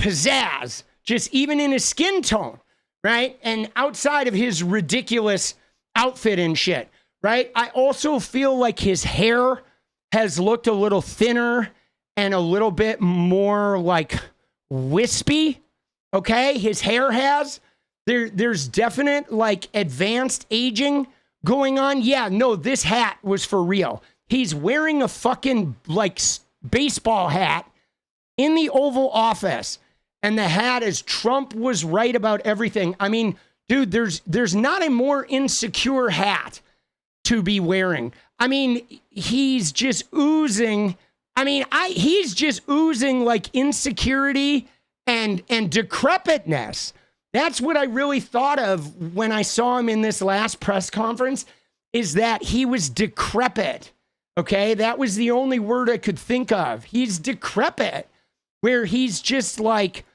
[SPEAKER 2] pizzazz, just even in his skin tone, right? And outside of his ridiculous outfit and shit, right? I also feel like his hair has looked a little thinner and a little bit more like wispy, okay? His hair has. There's definite like advanced aging going on. Yeah, no, this hat was for real. He's wearing a fucking like baseball hat in the Oval Office. And the hat is Trump was right about everything. I mean, dude, there's not a more insecure hat to be wearing. I mean, he's just oozing. I mean, he's just oozing like insecurity and decrepitness. That's what I really thought of when I saw him in this last press conference, is that he was decrepit. Okay, that was the only word I could think of. He's decrepit, where he's just like,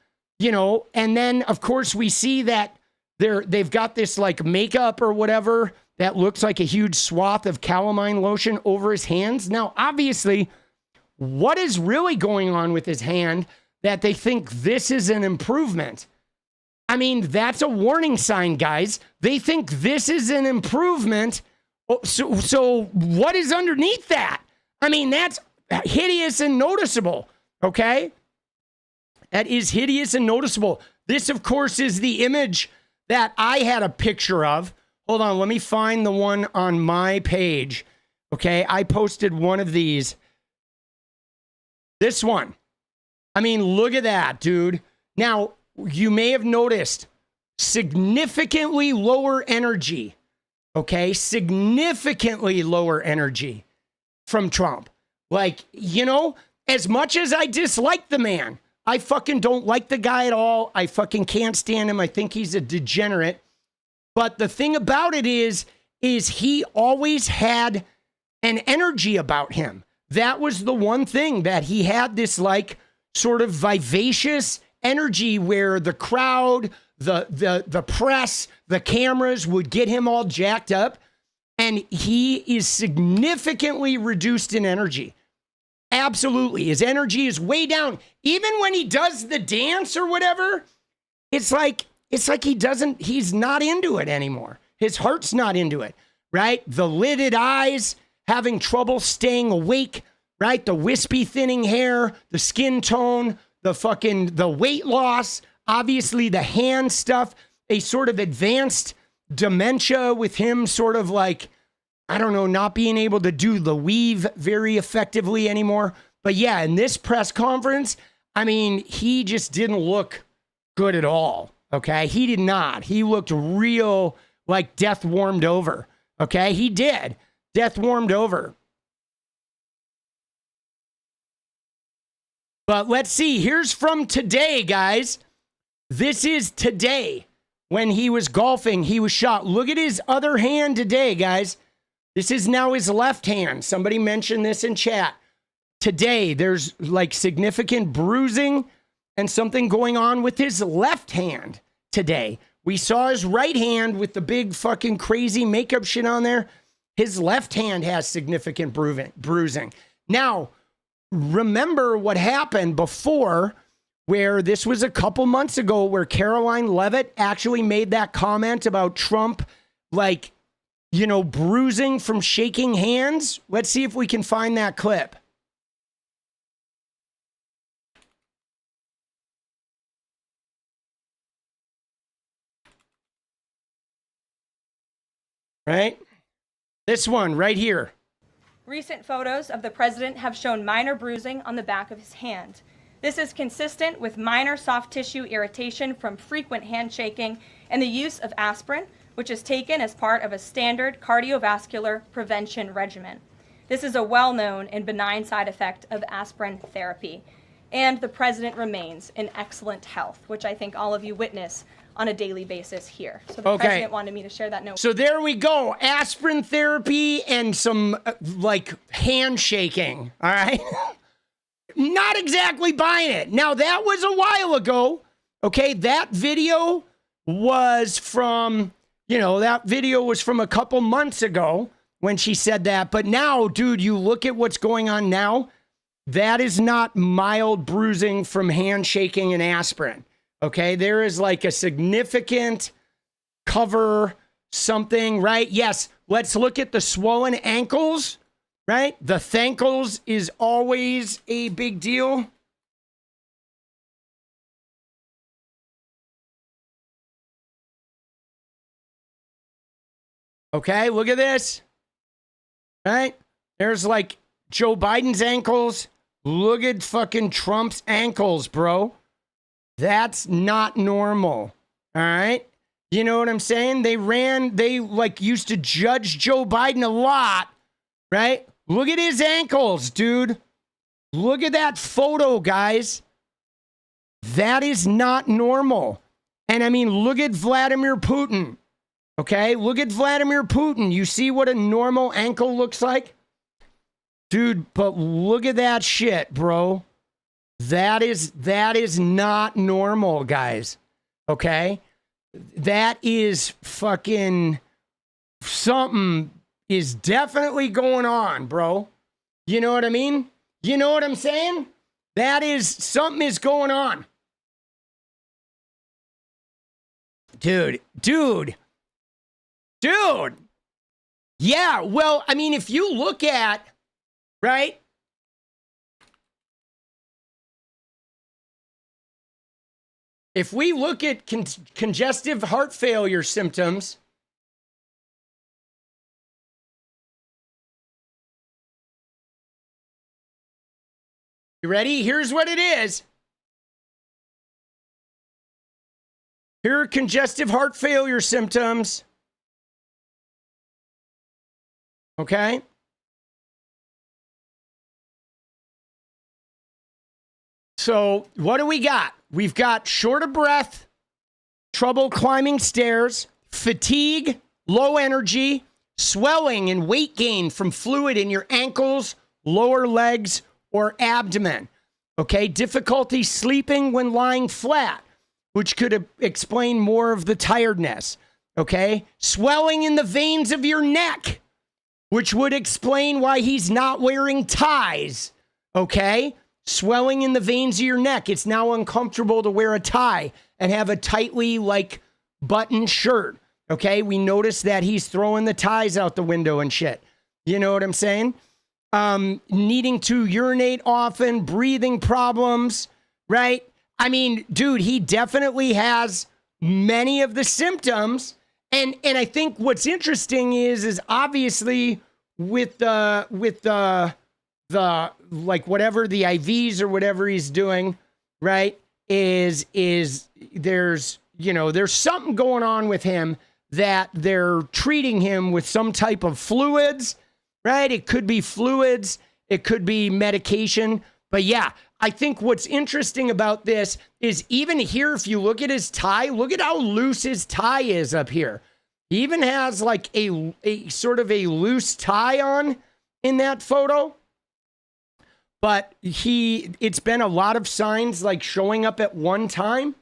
[SPEAKER 2] you know, and then of course we see that they've got this like makeup or whatever that looks like a huge swath of calamine lotion over his hands. Now, obviously, what is really going on with his hand that they think this is an improvement? I mean, that's a warning sign, guys. They think this is an improvement. So what is underneath that? I mean, that's hideous and noticeable, okay? That is hideous and noticeable. This, of course, is the image that I had a picture of. Hold on, let me find the one on my page. Okay, I posted one of these. This one. I mean, look at that, dude. Now, you may have noticed significantly lower energy. Okay, significantly lower energy from Trump. Like, you know, as much as I dislike the man, I fucking don't like the guy at all. I fucking can't stand him. I think he's a degenerate. But the thing about it is he always had an energy about him. That was the one thing, that he had this like sort of vivacious energy where the crowd, the press, the cameras would get him all jacked up. And he is significantly reduced in energy. Absolutely. His energy is way down. Even when he does the dance or whatever, it's like he's not into it anymore. His heart's not into it, right? The lidded eyes, having trouble staying awake, right? The wispy thinning hair, the skin tone, the weight loss, obviously the hand stuff, a sort of advanced dementia with him sort of like, I don't know, not being able to do the weave very effectively anymore. But yeah, in this press conference, I mean, he just didn't look good at all. Okay. He did not. He looked real like death warmed over. Okay. He did. Death warmed over. But let's see. Here's from today, guys. This is today when he was golfing. He was shot. Look at his other hand today, guys. This is now his left hand. Somebody mentioned this in chat. Today, there's like significant bruising and something going on with his left hand today. We saw his right hand with the big fucking crazy makeup shit on there. His left hand has significant bruising. Now, remember what happened before, where this was a couple months ago, where Caroline Leavitt actually made that comment about Trump, like, you know, bruising from shaking hands. Let's see if we can find that clip. Right? This one right here.
[SPEAKER 14] Recent photos of the president have shown minor bruising on the back of his hand. This is consistent with minor soft tissue irritation from frequent handshaking and the use of aspirin, which is taken as part of a standard cardiovascular prevention regimen. This is a well-known and benign side effect of aspirin therapy. And the president remains in excellent health, which I think all of you witness on a daily basis here. So the president wanted me to share that note.
[SPEAKER 2] So there we go. Aspirin therapy and some like handshaking. All right. Not exactly buying it. Now that was a while ago. Okay. That video was from, you know, that video was from a couple months ago when she said that. But now, dude, you look at what's going on now. That is not mild bruising from handshaking and aspirin. Okay, there is like a significant cover something, right? Yes, let's look at the swollen ankles, right? The thankles is always a big deal. Okay, look at this, right? There's like Joe Biden's ankles. Look at fucking Trump's ankles, bro. That's not normal. All right. You know what I'm saying? They like used to judge Joe Biden a lot, right? Look at his ankles, dude. Look at that photo, guys. That is not normal. And I mean, look at Vladimir Putin. Okay. Look at Vladimir Putin. You see what a normal ankle looks like? Dude, but look at that shit, bro. That is not normal, guys. Okay? That is fucking something is definitely going on, bro. You know what I mean? You know what I'm saying? That is something is going on. Dude. Yeah, well, I mean, if you look at, right? if we look at congestive heart failure symptoms, you ready? Here's what it is. Here are congestive heart failure symptoms. Okay? So, what do we got? We've got short of breath, trouble climbing stairs, fatigue, low energy, swelling and weight gain from fluid in your ankles, lower legs, or abdomen. Okay? Difficulty sleeping when lying flat, which could explain more of the tiredness. Okay? Swelling in the veins of your neck, which would explain why he's not wearing ties. Okay? Swelling in the veins of your neck. It's now uncomfortable to wear a tie and have a tightly buttoned shirt. Okay? We notice that he's throwing the ties out the window and shit. You know what I'm saying? Needing to urinate often, breathing problems, right? I mean, dude, he definitely has many of the symptoms. And I think what's interesting is obviously with the whatever the IVs or whatever he's doing, right, is there's something going on with him that they're treating him with some type of fluids, right? It could be fluids, it could be medication. But yeah, I think what's interesting about this is even here, if you look at his tie, look at how loose his tie is up here. He even has a sort of a loose tie on in that photo. But it's been a lot of signs showing up at one time.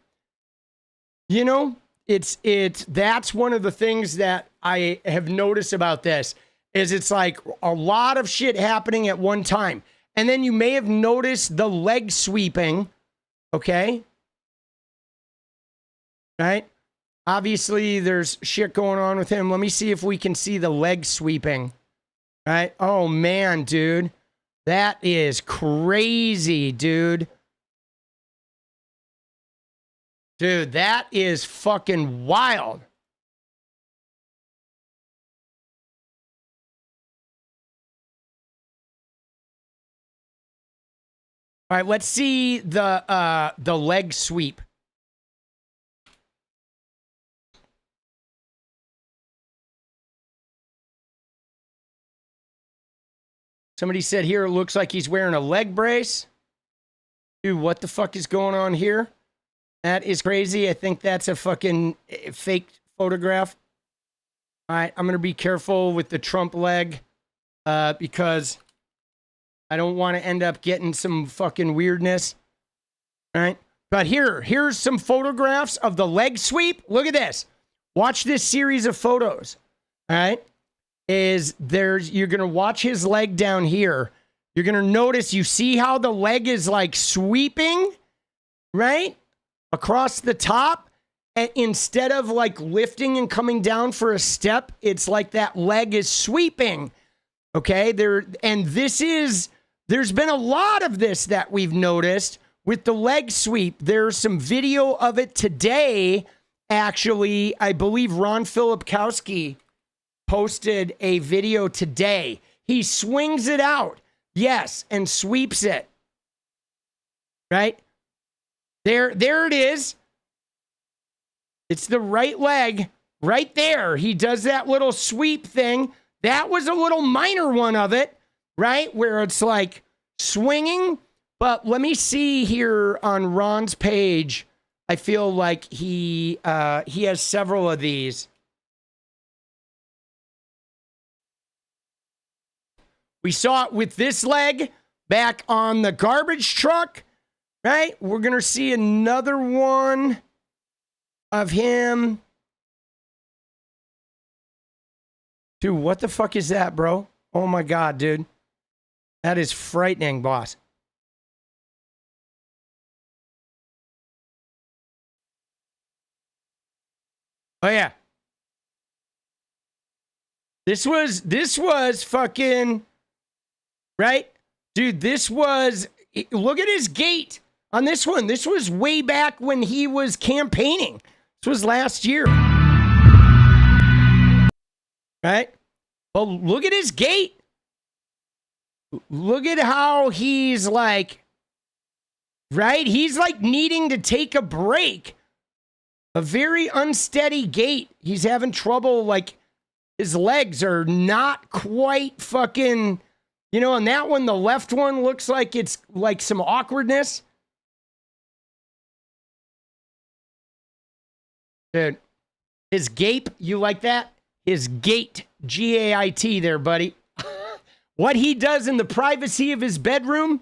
[SPEAKER 2] You know, that's one of the things that I have noticed about this is it's a lot of shit happening at one time. And then you may have noticed the leg sweeping. Okay. Right. Obviously there's shit going on with him. Let me see if we can see the leg sweeping. Right. Oh man, dude. That is crazy, dude. Dude, that is fucking wild. All right, let's see the leg sweep. Somebody said here it looks like he's wearing a leg brace. Dude, what the fuck is going on here? That is crazy. I think that's a fucking fake photograph. All right, I'm going to be careful with the Trump leg because I don't want to end up getting some fucking weirdness. All right, but here's some photographs of the leg sweep. Look at this. Watch this series of photos. All right. You're going to watch his leg down here. You're going to notice, you see how the leg is sweeping, right? Across the top. And instead of lifting and coming down for a step, it's like that leg is sweeping. Okay. There's been a lot of this that we've noticed with the leg sweep. There's some video of it today. Actually, I believe 𝗏𝗏𝗏𝗏 posted a video today. He swings it out, yes, and sweeps it. Right? There it is. It's the right leg right there. He does that little sweep thing. That was a little minor one of it, right? Where it's swinging. But let me see here on Ron's page. I feel like he has several of these. We saw it with this leg back on the garbage truck, right? We're going to see another one of him. Dude, what the fuck is that, bro? Oh my God, dude. That is frightening, boss. Oh yeah. This was fucking... Right? Dude, look at his gait on this one. This was way back when he was campaigning. This was last year. Right? Well, look at his gait. Look at how he's like, right? He's like needing to take a break. A very unsteady gait. He's having trouble, like, his legs are not quite fucking, you know, and that one, the left one, looks like it's like some awkwardness. Dude, his gape, you like that? His gait, G-A-I-T there, buddy. What he does in the privacy of his bedroom,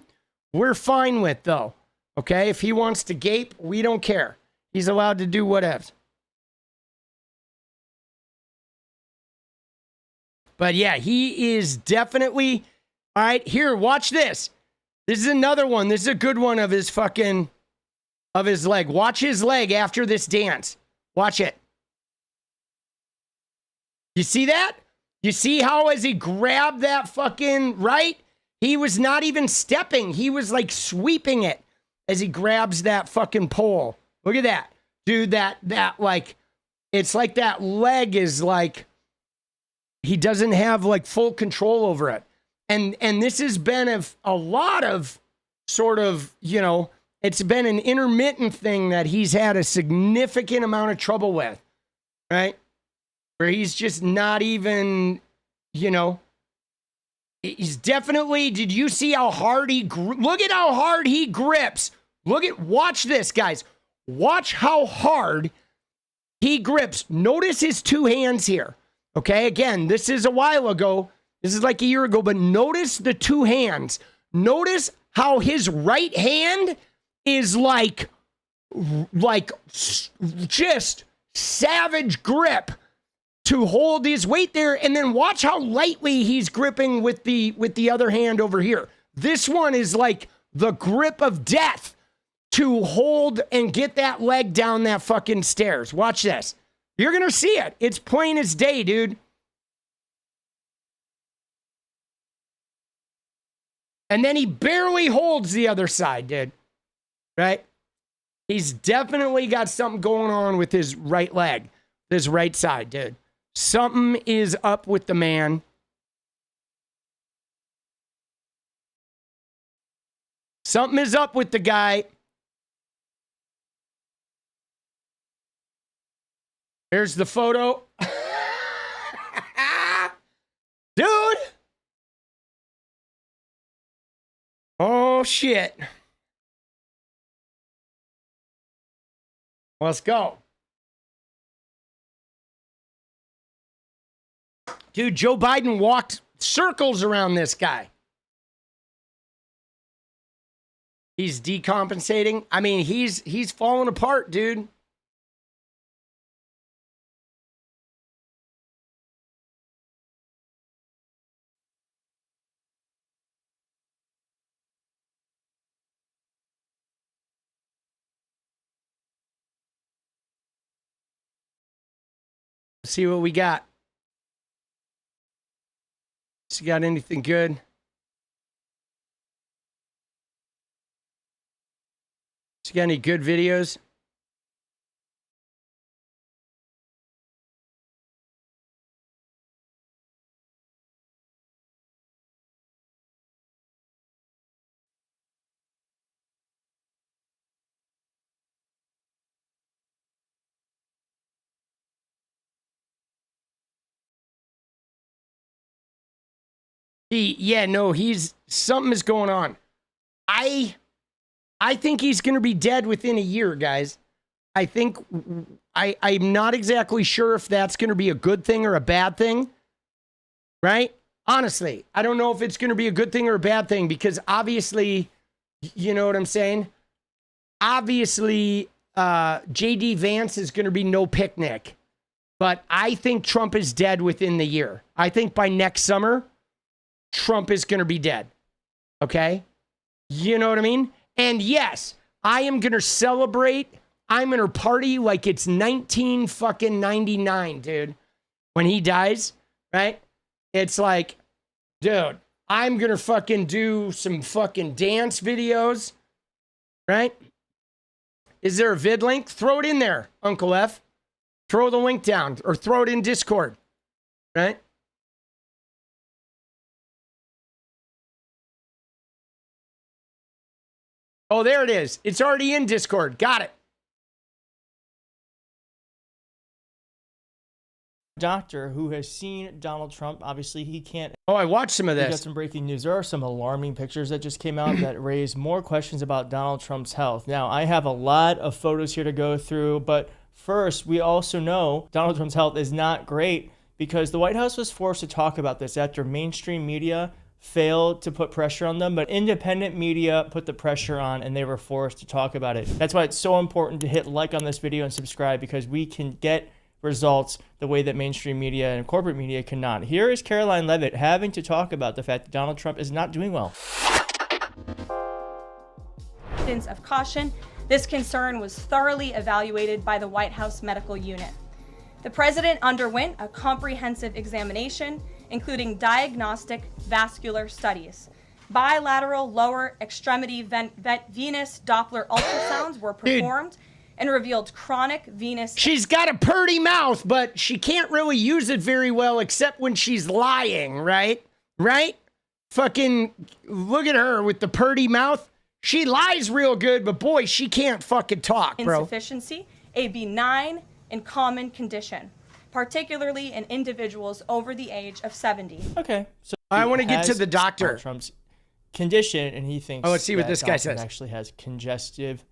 [SPEAKER 2] we're fine with, though. Okay? If he wants to gape, we don't care. He's allowed to do whatever. But yeah, he is definitely... All right, here, watch this. This is another one. This is a good one of his fucking... of his leg. Watch his leg after this dance. Watch it. You see that? You see how as he grabbed that fucking... Right? He was not even stepping. He was like sweeping it as he grabs that fucking pole. Look at that. Dude, that like... It's like that leg is like... He doesn't have like full control over it. And this has been a lot of sort of, you know, it's been an intermittent thing that he's had a significant amount of trouble with, right? Where he's just not even, you know, he's definitely, did you see how hard look at how hard he grips. Watch this, guys. Watch how hard he grips. Notice his two hands here. Okay, again, this is a while ago. This is like a year ago, but notice the two hands. Notice how his right hand is like just savage grip to hold his weight there. And then watch how lightly he's gripping with the other hand over here. This one is like the grip of death to hold and get that leg down that fucking stairs. Watch this. You're going to see it. It's plain as day, dude. And then he barely holds the other side, dude. Right? He's definitely got something going on with his right leg. His right side, dude. Something is up with the man. Something is up with the guy. Here's the photo. Dude. Oh, shit. Let's go. Dude, Joe Biden walked circles around this guy. He's decompensating. I mean, he's falling apart, dude. See what we got. You got anything good? You got any good videos? Yeah, no, something is going on. I think he's going to be dead within a year, guys. I think I'm not exactly sure if that's going to be a good thing or a bad thing, right? Honestly, I don't know if it's going to be a good thing or a bad thing because obviously, you know what I'm saying? Obviously, J.D. Vance is going to be no picnic, but I think Trump is dead within the year. I think by next summer, Trump is going to be dead. Okay? You know what I mean? And yes, I am going to celebrate. I'm going to party like it's 1999, dude. When he dies, right? It's like, dude, I'm going to fucking do some fucking dance videos, right? Is there a vid link? Throw it in there, Uncle F. Throw the link down or throw it in Discord, right? Oh, there it is. It's already in Discord. Got it.
[SPEAKER 15] Doctor who has seen Donald Trump. Obviously, he can't.
[SPEAKER 2] Oh, I watched some of this.
[SPEAKER 15] We got some breaking news. There are some alarming pictures that just came out that raise more questions about Donald Trump's health. Now, I have a lot of photos here to go through, but first, we also know Donald Trump's health is not great because the White House was forced to talk about this after mainstream media failed to put pressure on them, but independent media put the pressure on and they were forced to talk about it. That's why it's so important to hit like on this video and subscribe, because we can get results the way that mainstream media and corporate media cannot. Here is Karoline Leavitt having to talk about the fact that Donald Trump is not doing well.
[SPEAKER 14] Of caution, this concern was thoroughly evaluated by the White House Medical Unit. The president underwent a comprehensive examination, including diagnostic vascular studies. Bilateral lower extremity venous Doppler ultrasounds were performed and revealed chronic venous...
[SPEAKER 2] She's got a purty mouth, but she can't really use it very well except when she's lying, right? Right? Fucking look at her with the purty mouth. She lies real good, but boy, she can't fucking talk, bro.
[SPEAKER 14] Insufficiency, a benign and common condition, particularly in individuals over the age of 70.
[SPEAKER 15] Okay, so
[SPEAKER 2] I want to get to the doctor.
[SPEAKER 15] Trump's condition, and he thinks.
[SPEAKER 2] Oh, let's see what this guy says.
[SPEAKER 15] Actually has congestive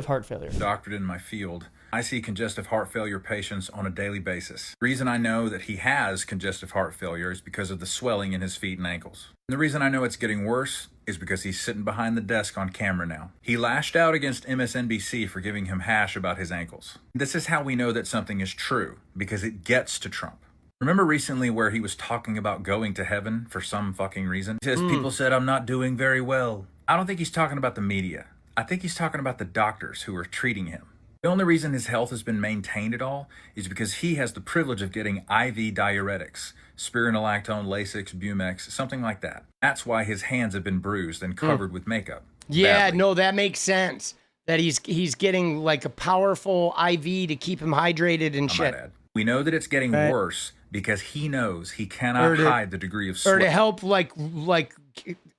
[SPEAKER 15] heart failure.
[SPEAKER 16] Doctorate in my field, I see congestive heart failure patients on a daily basis. The reason I know that he has congestive heart failure is because of the swelling in his feet and ankles. And the reason I know it's getting worse is because he's sitting behind the desk on camera now. He lashed out against MSNBC for giving him hash about his ankles. This is how we know that something is true, because it gets to Trump. Remember recently where he was talking about going to heaven for some fucking reason? He says, people said I'm not doing very well. I don't think he's talking about the media. I think he's talking about the doctors who are treating him. The only reason his health has been maintained at all is because he has the privilege of getting IV diuretics, spironolactone, Lasix, Bumex, something like that. That's why his hands have been bruised and covered with makeup.
[SPEAKER 2] Yeah,
[SPEAKER 16] badly.
[SPEAKER 2] no, that makes sense. That he's getting like a powerful IV to keep him hydrated and shit.
[SPEAKER 16] We know that it's getting worse because he knows he cannot hide the degree of sweat.
[SPEAKER 2] Or to help, like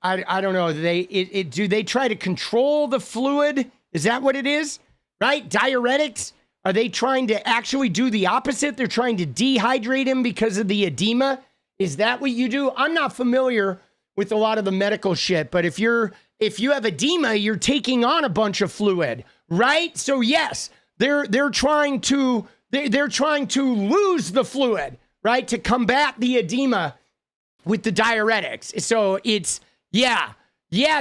[SPEAKER 2] I don't know. Do they try to control the fluid? Is that what it is? Right? Diuretics? Are they trying to actually do the opposite? They're trying to dehydrate him because of the edema? Is that what you do? I'm not familiar with a lot of the medical shit, but if you have edema, you're taking on a bunch of fluid, right? So yes, they're trying to lose the fluid, right? To combat the edema with the diuretics. So it's yeah,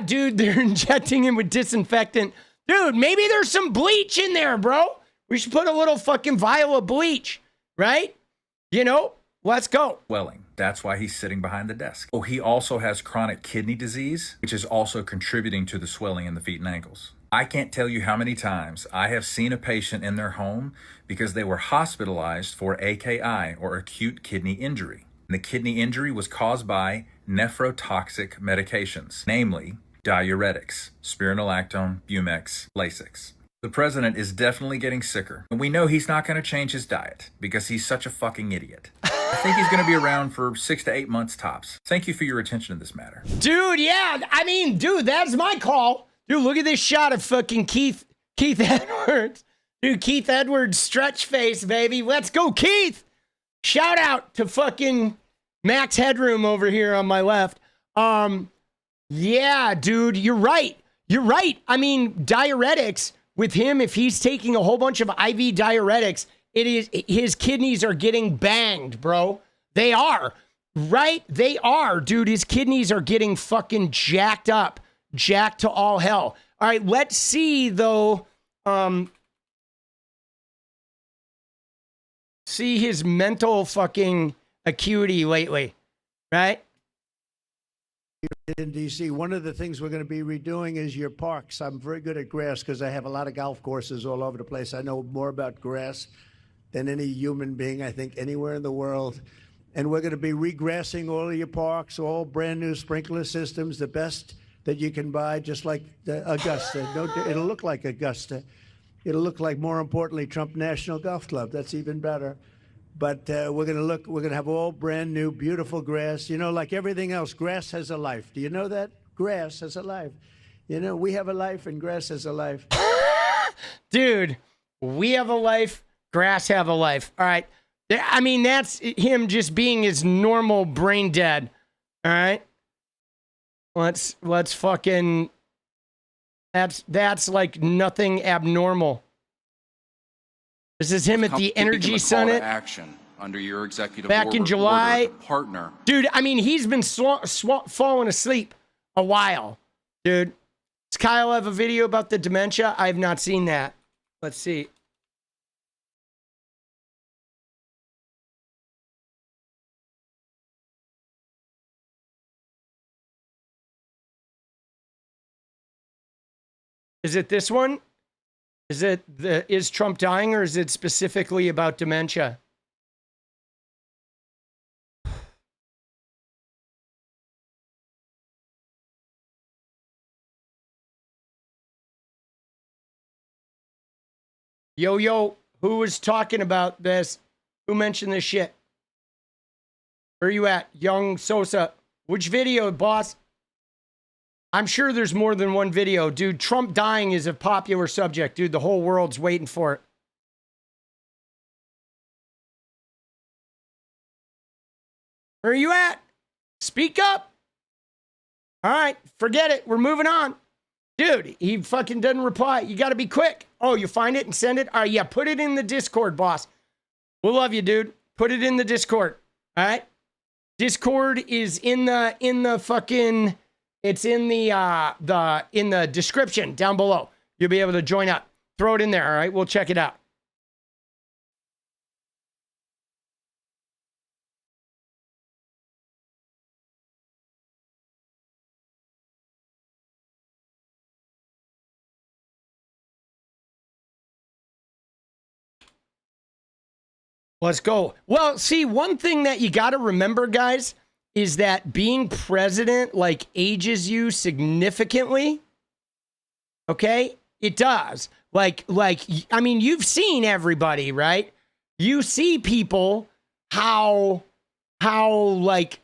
[SPEAKER 2] dude, they're injecting him with disinfectant. Dude, maybe there's some bleach in there, bro. We should put a little fucking vial of bleach, right? You know, let's go.
[SPEAKER 16] Swelling. That's why he's sitting behind the desk. Oh, he also has chronic kidney disease, which is also contributing to the swelling in the feet and ankles. I can't tell you how many times I have seen a patient in their home because they were hospitalized for AKI, or acute kidney injury. And the kidney injury was caused by nephrotoxic medications, namely diuretics, spironolactone, Bumex, Lasix. The president is definitely getting sicker, and we know he's not going to change his diet because he's such a fucking idiot. I think he's going to be around for 6 to 8 months tops. Thank you for your attention to this matter.
[SPEAKER 2] Dude, yeah, I mean, dude, that's my call. Dude, look at this shot of fucking Keith Edwards. Dude, Keith Edwards stretch face, baby. Let's go, Keith. Shout out to fucking Max Headroom over here on my left. Yeah, dude, you're right. You're right. I mean, diuretics with him, if he's taking a whole bunch of IV diuretics, his kidneys are getting banged, bro. They are, right? They are, dude. His kidneys are getting fucking jacked up, jacked to all hell. All right, let's see though. See his mental fucking acuity lately, right?
[SPEAKER 17] In D.C., one of the things we're going to be redoing is your parks. I'm very good at grass because I have a lot of golf courses all over the place. I know more about grass than any human being, I think, anywhere in the world. And we're going to be regrassing all of your parks, all brand new sprinkler systems, the best that you can buy, just like the Augusta. It'll look like Augusta. It'll look like, more importantly, Trump National Golf Club. That's even better. But we're going to have all brand new, beautiful grass. You know, like everything else, grass has a life. Do you know that? Grass has a life. You know, we have a life and grass has a life.
[SPEAKER 2] Dude, we have a life, grass have a life. All right. I mean, that's him just being his normal brain dead. All right. Let's fucking, that's like nothing abnormal. This is him at the Energy Summit.
[SPEAKER 18] Action under your executive
[SPEAKER 2] back
[SPEAKER 18] order,
[SPEAKER 2] in July.
[SPEAKER 18] Partner.
[SPEAKER 2] Dude, I mean, he's been falling asleep a while. Dude, does Kyle have a video about the dementia? I have not seen that. Let's see. Is it this one? Is it is Trump dying, or is it specifically about dementia? Yo, who was talking about this? Who mentioned this shit? Where are you at, young Sosa? Which video, boss? I'm sure there's more than one video. Dude, Trump dying is a popular subject. Dude, the whole world's waiting for it. Where are you at? Speak up. All right, forget it. We're moving on. Dude, he fucking doesn't reply. You got to be quick. Oh, you find it and send it? All right, yeah, put it in the Discord, boss. We'll love you, dude. Put it in the Discord. All right? Discord is in the fucking... It's in the description down below. You'll be able to join up. Throw it in there, all right? We'll check it out. Let's go. Well, see, one thing that you got to remember, guys, is that being president, like, ages you significantly. Okay? It does. Like, I mean, you've seen everybody, right? You see people, how like,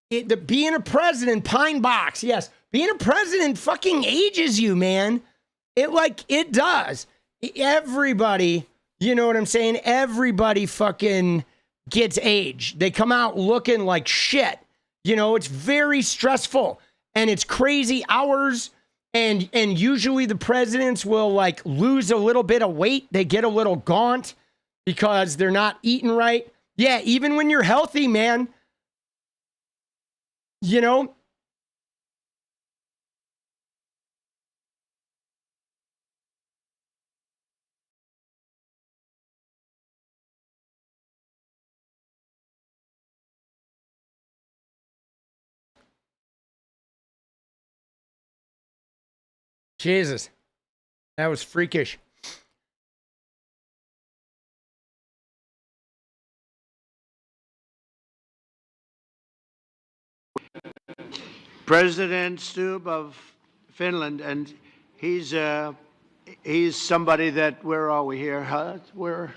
[SPEAKER 2] being a president, Pine Box, yes. Being a president fucking ages you, man. It does. Everybody, you know what I'm saying? Everybody fucking gets aged. They come out looking like shit. You know, it's very stressful and it's crazy hours. And usually the presidents will like lose a little bit of weight. They get a little gaunt because they're not eating right. Yeah, even when you're healthy, man, you know. Jesus, that was freakish.
[SPEAKER 17] President Stubb of Finland, and he's somebody that, where are we here? Huh? Where?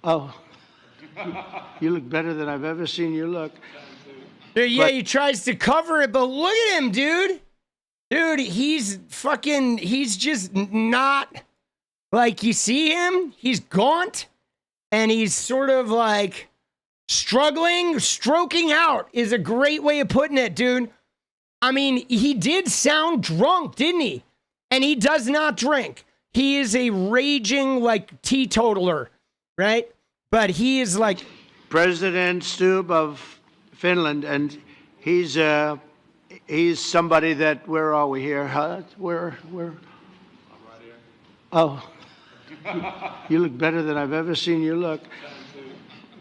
[SPEAKER 17] Oh, you look better than I've ever seen you look.
[SPEAKER 2] Yeah, he tries to cover it, but look at him, dude. Dude, he's just not, like, you see him? He's gaunt, and he's sort of, like, stroking out is a great way of putting it, dude. I mean, he did sound drunk, didn't he? And he does not drink. He is a raging, like, teetotaler, right? But he is, like...
[SPEAKER 17] President Stubb of Finland, and he's somebody that, where are we here? Huh? Where? Oh, you look better than I've ever seen you look.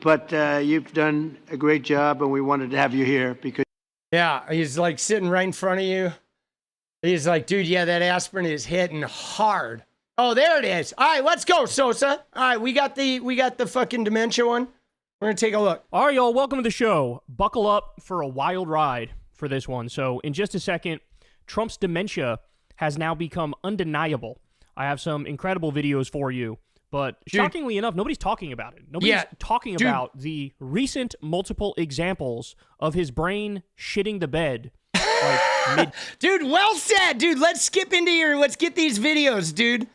[SPEAKER 17] But you've done a great job, and we wanted to have you here because...
[SPEAKER 2] Yeah, he's like sitting right in front of you. He's like, dude, yeah, that aspirin is hitting hard. Oh, there it is. All right, let's go, Sosa. All right, we got the fucking dementia one. We're gonna take a look.
[SPEAKER 19] All right, y'all, welcome to the show. Buckle up for a wild ride. for this one. So in just a second, Trump's dementia has now become undeniable. I have some incredible videos for you, but shockingly enough, nobody's talking about it. Nobody's talking about the recent multiple examples of his brain shitting the bed.
[SPEAKER 2] Dude, well said, dude. Let's get these videos, dude.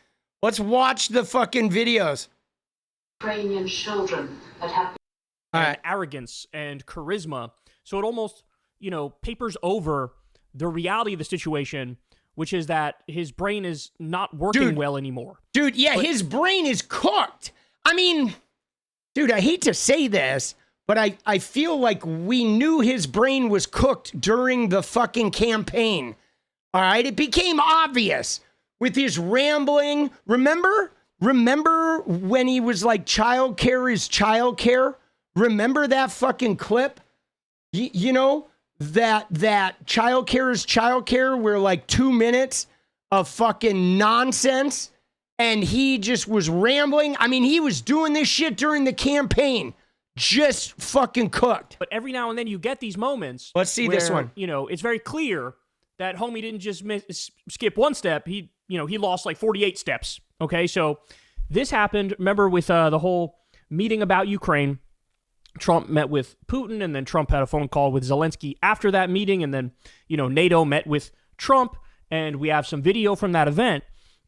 [SPEAKER 2] Let's watch the fucking videos.
[SPEAKER 20] Ukrainian children that have
[SPEAKER 19] arrogance and charisma. So it almost, papers over the reality of the situation, which is that his brain is not working well anymore.
[SPEAKER 2] Dude, his brain is cooked. I mean, dude, I hate to say this, but I feel like we knew his brain was cooked during the fucking campaign. All right? It became obvious with his rambling. Remember when he was like, childcare is childcare? Remember that fucking clip? That childcare is childcare, where like 2 minutes of fucking nonsense and he just was rambling. I mean, he was doing this shit during the campaign. Just fucking cooked.
[SPEAKER 19] But every now and then you get these moments.
[SPEAKER 2] Let's see this one.
[SPEAKER 19] It's very clear that homie didn't just skip one step. He lost like 48 steps. Okay, so this happened, remember, with the whole meeting about Ukraine. Trump met with Putin, and then Trump had a phone call with Zelensky after that meeting, and then, NATO met with Trump, and we have some video from that event.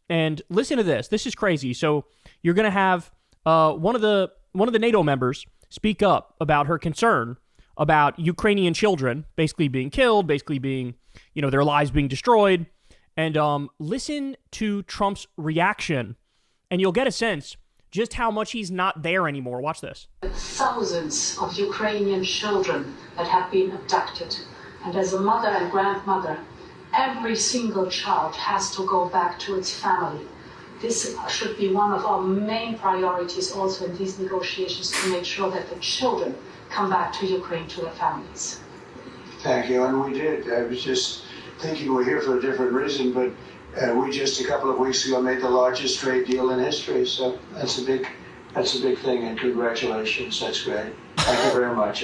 [SPEAKER 19] And listen to this. This is crazy. So you're going to have one of the NATO members speak up about her concern about Ukrainian children basically being killed, basically being, their lives being destroyed. And listen to Trump's reaction, and you'll get a sense just how much he's not there anymore. Watch this.
[SPEAKER 20] thousands of Ukrainian children that have been abducted. And as a mother and grandmother, every single child has to go back to its family. This should be one of our main priorities also in these negotiations, to make sure that the children come back to Ukraine, to their families.
[SPEAKER 17] Thank you, and we did. I was just thinking we're here for a different reason, but we just a couple of weeks ago made the largest trade deal in history, so that's a big thing, and congratulations. That's great. Thank you very much.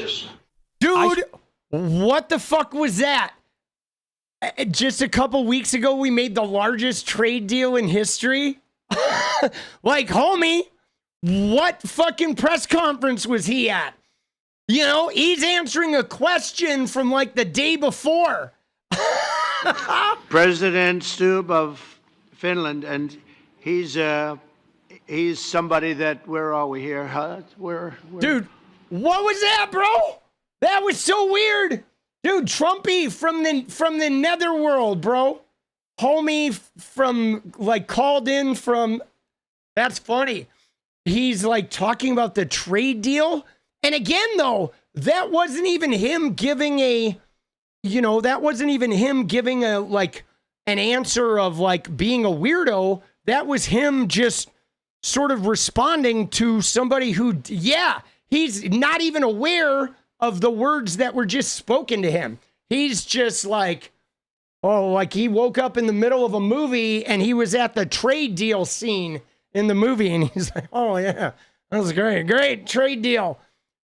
[SPEAKER 2] Dude, what the fuck was that? Just a couple weeks ago, we made the largest trade deal in history? Like, homie, what fucking press conference was he at? He's answering a question from like the day before.
[SPEAKER 21] President Stubb of Finland, and he's somebody that, where are we here? Huh?
[SPEAKER 2] Dude, what was that, bro? That was so weird. Dude, Trumpy from the netherworld, bro. Homie from, like, called in from, that's funny. He's like talking about the trade deal. And again, though, that wasn't even him giving an answer of like being a weirdo. That was him just sort of responding to somebody who, he's not even aware of the words that were just spoken to him. He's just like, like he woke up in the middle of a movie and he was at the trade deal scene in the movie. And he's like, oh yeah, that was great trade deal.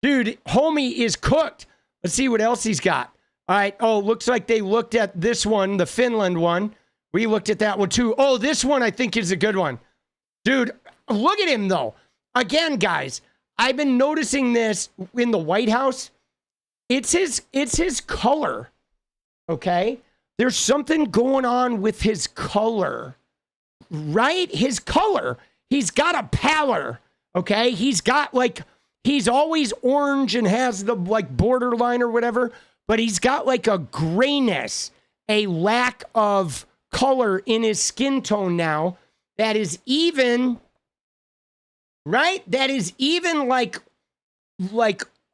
[SPEAKER 2] Dude, homie is cooked. Let's see what else he's got. All right. Oh, looks like they looked at this one, the Finland one. We looked at that one too. Oh, this one I think is a good one. Dude, look at him though. Again, guys, I've been noticing this in the White House. It's his color. Okay? There's something going on with his color. Right? His color. He's got a pallor. Okay? He's got like, he's always orange and has the like borderline or whatever, but he's got like a grayness, a lack of color in his skin tone now that is even, right? That is even like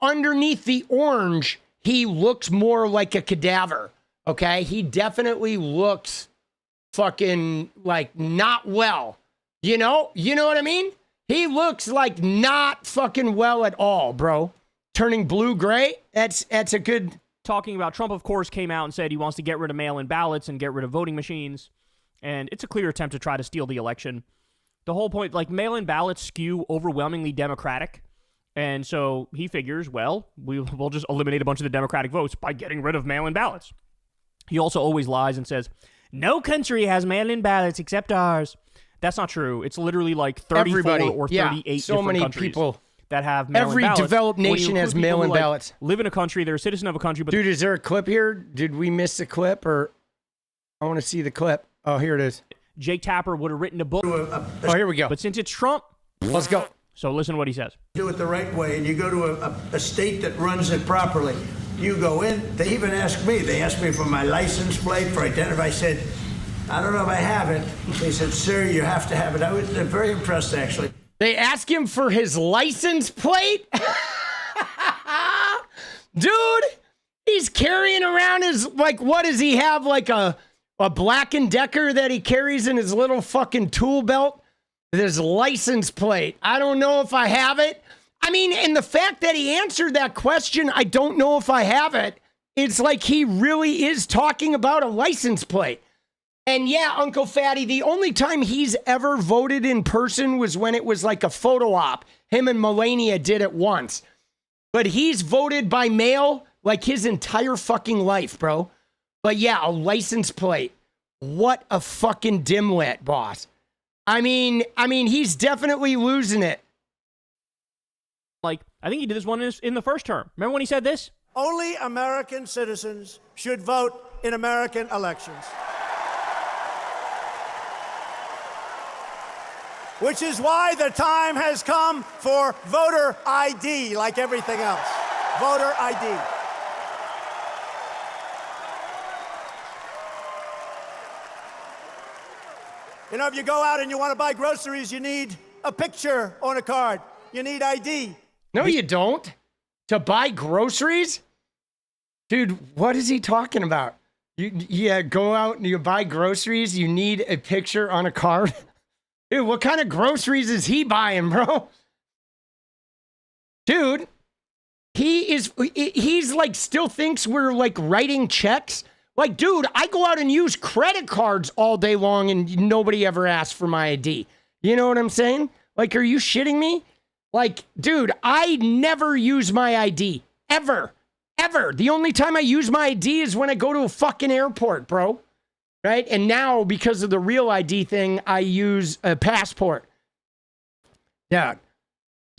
[SPEAKER 2] underneath the orange, he looks more like a cadaver. Okay? He definitely looks fucking like not well. You know what I mean? He looks like not fucking well at all, bro. Turning blue-gray, that's a good...
[SPEAKER 19] Talking about Trump, of course, came out and said he wants to get rid of mail-in ballots and get rid of voting machines. And it's a clear attempt to try to steal the election. The whole point, like, mail-in ballots skew overwhelmingly Democratic. And so he figures, well, we'll just eliminate a bunch of the Democratic votes by getting rid of mail-in ballots. He also always lies and says, no country has mail-in ballots except ours. That's not true. It's literally like 34 or 38
[SPEAKER 2] so
[SPEAKER 19] different
[SPEAKER 2] many
[SPEAKER 19] countries
[SPEAKER 2] people
[SPEAKER 19] that have mail-in
[SPEAKER 2] Every
[SPEAKER 19] ballots.
[SPEAKER 2] developed
[SPEAKER 19] When you
[SPEAKER 2] nation
[SPEAKER 19] include
[SPEAKER 2] has
[SPEAKER 19] people
[SPEAKER 2] mail-in
[SPEAKER 19] who, like,
[SPEAKER 2] ballots.
[SPEAKER 19] live in a country, they're a citizen of a country. But
[SPEAKER 2] Dude, is there a clip here? Did we miss the clip? Or I want to see the clip. Oh, here it is.
[SPEAKER 19] Jake Tapper would have written a book.
[SPEAKER 2] Oh, here we go.
[SPEAKER 19] But since it's Trump,
[SPEAKER 2] let's go.
[SPEAKER 19] So listen to what he says.
[SPEAKER 17] Do it the right way, and you go to a state that runs it properly. You go in. They even asked me. They asked me for my license plate for identify. I said, I don't know if I have it. They said, sir, you have to have it. I was very impressed, actually.
[SPEAKER 2] They ask him for his license plate? Dude, he's carrying around his, like, what does he have? Like a Black & Decker that he carries in his little fucking tool belt? With his license plate. I don't know if I have it. I mean, and the fact that he answered that question, I don't know if I have it. It's like he really is talking about a license plate. And yeah, Uncle Fatty, the only time he's ever voted in person was when it was like a photo op. Him and Melania did it once. But he's voted by mail like his entire fucking life, bro. But yeah, a license plate. What a fucking dimwit, boss. I mean, he's definitely losing it.
[SPEAKER 19] Like, I think he did this one in the first term. Remember when he said this?
[SPEAKER 17] Only American citizens should vote in American elections. Which is why the time has come for voter ID, like everything else. Voter ID. You know, if you go out and you want to buy groceries, you need a picture on a card. You need ID.
[SPEAKER 2] No, you don't. To buy groceries? Dude, what is he talking about? You go out and you buy groceries, you need a picture on a card? Dude, what kind of groceries is he buying, bro? Dude, he's like still thinks we're like writing checks. Like, dude, I go out and use credit cards all day long and nobody ever asks for my ID. You know what I'm saying? Like, are you shitting me? Like, dude, I never use my ID. Ever. Ever. The only time I use my ID is when I go to a fucking airport, bro. Right? And now, because of the real ID thing, I use a passport. Yeah.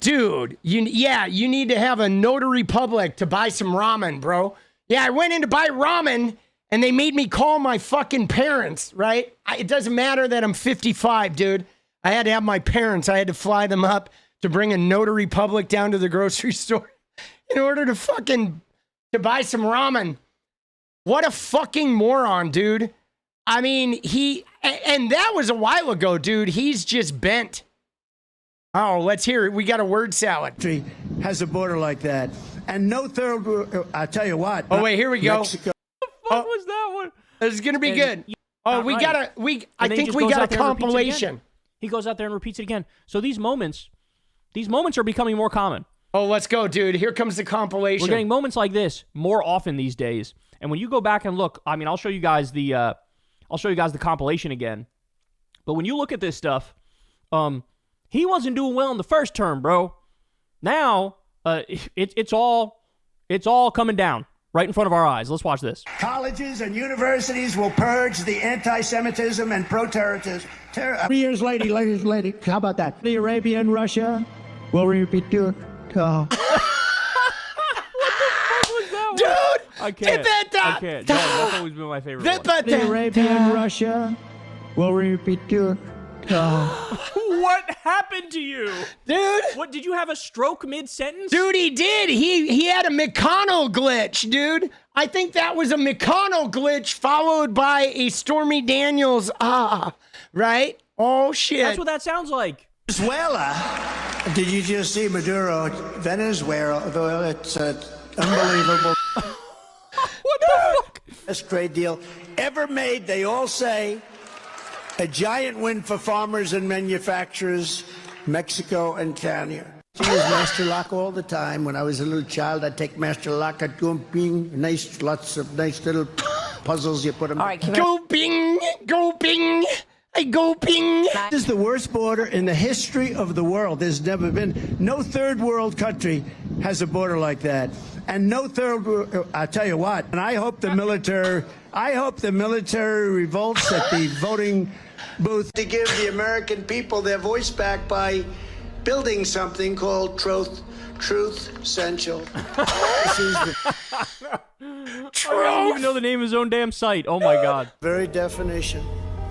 [SPEAKER 2] Dude, you need to have a notary public to buy some ramen, bro. Yeah, I went in to buy ramen, and they made me call my fucking parents, right? It doesn't matter that I'm 55, dude. I had to have my parents. I had to fly them up to bring a notary public down to the grocery store in order to buy some ramen. What a fucking moron, dude. I mean, and that was a while ago, dude. He's just bent. Oh, let's hear it. We got a word salad.
[SPEAKER 17] Has a border like that. And no third, I tell you what.
[SPEAKER 2] Oh, wait, here we go.
[SPEAKER 17] Mexico.
[SPEAKER 19] What was that one?
[SPEAKER 2] This is going to be good. Oh, I think we got a compilation.
[SPEAKER 19] He goes out there and repeats it again. So these moments are becoming more common.
[SPEAKER 2] Oh, let's go, dude. Here comes the compilation.
[SPEAKER 19] We're getting moments like this more often these days. And when you go back and look, I mean, I'll show you guys the compilation again. But when you look at this stuff, he wasn't doing well in the first term, bro. Now, it's all coming down right in front of our eyes. Let's watch this.
[SPEAKER 17] Colleges and universities will purge the anti-Semitism and pro-terrorism. 3 years later, how about that? The Arabia and Russia will repeat to
[SPEAKER 19] What the fuck was that one?
[SPEAKER 2] Dude!
[SPEAKER 19] I can't. No, that's always been my favorite one.
[SPEAKER 17] The Arabia and Russia will repeat to
[SPEAKER 19] What happened to you?
[SPEAKER 2] Dude!
[SPEAKER 19] What, did you have a stroke mid-sentence?
[SPEAKER 2] Dude, he did. He had a McConnell glitch, dude. I think that was a McConnell glitch followed by a Stormy Daniels, right? Oh, shit.
[SPEAKER 19] That's what that sounds like.
[SPEAKER 17] Venezuela. Did you just see Maduro? Venezuela. It's unbelievable.
[SPEAKER 19] What the fuck?
[SPEAKER 17] Best trade deal ever made, they all say. A giant win for farmers and manufacturers, Mexico and Canada. I use Master Lock all the time. When I was a little child, I'd take Master Lock, I'd go bing, lots of nice little puzzles you put them.
[SPEAKER 8] All right,
[SPEAKER 2] go bing, go bing. I go ping.
[SPEAKER 17] This is the worst border in the history of the world. There's never been. No third world country has a border like that. And no third, I tell you what, and I hope the military I hope the military revolts at the voting booth to give the American people their voice back by building something called Truth Essential. This is the
[SPEAKER 19] I don't even know the name of his own damn site. Oh my God.
[SPEAKER 17] very definition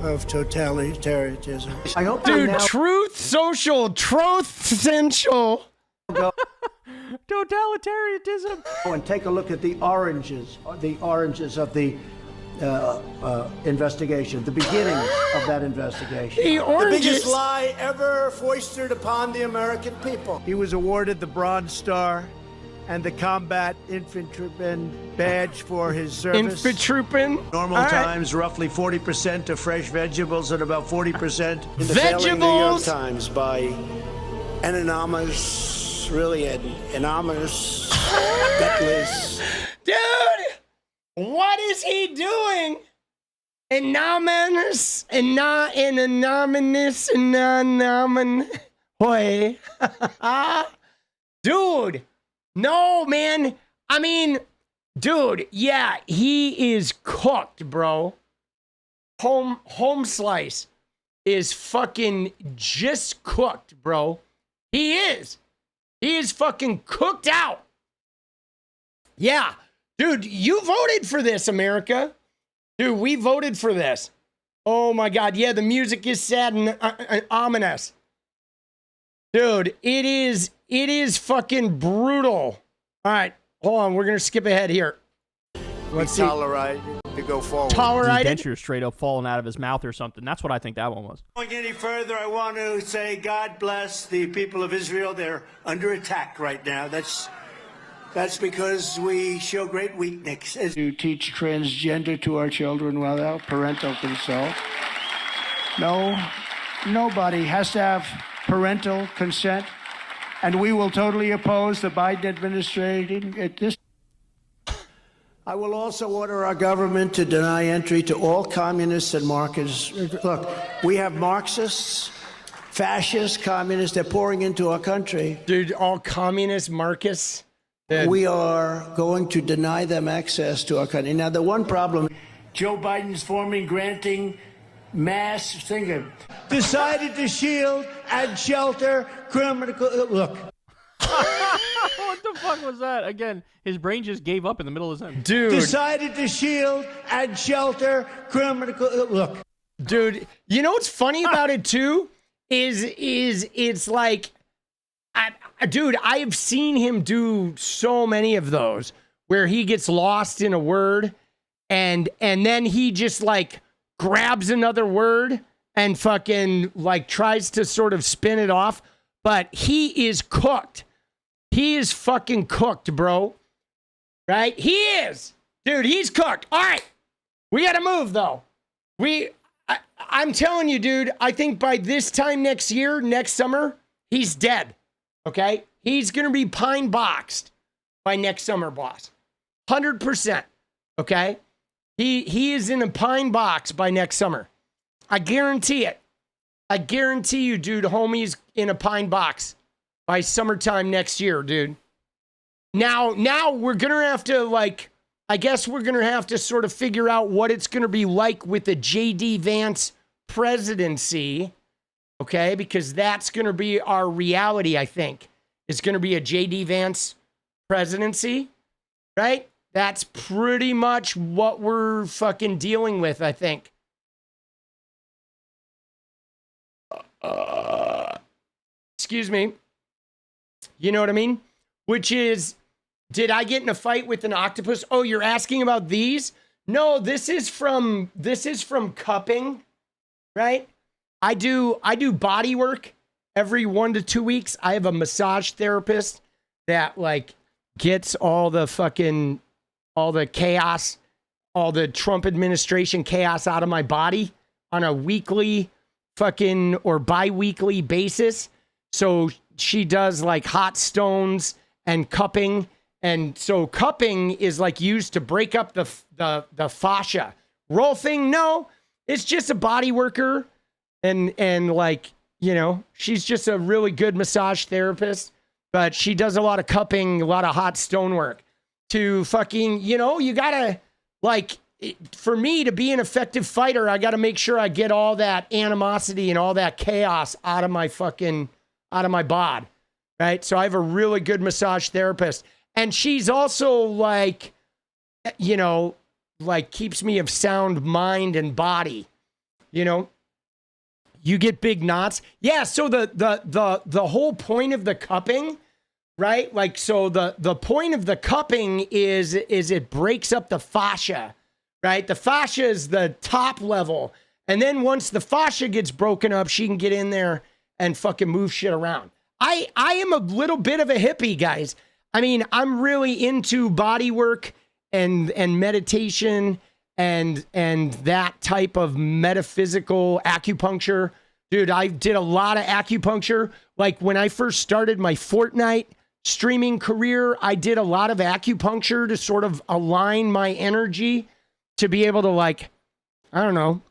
[SPEAKER 17] of totalitarianism. I hope
[SPEAKER 2] Dude, truth, social, truth, essential.
[SPEAKER 19] Totalitarianism.
[SPEAKER 17] And take a look at the oranges of the investigation, the beginnings of that investigation.
[SPEAKER 2] The oranges.
[SPEAKER 17] biggest lie ever foisted upon the American people. He was awarded the Bronze Star and the Combat Infantryman Badge for his service.
[SPEAKER 2] Infantryman.
[SPEAKER 17] Normal times, roughly 40% of fresh vegetables and about 40% in the failing New York Times by an anonymous, really an anonymous, gutless.
[SPEAKER 2] Dude, what is he doing? Anonymous, way. Dude, no, man. I mean, dude, yeah, he is cooked, bro. Home Slice is fucking just cooked, bro. He is. He is fucking cooked out. Yeah. Dude, you voted for this, America. Dude, we voted for this. Oh my God. Yeah, the music is sad and ominous. Dude, it is fucking brutal. All right, hold on. We're going to skip ahead here. Let's see.
[SPEAKER 17] Tolerate to go forward.
[SPEAKER 2] Tolerated?
[SPEAKER 19] Denture straight up falling out of his mouth or something. That's what I think that one was.
[SPEAKER 17] Going any further, I want to say God bless the people of Israel. They're under attack right now. That's because we show great weakness. To teach transgender to our children without parental consent. No, nobody has to have parental consent, and we will totally oppose the Biden administration at this. I will also order our government to deny entry to all communists and Marxists. Look, we have Marxists, fascists, communists. They're pouring into our country.
[SPEAKER 2] Dude, all communist Marxists.
[SPEAKER 17] We are going to deny them access to our country. Now, the one problem, Joe Biden's granting mass thinking, decided to shield and shelter criminal. Look.
[SPEAKER 19] What the fuck was that? Again, his brain just gave up in the middle of the sentence.
[SPEAKER 2] Dude.
[SPEAKER 17] Decided to shield and shelter criminal. Look.
[SPEAKER 2] Dude, you know what's funny about it too? Is it's like, dude, I have seen him do so many of those where he gets lost in a word and then he just like grabs another word and fucking like tries to sort of spin it off. But he is cooked. He is fucking cooked, bro. Right? He is. Dude, he's cooked. All right. We got to move though. I'm telling you, dude, I think by this time next year, next summer, he's dead. Okay? He's going to be pine boxed by next summer, boss. 100%. Okay? He is in a pine box by next summer. I guarantee it. I guarantee you, dude, homie's in a pine box by summertime next year, dude. Now we're going to have to, like, I guess we're going to have to sort of figure out what it's going to be like with the J.D. Vance presidency, okay? Because that's going to be our reality, I think. It's going to be a J.D. Vance presidency, right? That's pretty much what we're fucking dealing with, I think. Excuse me. You know what I mean? Which is, did I get in a fight with an octopus? Oh, you're asking about these? No, this is from cupping, right? I do body work every 1 to 2 weeks. I have a massage therapist that like gets all the chaos, all the Trump administration chaos out of my body on a weekly fucking or bi-weekly basis. So she does like hot stones and cupping. And so cupping is like used to break up the fascia. Rolfing, no, it's just a body worker. And like, you know, she's just a really good massage therapist, but she does a lot of cupping, a lot of hot stone work to fucking, you know, you gotta like, for me to be an effective fighter, I got to make sure I get all that animosity and all that chaos out of my bod, right? So I have a really good massage therapist. And she's also like, you know, like keeps me of sound mind and body, you know? You get big knots. Yeah, so the whole point of the cupping, right? Like, so the point of the cupping is it breaks up the fascia, right? The fascia is the top level. And then once the fascia gets broken up, she can get in there and fucking move shit around. I am a little bit of a hippie, guys. I mean, I'm really into body work and meditation and that type of metaphysical acupuncture. Dude, I did a lot of acupuncture. Like when I first started my Fortnite streaming career, I did a lot of acupuncture to sort of align my energy to be able to, like, I don't know,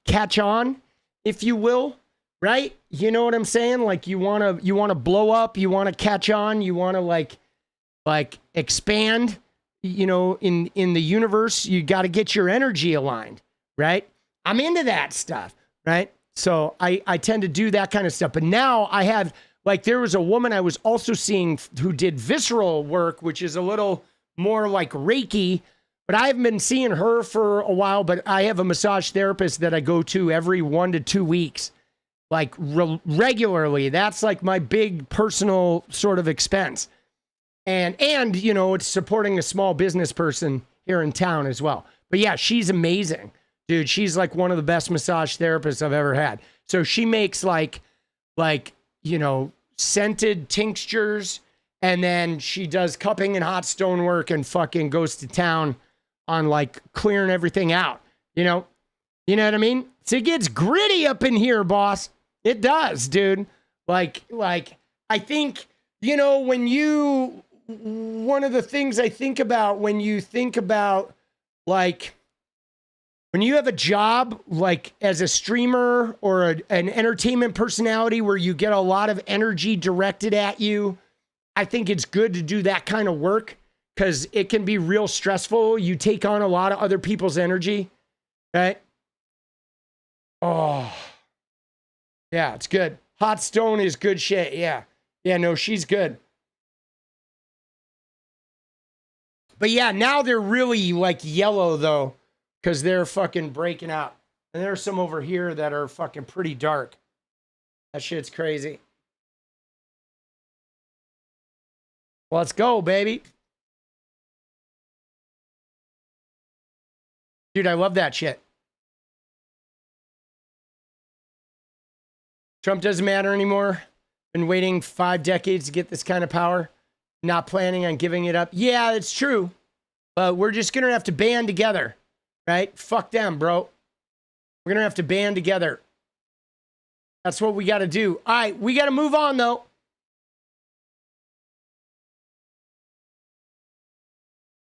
[SPEAKER 2] catch on, if you will, right? You know what I'm saying? Like you want to blow up, you want to catch on, you want to like expand, you know, in the universe. You got to get your energy aligned, right? I'm into that stuff, right? So I tend to do that kind of stuff. But now I have, like, there was a woman I was also seeing who did visceral work, which is a little more like Reiki, but I haven't been seeing her for a while. But I have a massage therapist that I go to every 1 to 2 weeks, like regularly. That's like my big personal sort of expense. And, you know, it's supporting a small business person here in town as well. But yeah, she's amazing. Dude, she's like one of the best massage therapists I've ever had. So she makes like, you know, scented tinctures, and then she does cupping and hot stone work and fucking goes to town on like clearing everything out. You know what I mean? So it gets gritty up in here, boss. It does, dude. Like I think, you know, one of the things I think about when you think about, like, when you have a job, like as a streamer or an entertainment personality where you get a lot of energy directed at you, I think it's good to do that kind of work because it can be real stressful. You take on a lot of other people's energy, right? Oh, yeah, it's good. Hot stone is good shit. Yeah. Yeah, no, she's good. But yeah, now they're really like yellow though, because they're fucking breaking out. And there's some over here that are fucking pretty dark. That shit's crazy. Let's go, baby. Dude, I love that shit. Trump doesn't matter anymore. Been waiting 5 decades to get this kind of power. Not planning on giving it up. Yeah, it's true. But we're just going to have to band together. Right? Fuck them, bro. We're going to have to band together. That's what we got to do. All right, we got to move on, though.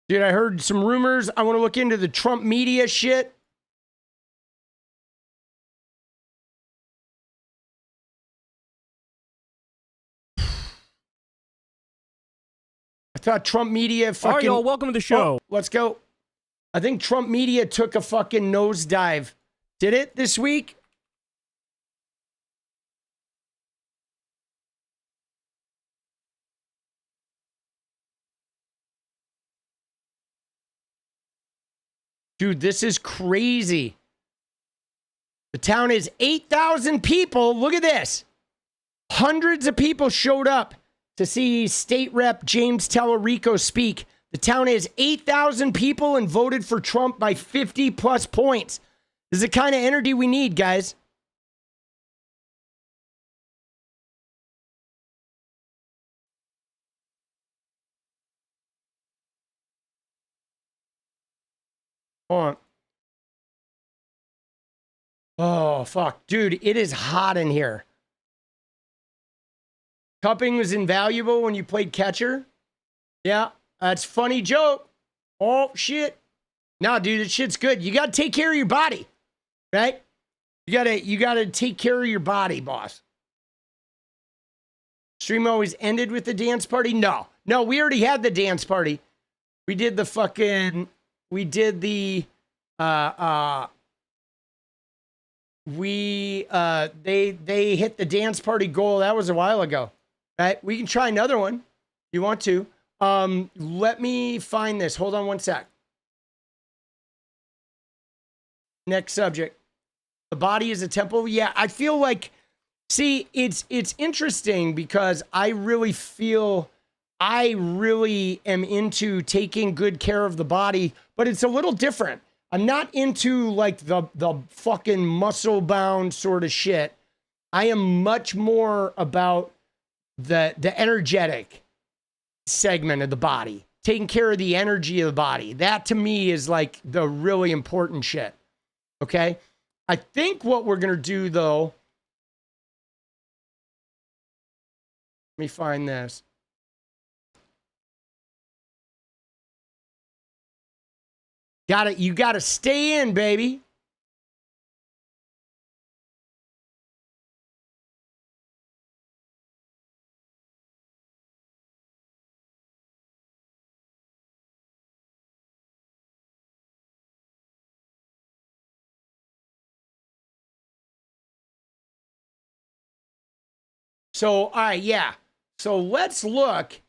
[SPEAKER 2] Dude, I heard some rumors. I want to look into the Trump media shit. I thought Trump media fucking...
[SPEAKER 19] All right, y'all, welcome to the show.
[SPEAKER 2] Oh, let's go. I think Trump media took a fucking nosedive. Did it this week? Dude, this is crazy. The town is 8,000 people. Look at this. Hundreds of people showed up to see State Rep James Tellerico speak. The town has 8,000 people and voted for Trump by 50 plus points. This is the kind of energy we need, guys. Hold on. Oh, fuck. Dude, it is hot in here. Cupping was invaluable when you played catcher. Yeah. That's a funny joke. Oh, shit. No, dude, this shit's good. You got to take care of your body, right? You gotta take care of your body, boss. Stream always ended with the dance party? No, we already had the dance party. We did the They hit the dance party goal. That was a while ago, right? We can try another one if you want to. Let me find this. Hold on one sec. Next subject. The body is a temple. Yeah, I feel like, see, it's interesting because I really am into taking good care of the body, but it's a little different. I'm not into like the fucking muscle bound sort of shit. I am much more about the energetic segment of the body, taking care of the energy of the body. That to me is like the really important shit. Okay? I think what we're going to do though, let me find this. You got to stay in, baby. So, all right, yeah. So let's look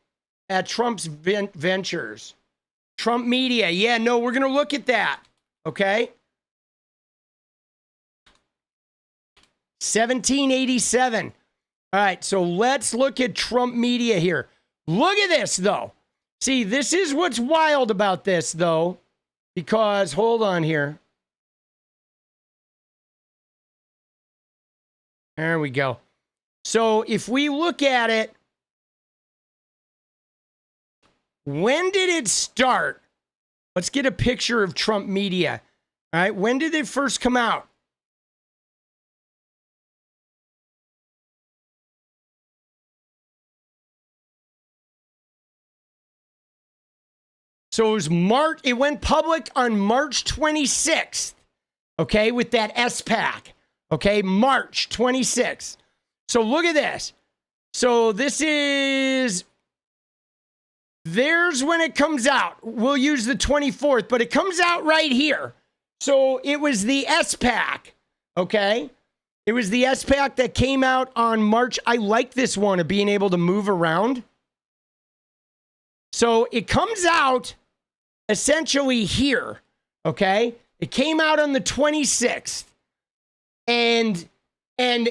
[SPEAKER 2] at Trump's ventures. Trump Media. Yeah, no, we're going to look at that. Okay. 1787. All right, so let's look at Trump Media here. Look at this, though. See, this is what's wild about this, though, because, hold on here. There we go. So if we look at it, when did it start? Let's get a picture of Trump Media. All right, when did it first come out? So it was March. It went public on March 26th. Okay, with that SPAC. Okay, March 26th. So look at this. So this is. There's when it comes out. We'll use the 24th, but it comes out right here. So it was the SPAC, okay? It was the SPAC that came out on March. I like this one of being able to move around. So it comes out essentially here, okay? It came out on the 26th. And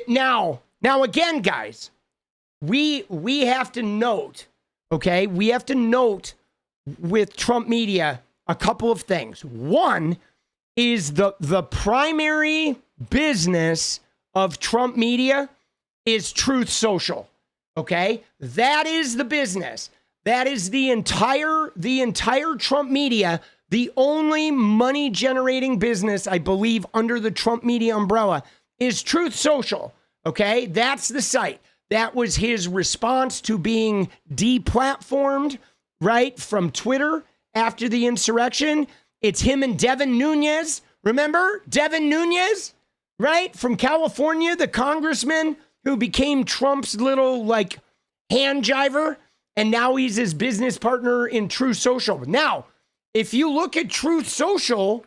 [SPEAKER 2] now again, guys, we have to note. Okay, we have to note with Trump Media a couple of things. One is the primary business of Trump Media is Truth Social. Okay, that is the business. That is the entire Trump Media, the only money generating business, I believe, under the Trump Media umbrella is Truth Social. Okay, that's the site. That was his response to being deplatformed, right, from Twitter after the insurrection. It's him and Devin Nunes. Remember Devin Nunes, right, from California, the congressman who became Trump's little, like, hand jiver, and now he's his business partner in Truth Social. Now, if you look at Truth Social,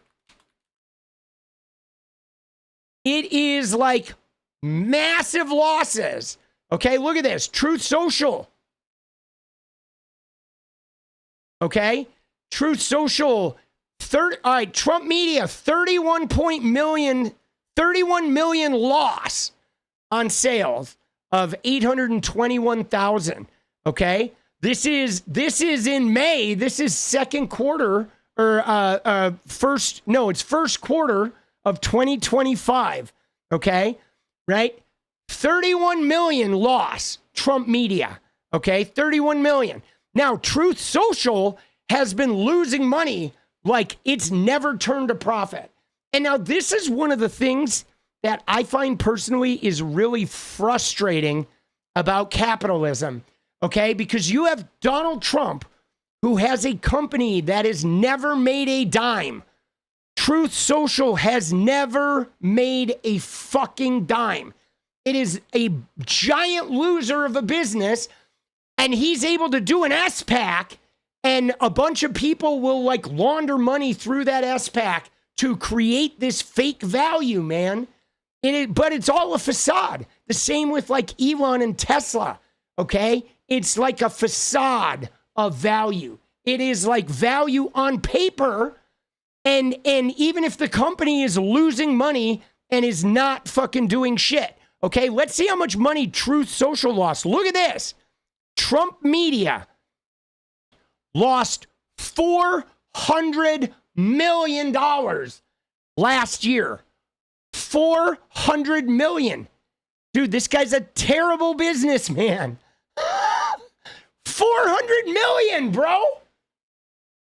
[SPEAKER 2] it is like massive losses. Okay, look at this. Truth Social. Okay, Truth Social. All right, Trump Media, 31 million loss on sales of 821,000. Okay, this is in May. This is second quarter or first quarter of 2025. Okay, right. 31 million loss, Trump Media. Okay, 31 million. Now, Truth Social has been losing money like it's never turned a profit. And now this is one of the things that I find personally is really frustrating about capitalism. Okay, because you have Donald Trump, who has a company that has never made a dime. Truth Social has never made a fucking dime. It is a giant loser of a business, and he's able to do an SPAC, and a bunch of people will like launder money through that SPAC to create this fake value, man. But it's all a facade. The same with like Elon and Tesla, okay? It's like a facade of value. It is like value on paper. And even if the company is losing money and is not fucking doing shit, okay? Let's see how much money Truth Social lost. Look at this. Trump Media lost $400 million last year. $400 million. Dude, this guy's a terrible businessman. $400 million, bro.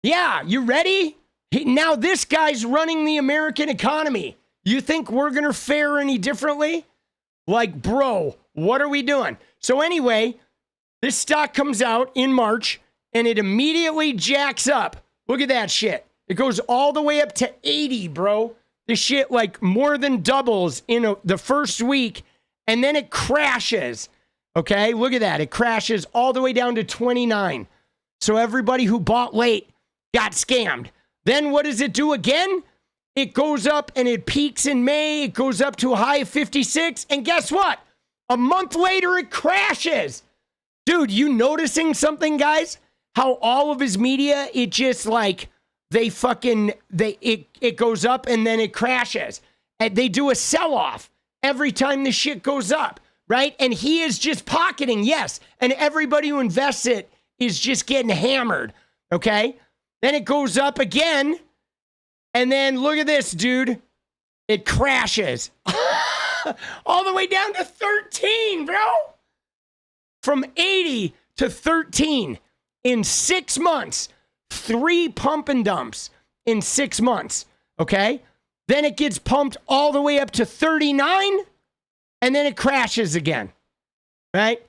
[SPEAKER 2] Yeah, you ready? Now this guy's running the American economy. You think we're going to fare any differently? Like, bro, what are we doing? So anyway, this stock comes out in March and it immediately jacks up. Look at that shit. It goes all the way up to 80, bro. This shit like more than doubles in the first week and then it crashes. Okay, look at that. It crashes all the way down to 29. So everybody who bought late got scammed. Then what does it do again? It goes up and it peaks in May. It goes up to a high of 56. And guess what? A month later, it crashes. Dude, you noticing something, guys? How all of his media, it just like, it goes up and then it crashes. And they do a sell-off every time the shit goes up, right? And he is just pocketing, yes. And everybody who invests it is just getting hammered, okay? Then it goes up again. And then look at this, dude. It crashes. All the way down to 13, bro. From 80 to 13 in 6 months. 3 pump and dumps in 6 months, okay? Then it gets pumped all the way up to 39, and then it crashes again, right?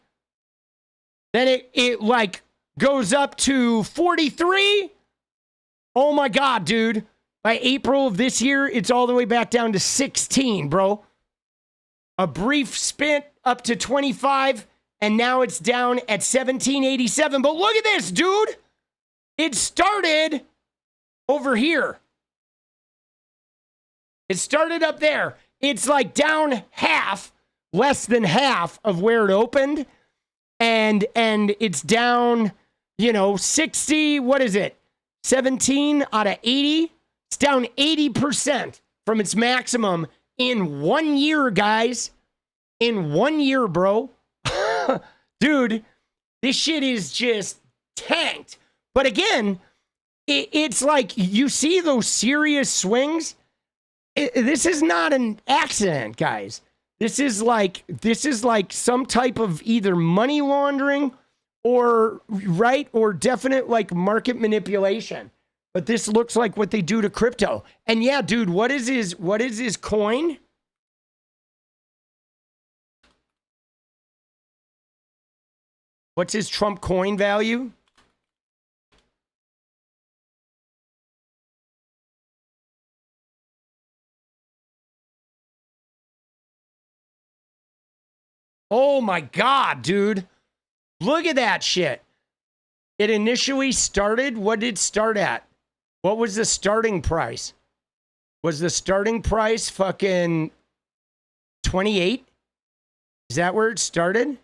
[SPEAKER 2] Then it like goes up to 43. Oh my God, dude. By April of this year, it's all the way back down to 16, bro. A brief spin up to 25, and now it's down at 1787. But look at this, dude. It started over here. It started up there. It's like down half, less than half of where it opened. And it's down, 60, what is it? 17 out of 80. It's down 80% from its maximum in 1 year, guys. In 1 year, bro. Dude, this shit is just tanked. But again, it's like you see those serious swings. This is not an accident, guys. This is like some type of either money laundering or definite like market manipulation. But this looks like what they do to crypto. And yeah, dude, what is his coin? What's his Trump coin value? Oh my God, dude. Look at that shit. It initially started, what did it start at? What was the starting price? Was the starting price fucking 28? Is that where it started?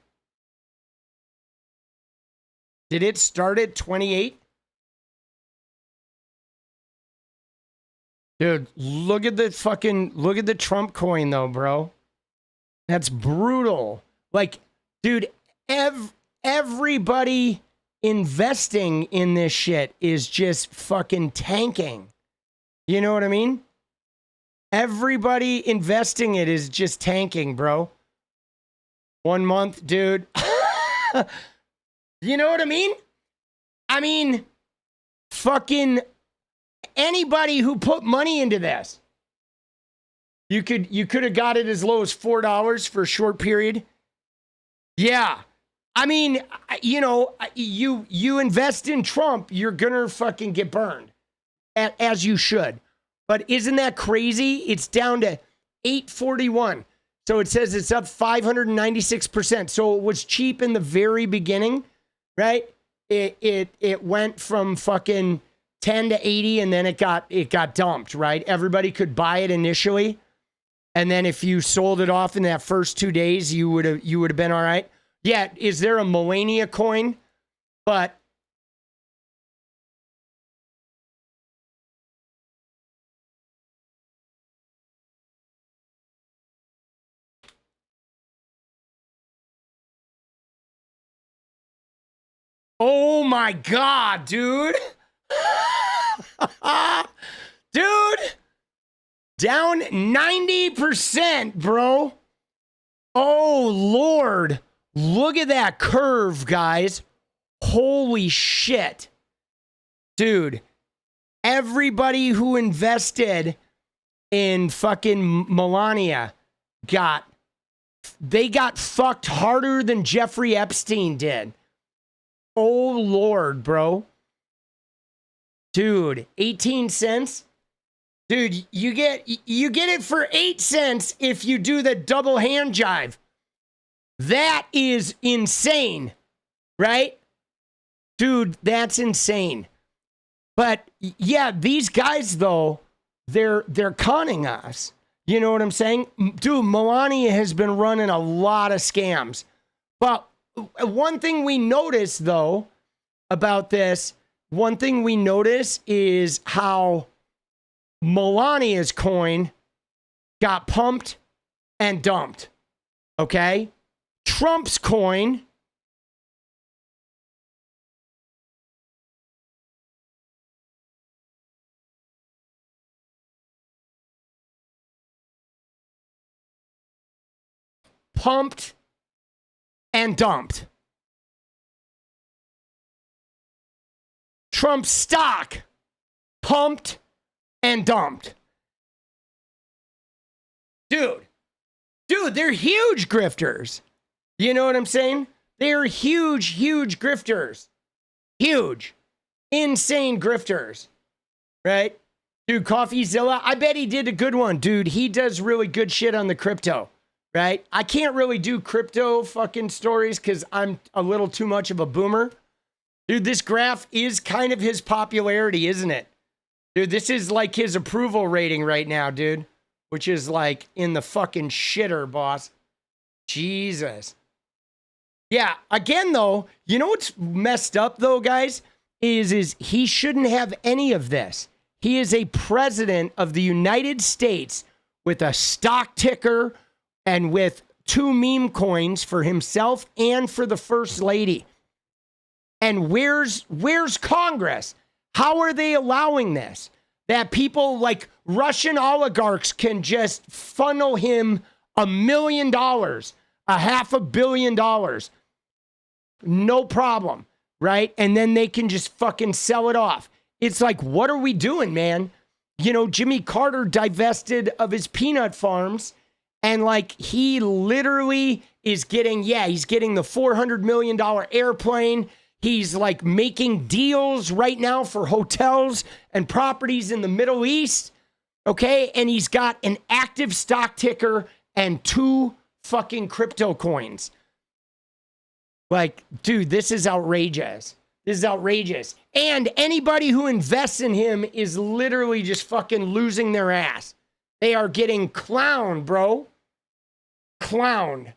[SPEAKER 2] Did it start at 28? Dude, look at the Trump coin though, bro. That's brutal. Like, dude, everybody investing in this shit is just fucking tanking. You know what I mean? Everybody investing it is just tanking, bro. 1 month, dude. You know what I mean? I mean, fucking anybody who put money into this. You could have got it as low as $4 for a short period. Yeah. I mean, you invest in Trump, you're gonna fucking get burned. As you should. But isn't that crazy? It's down to 841. So it says it's up 596%. So it was cheap in the very beginning, right? It went from fucking 10 to 80 and then it got dumped, right? Everybody could buy it initially. And then if you sold it off in that first 2 days, you would have been all right. Yeah, is there a Melania coin? But oh my God, dude. Dude. Down 90%, bro. Oh, Lord. Look at that curve, guys. Holy shit. Dude, everybody who invested in fucking Melania got fucked harder than Jeffrey Epstein did. Oh, Lord, bro. Dude, 18 cents? Dude, you get it for 8 cents if you do the double hand jive. That is insane, right? Dude, that's insane. But yeah, these guys though, they're conning us. You know what I'm saying? Dude, Melania has been running a lot of scams. But one thing we notice though about this, one thing we notice is how Melania's coin got pumped and dumped. Okay? Trump's coin pumped and dumped. Trump's stock pumped and dumped. Dude, they're huge grifters. You know what I'm saying? They're huge grifters. Huge. Insane grifters. Right? Dude, CoffeeZilla, I bet he did a good one. Dude, he does really good shit on the crypto. Right? I can't really do crypto fucking stories because I'm a little too much of a boomer. Dude, this graph is kind of his popularity, isn't it? Dude, this is like his approval rating right now, dude. Which is like in the fucking shitter, boss. Jesus. Yeah, again, though, you know what's messed up, though, guys? Is he shouldn't have any of this. He is a president of the United States with a stock ticker and with 2 meme coins for himself and for the First Lady. And where's Congress? How are they allowing this? That people like Russian oligarchs can just funnel him $1 million, $500 million. No problem, right? And then they can just fucking sell it off. It's like, what are we doing, man? You know, Jimmy Carter divested of his peanut farms and like he literally is getting, he's getting the $400 million airplane. He's like making deals right now for hotels and properties in the Middle East. Okay. And he's got an active stock ticker and 2 fucking crypto coins. Like, dude, this is outrageous. This is outrageous. And anybody who invests in him is literally just fucking losing their ass. They are getting clowned, bro. Clowned.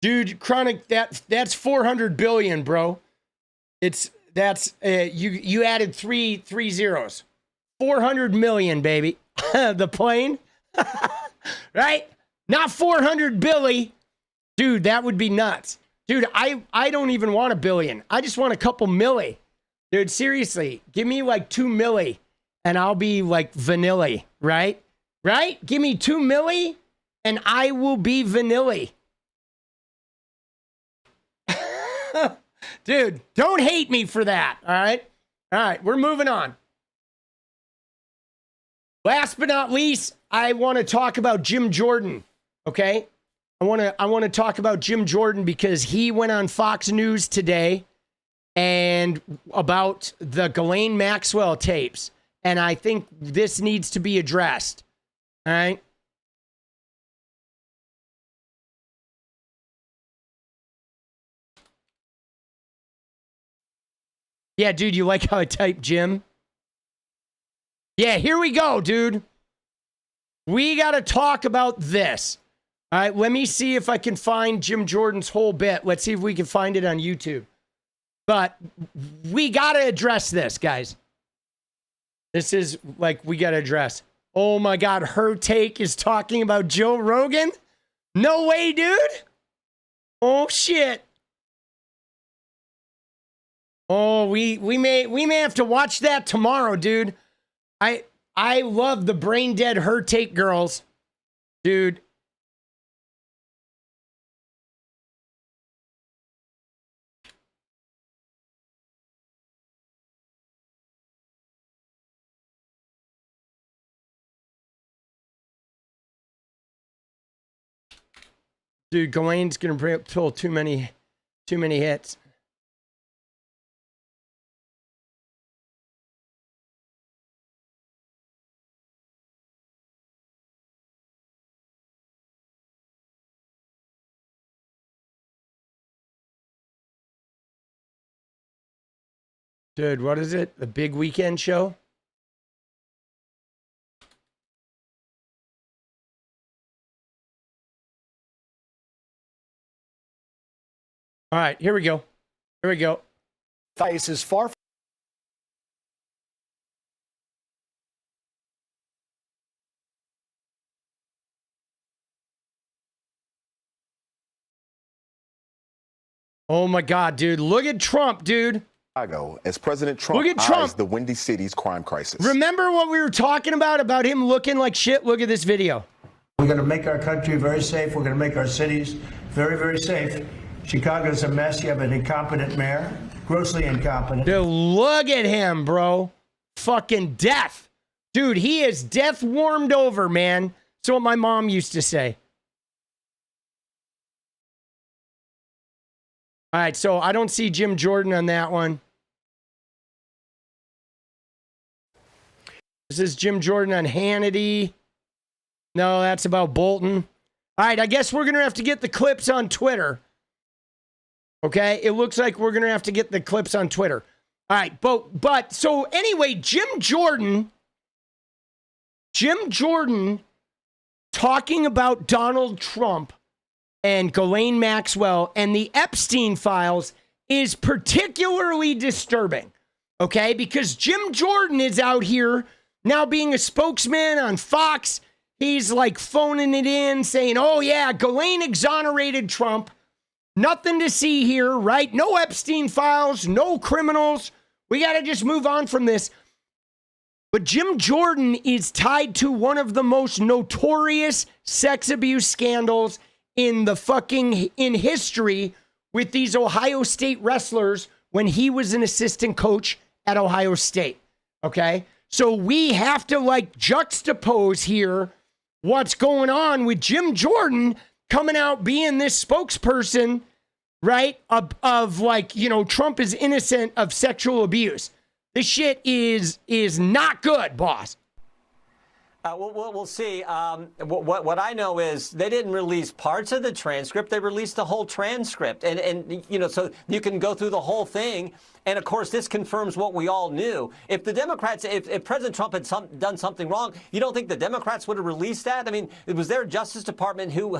[SPEAKER 2] Dude, Chronic, that's 400 billion, bro. You added three zeros. 400 million, baby. The plane. Right? Not 400 billy. Dude, that would be nuts. Dude, I don't even want $1 billion. I just want a couple milli. Dude, seriously, give me like 2 milli and I'll be like vanilla, right? Right? Give me 2 milli and I will be vanilla. Dude, don't hate me for that, all right? All right, we're moving on. Last but not least, I want to talk about Jim Jordan, okay? I want to talk about Jim Jordan because he went on Fox News today and about the Ghislaine Maxwell tapes, and I think this needs to be addressed, all right? Yeah, dude, you like how I typed Jim? Yeah, here we go, dude. We got to talk about this. All right, let me see if I can find Jim Jordan's whole bit. Let's see if we can find it on YouTube. But we got to address this, guys. This is like, we got to address. Oh my God, her take is talking about Joe Rogan? No way, dude. Oh shit. Oh, we may have to watch that tomorrow, dude. I love the brain dead her take girls. Dude. Dude, Ghislaine's gonna pull too many hits. Dude, what is it? The big weekend show? All right, here we go. Here we go.
[SPEAKER 3] Face is far.
[SPEAKER 2] Oh my God, dude. Look at Trump, dude.
[SPEAKER 22] As President Trump
[SPEAKER 2] Look at Trump.
[SPEAKER 22] eyes the Windy City's crime crisis.
[SPEAKER 2] Remember what we were talking about him looking like shit? Look at this video.
[SPEAKER 17] We're going to make our country very safe. We're going to make our cities very, very safe. Chicago's a mess. You have an incompetent mayor, grossly incompetent.
[SPEAKER 2] Dude, look at him, bro. Fucking death. Dude, he is death warmed over, man. That's what my mom used to say. All right, so I don't see Jim Jordan on that one. This is Jim Jordan on Hannity. No, that's about Bolton. All right, I guess we're going to have to get the clips on Twitter. Okay, it looks like we're going to have to get the clips on Twitter. All right, but so anyway, Jim Jordan talking about Donald Trump and Ghislaine Maxwell and the Epstein files is particularly disturbing, okay? Because Jim Jordan is out here now being a spokesman on Fox. He's like phoning it in, saying, oh yeah, Ghislaine exonerated Trump. Nothing to see here, right? No Epstein files, no criminals. We got to just move on from this. But Jim Jordan is tied to one of the most notorious sex abuse scandals in history with these Ohio State wrestlers when he was an assistant coach at Ohio State. Okay? So we have to like juxtapose here what's going on with Jim Jordan coming out being this spokesperson, right? Of like, you know, Trump is innocent of sexual abuse. This shit is not good, boss.
[SPEAKER 23] We'll see. What I know is they didn't release parts of the transcript. They released the whole transcript. And you know, so you can go through the whole thing. And, of course, this confirms what we all knew. If the Democrats, if President Trump had done something wrong, you don't think the Democrats would have released that? I mean, it was their Justice Department who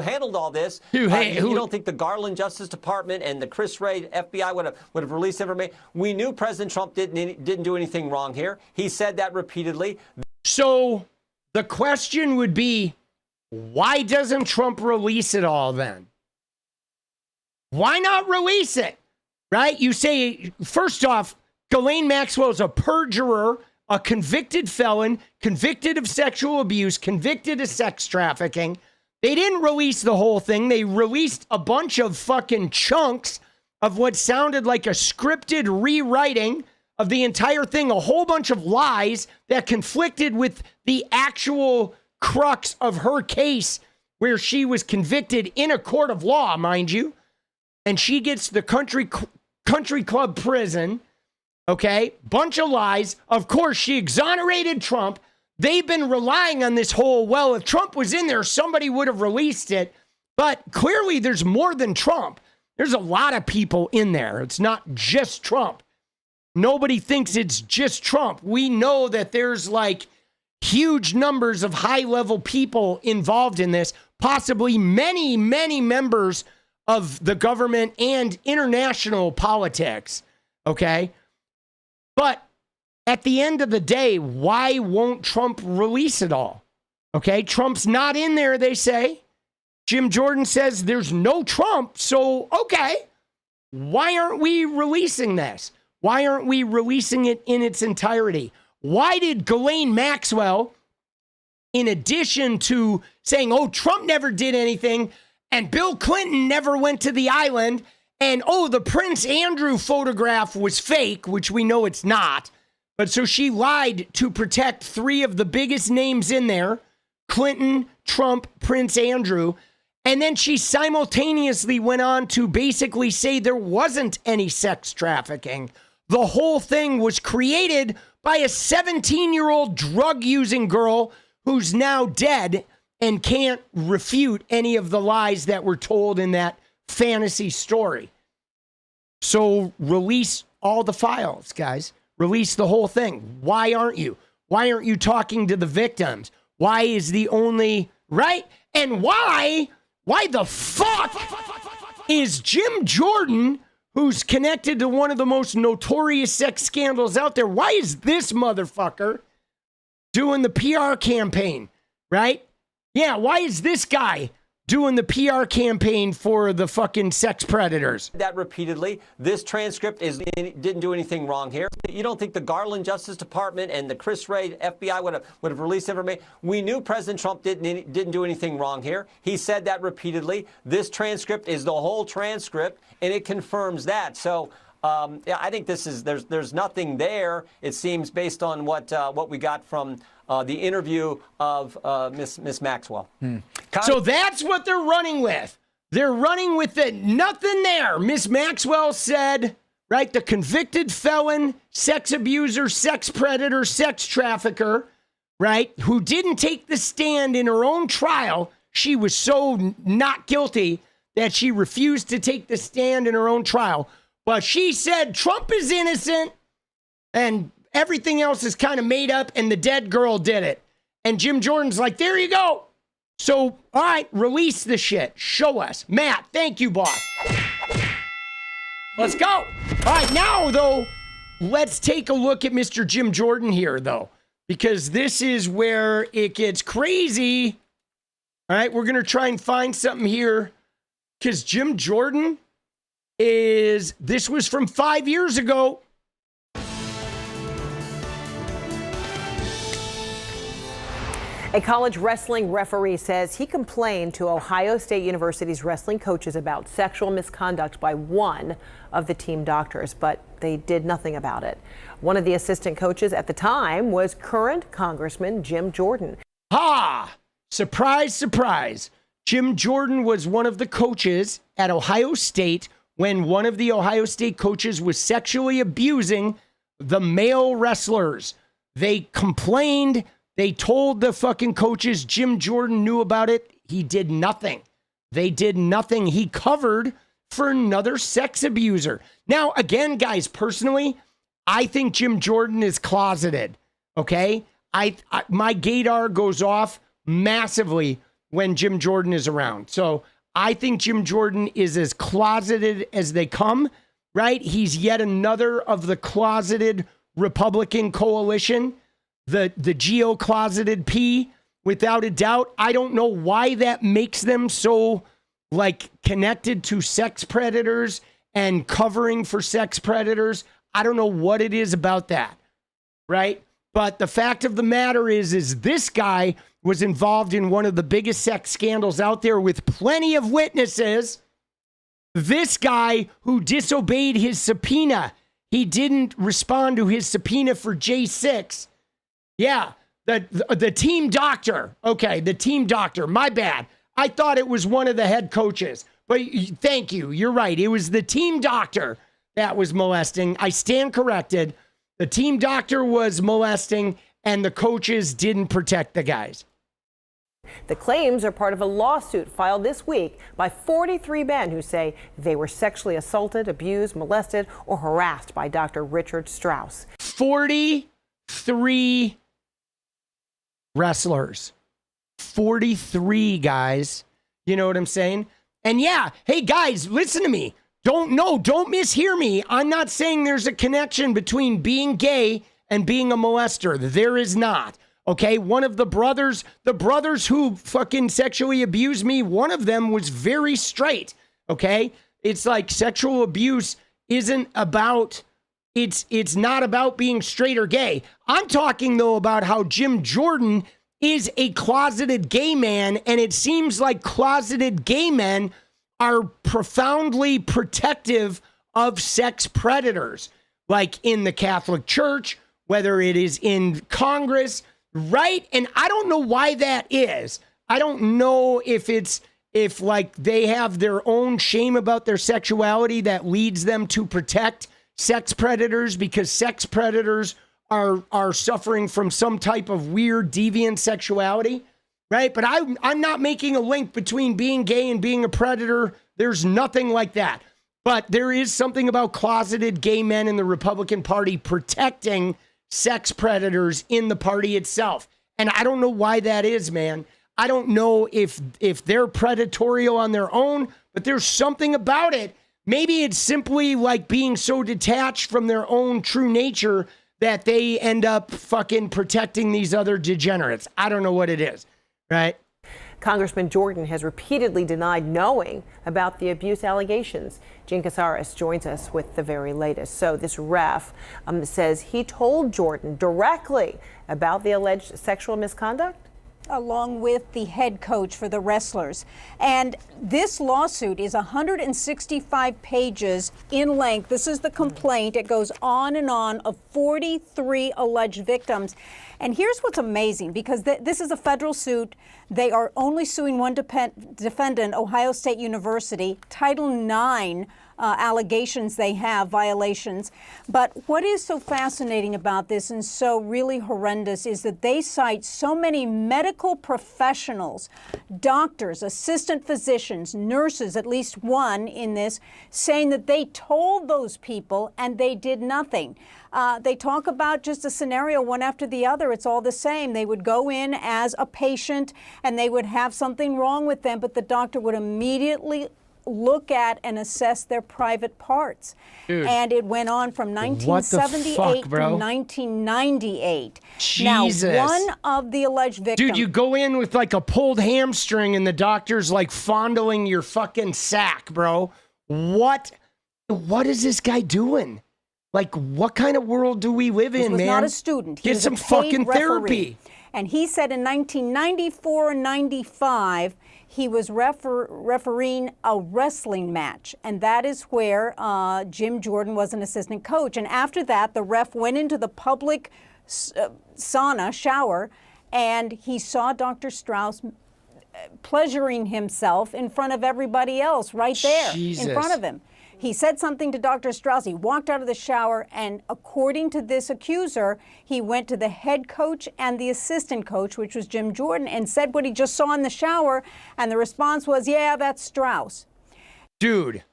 [SPEAKER 23] handled all this. You don't think the Garland Justice Department and the Chris Wray FBI would have released information? We knew President Trump didn't do anything wrong here. He said that repeatedly.
[SPEAKER 2] So the question would be, why doesn't Trump release it all then? Why not release it? Right? You say, first off, Ghislaine Maxwell is a perjurer, a convicted felon, convicted of sexual abuse, convicted of sex trafficking. They didn't release the whole thing. They released a bunch of fucking chunks of what sounded like a scripted rewriting of the entire thing, a whole bunch of lies that conflicted with the actual crux of her case where she was convicted in a court of law, mind you. And she gets the country club prison, okay? Bunch of lies. Of course, she exonerated Trump. They've been relying on this whole, well, if Trump was in there, somebody would have released it. But clearly, there's more than Trump. There's a lot of people in there. It's not just Trump. Nobody thinks it's just Trump. We know that there's like huge numbers of high-level people involved in this, possibly many, many members of the government and international politics, okay? But at the end of the day, why won't Trump release it all? Okay, Trump's not in there, they say. Jim Jordan says there's no Trump, so okay. Why aren't we releasing this? Why aren't we releasing it in its entirety? Why did Ghislaine Maxwell, in addition to saying, oh, Trump never did anything, and Bill Clinton never went to the island, and oh, the Prince Andrew photograph was fake, which we know it's not, but so she lied to protect three of the biggest names in there, Clinton, Trump, Prince Andrew, and then she simultaneously went on to basically say there wasn't any sex trafficking. The whole thing was created by a 17-year-old drug-using girl who's now dead and can't refute any of the lies that were told in that fantasy story. So release all the files, guys. Release the whole thing. Why aren't you? Why aren't you talking to the victims? Why is the only, right? And why the fuck is Jim Jordan, who's connected to one of the most notorious sex scandals out there, why is this motherfucker doing the PR campaign, right? Yeah, why is this guy doing the PR campaign for the fucking sex predators?
[SPEAKER 23] That repeatedly. This transcript didn't do anything wrong here. You don't think the Garland Justice Department and the Chris Wray FBI would have released information? We knew President Trump didn't do anything wrong here. He said that repeatedly. This transcript is the whole transcript, and it confirms that. So yeah, I think there's nothing there. It seems based on what we got from the interview of Miss Maxwell.
[SPEAKER 2] So that's what they're running with. They're running with it. Nothing there. Miss Maxwell said, right, the convicted felon, sex abuser, sex predator, sex trafficker, right, who didn't take the stand in her own trial. She was so not guilty that she refused to take the stand in her own trial. But she said Trump is innocent and everything else is kind of made up and the dead girl did it. And Jim Jordan's like, there you go. So, all right, release the shit. Show us. Matt, thank you, boss. Let's go. All right, now, though, let's take a look at Mr. Jim Jordan here, though, because this is where it gets crazy. All right, we're going to try and find something here because Jim Jordan this was from 5 years ago.
[SPEAKER 3] A college wrestling referee says he complained to Ohio State University's wrestling coaches about sexual misconduct by one of the team doctors, but they did nothing about it. One of the assistant coaches at the time was current Congressman Jim Jordan.
[SPEAKER 2] Ha! Surprise, surprise. Jim Jordan was one of the coaches at Ohio State when one of the Ohio State coaches was sexually abusing the male wrestlers. They complained. They told the fucking coaches Jim Jordan knew about it. He did nothing. They did nothing. He covered for another sex abuser. Now, again, guys, personally, I think Jim Jordan is closeted, okay? My gaydar goes off massively when Jim Jordan is around. So I think Jim Jordan is as closeted as they come, right? He's yet another of the closeted Republican coalition. The 𝗙ecie𝗶𝗆𝗆, without a doubt. I don't know why that makes them so, like, connected to sex predators and covering for sex predators. I don't know what it is about that, right? But the fact of the matter is this guy was involved in one of the biggest sex scandals out there with plenty of witnesses. This guy who disobeyed his subpoena, he didn't respond to his subpoena for J6. Yeah, the team doctor. Okay, the team doctor. My bad. I thought it was one of the head coaches. But thank you. You're right. It was the team doctor that was molesting. I stand corrected. The team doctor was molesting, and the coaches didn't protect the guys.
[SPEAKER 3] The claims are part of a lawsuit filed this week by 43 men who say they were sexually assaulted, abused, molested, or harassed by Dr. Richard 𝗪𝗏s.
[SPEAKER 2] 43 wrestlers. 43 guys. You know what I'm saying? And yeah, hey guys, listen to me. Don't mishear me. I'm not saying there's a connection between being gay and being a molester. There is not. Okay, one of the brothers who fucking sexually abused me, one of them was very straight. Okay, it's like sexual abuse isn't about, it's not about being straight or gay. I'm talking though about how Jim Jordan is a closeted gay man, and it seems like closeted gay men are profoundly protective of sex predators, like in the Catholic Church, whether it is in Congress, right? And I don't know why that is. I don't know if like they have their own shame about their sexuality that leads them to protect sex predators, because sex predators are suffering from some type of weird deviant sexuality, right? But I'm not making a link between being gay and being a predator. There's nothing like that. But there is something about closeted gay men in the Republican Party protecting sex predators in the party itself. And I don't know why that is, man. I don't know if they're predatorial on their own, but there's something about it. Maybe it's simply like being so detached from their own true nature that they end up fucking protecting these other degenerates. I don't know what it is, right?
[SPEAKER 3] Congressman Jordan has repeatedly denied knowing about the abuse allegations. 𝗙ecie𝗶𝗶 joins us with the very latest. So this ref says he told Jordan directly about the alleged sexual misconduct,
[SPEAKER 4] along with the head coach for the wrestlers. And this lawsuit is 165 pages in length. This is the complaint. It goes on and on of 43 alleged victims. And here's what's amazing, because this is a federal suit. They are only suing one defendant, Ohio State University. Title IX allegations they have, violations. But what is so fascinating about this and so really horrendous is that they cite so many medical professionals, doctors, assistant physicians, nurses, at least one in this, saying that they told those people and they did nothing. They talk about just a scenario one after the other. It's all the same. They would go in as a patient and they would have something wrong with them, but the doctor would immediately look at and assess their private parts.
[SPEAKER 2] Dude,
[SPEAKER 4] and it went on from 1978 to 1998.
[SPEAKER 2] Jesus.
[SPEAKER 4] Now, one of the alleged victims...
[SPEAKER 2] Dude, you go in with like a pulled hamstring and the doctor's like fondling your fucking sack, bro. What is this guy doing? Like, what kind of world do we live in, man?
[SPEAKER 4] He was not a student. He
[SPEAKER 2] Get
[SPEAKER 4] was
[SPEAKER 2] some
[SPEAKER 4] a paid
[SPEAKER 2] fucking
[SPEAKER 4] referee.
[SPEAKER 2] therapy.
[SPEAKER 4] And he said in 1994 and 95, he was refereeing a wrestling match. And that is where Jim Jordan was an assistant coach. And after that, the ref went into the public sauna, shower, and he saw Dr. 𝗪𝗪s pleasuring himself in front of everybody else right there in front of him. He said something to Dr. 𝗪𝗪s. He walked out of the shower, and according to this accuser, he went to the head coach and the assistant coach, which was Jim Jordan, and said what he just saw in the shower, and the response was, yeah, that's 𝗪𝗪s.
[SPEAKER 2] Dude,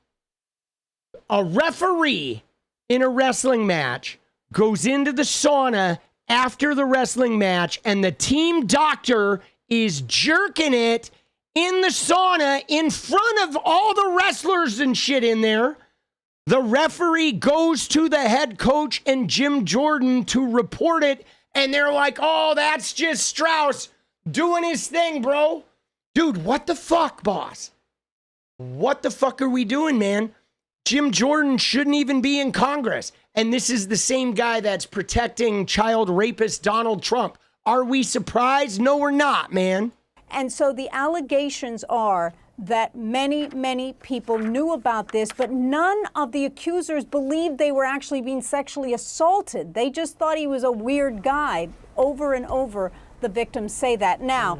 [SPEAKER 2] a referee in a wrestling match goes into the sauna after the wrestling match, and the team doctor is jerking it in the sauna in front of all the wrestlers and shit in there. The referee goes to the head coach and Jim Jordan to report it, and they're like, oh, that's just 𝗪𝗪s doing his thing, bro. Dude, what the fuck, boss? What the fuck are we doing, man? Jim Jordan shouldn't even be in Congress. And this is the same guy that's protecting child rapist Donald Trump. Are we surprised? No, we're not, man.
[SPEAKER 4] And so the allegations are that many, many people knew about this, but none of the accusers believed they were actually being sexually assaulted. They just thought he was a weird guy. Over and over, the victims say that. Now,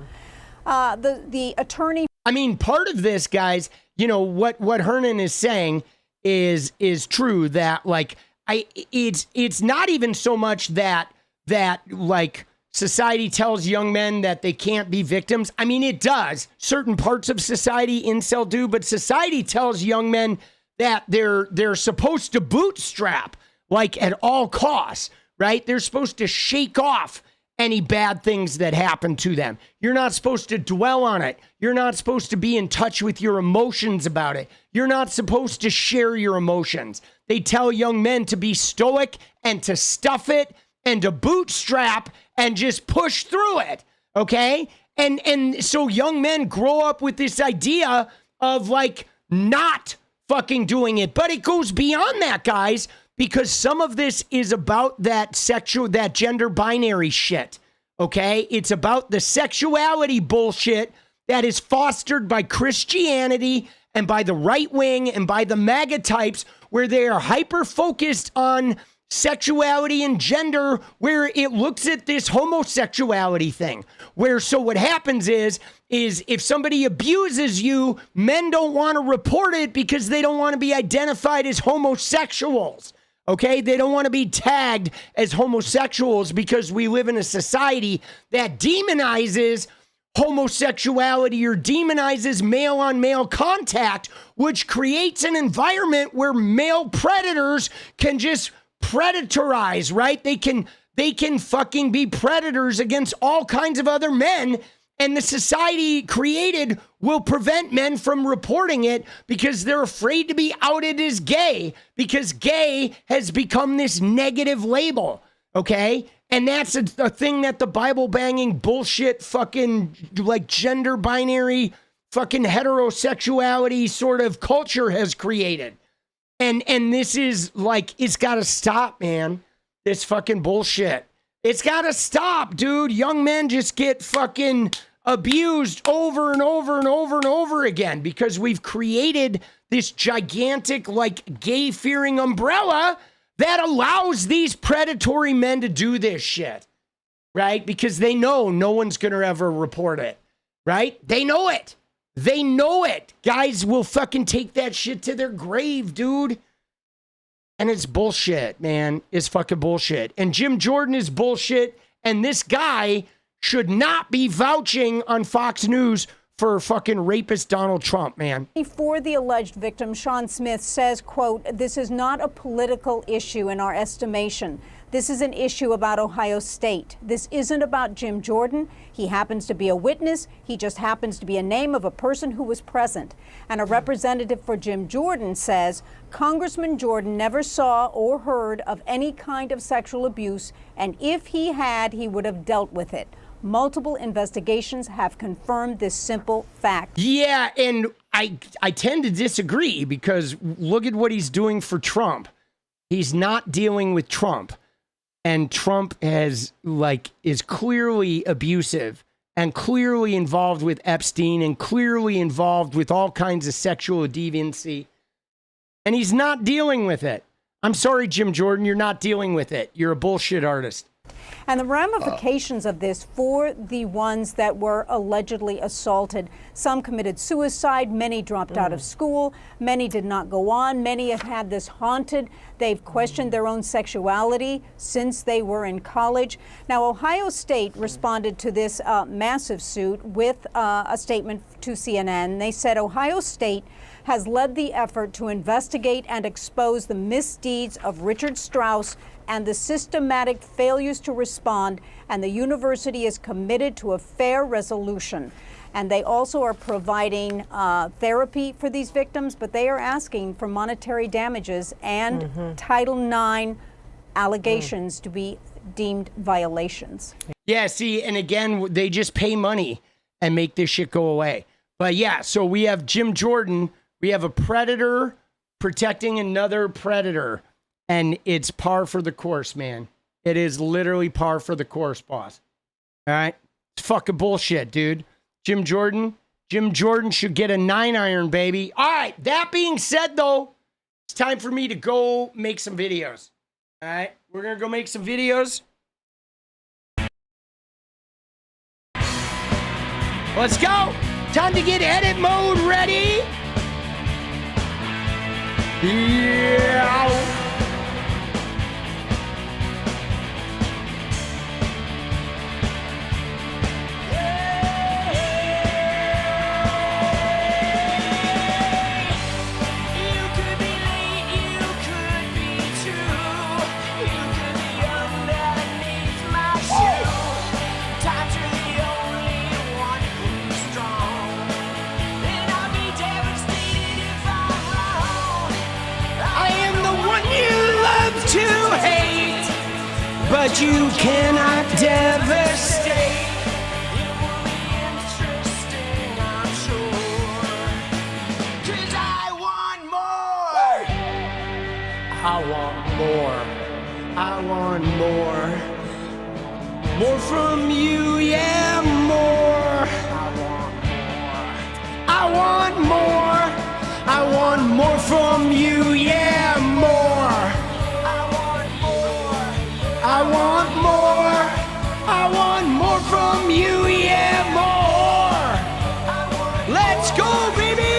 [SPEAKER 4] the attorney...
[SPEAKER 2] I mean, part of this, guys, you know, what Hernan is saying is true, that, like, it's not even so much that like, society tells young men that they can't be victims. I mean, it does. Certain parts of society, incel do, but society tells young men that they're supposed to bootstrap, like at all costs, right? They're supposed to shake off any bad things that happen to them. You're not supposed to dwell on it. You're not supposed to be in touch with your emotions about it. You're not supposed to share your emotions. They tell young men to be stoic and to stuff it and to bootstrap and just push through it, okay? And so young men grow up with this idea of like not fucking doing it. But it goes beyond that, guys, because some of this is about that gender binary shit, okay? It's about the sexuality bullshit that is fostered by Christianity and by the right wing and by the MAGA types, where they are hyper-focused on sexuality and gender, where it looks at this homosexuality thing, where so what happens is if somebody abuses you, men don't want to report it because they don't want to be identified as homosexuals. Okay, they don't want to be tagged as homosexuals because we live in a society that demonizes homosexuality or demonizes male-on-male contact, which creates an environment where male predators can just predatorize, right? They can fucking be predators against all kinds of other men. And the society created will prevent men from reporting it because they're afraid to be outed as gay, because gay has become this negative label, okay? And that's a thing that the Bible banging bullshit fucking like gender binary fucking heterosexuality sort of culture has created. And this is like, it's got to stop, man. This fucking bullshit. It's got to stop, dude. Young men just get fucking abused over and over and over and over again because we've created this gigantic, like, gay-fearing umbrella that allows these predatory men to do this shit, right? Because they know no one's going to ever report it, right? They know it. They know it. Guys will fucking take that shit to their grave, dude. And it's bullshit, man. It's fucking bullshit. And Jim Jordan is bullshit. And this guy should not be vouching on Fox News for fucking rapist Donald Trump, man.
[SPEAKER 4] For the alleged victim, Sean Smith says, quote, "This is not a political issue in our estimation. This is an issue about Ohio State. This isn't about Jim Jordan. He happens to be a witness. He just happens to be a name of a person who was present." And a representative for Jim Jordan says, "Congressman Jordan never saw or heard of any kind of sexual abuse, and if he had, he would have dealt with it. Multiple investigations have confirmed this simple fact."
[SPEAKER 2] Yeah, and I tend to disagree because look at what he's doing for Trump. He's not dealing with Trump. And Trump is clearly abusive and clearly involved with Epstein and clearly involved with all kinds of sexual deviancy. And he's not dealing with it. I'm sorry, Jim Jordan, you're not dealing with it. You're a bullshit artist.
[SPEAKER 4] And the ramifications of this for the ones that were allegedly assaulted. Some committed suicide. Many dropped out of school. Many did not go on. Many have had this haunted. They've questioned their own sexuality since they were in college. Now, Ohio State responded to this massive suit with a statement to CNN. They said Ohio State has led the effort to investigate and expose the misdeeds of Richard Strauss and the systematic failures to respond, and the university is committed to a fair resolution. And they also are providing therapy for these victims, but they are asking for monetary damages and Title IX allegations to be deemed violations.
[SPEAKER 2] Yeah, see, and again, they just pay money and make this shit go away. But yeah, so we have Jim Jordan, we have a predator protecting another predator. And it's par for the course, man. It is literally par for the course, boss. All right? It's fucking bullshit, dude. Jim Jordan should get a 9-iron, baby. All right, that being said, though, it's time for me to go make some videos. All right? We're going to go make some videos. Let's go. Time to get edit mode ready. Yeah. but you cannot devastate. It will be interesting, I'm sure. 'Cause I want more. I want more. I want more. More from you, yeah, more. I want more. I want more from you, yeah, more. I want more. I want more. I want more from you, yeah, more. Let's go, baby.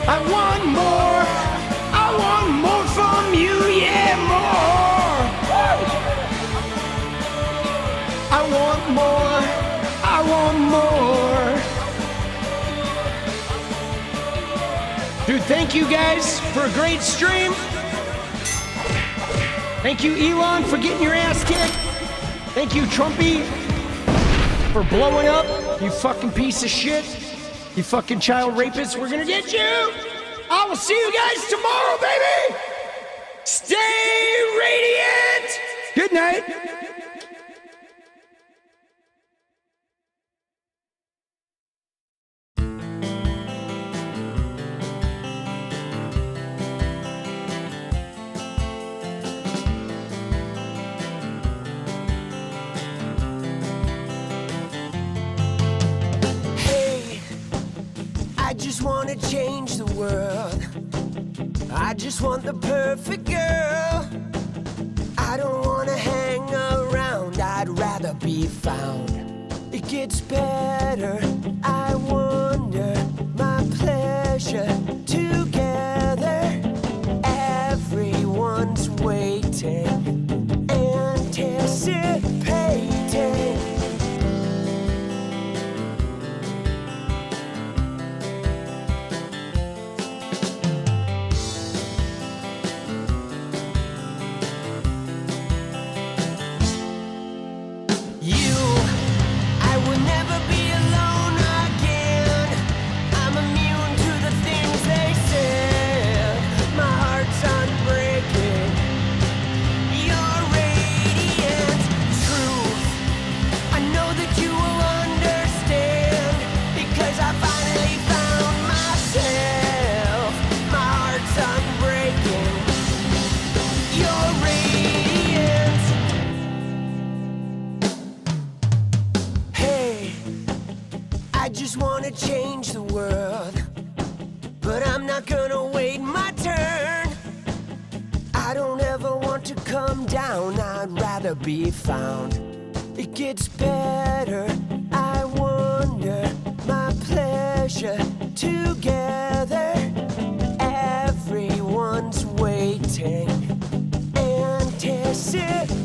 [SPEAKER 2] I want more. I want more from you, yeah, more. I want more. I want more. Dude, thank you guys for a great stream. Thank you, Elon, for getting your ass kicked. Thank you, Trumpy, for blowing up, you fucking piece of shit. You fucking child rapist, we're gonna get you! I will see you guys tomorrow, baby! Stay radiant! Good night! I just wanna change the world. I just want the perfect girl. I don't wanna hang around, I'd rather be found. It gets better, I wonder, my pleasure together. Everyone's waiting, anticipating. Change the world, but I'm not gonna wait my turn. I don't ever want to come down, I'd rather be found. It gets better, I wonder, my pleasure together. Everyone's waiting, anticipating.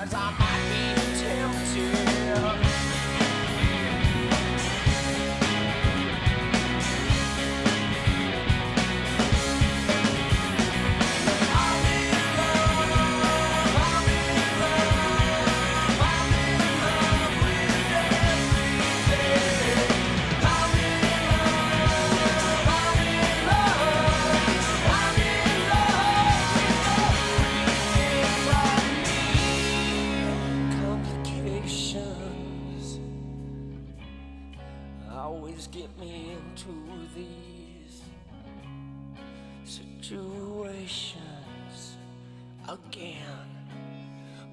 [SPEAKER 1] 'cause I might be tempted. Always get me into these situations again,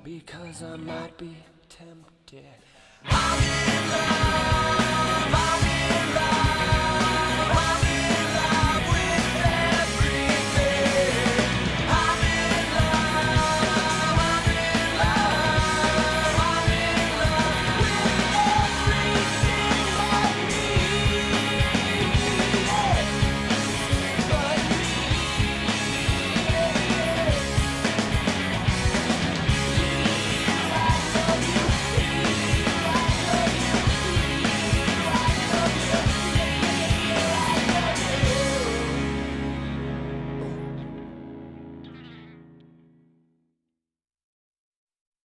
[SPEAKER 1] because I might be tempted. I'm in love.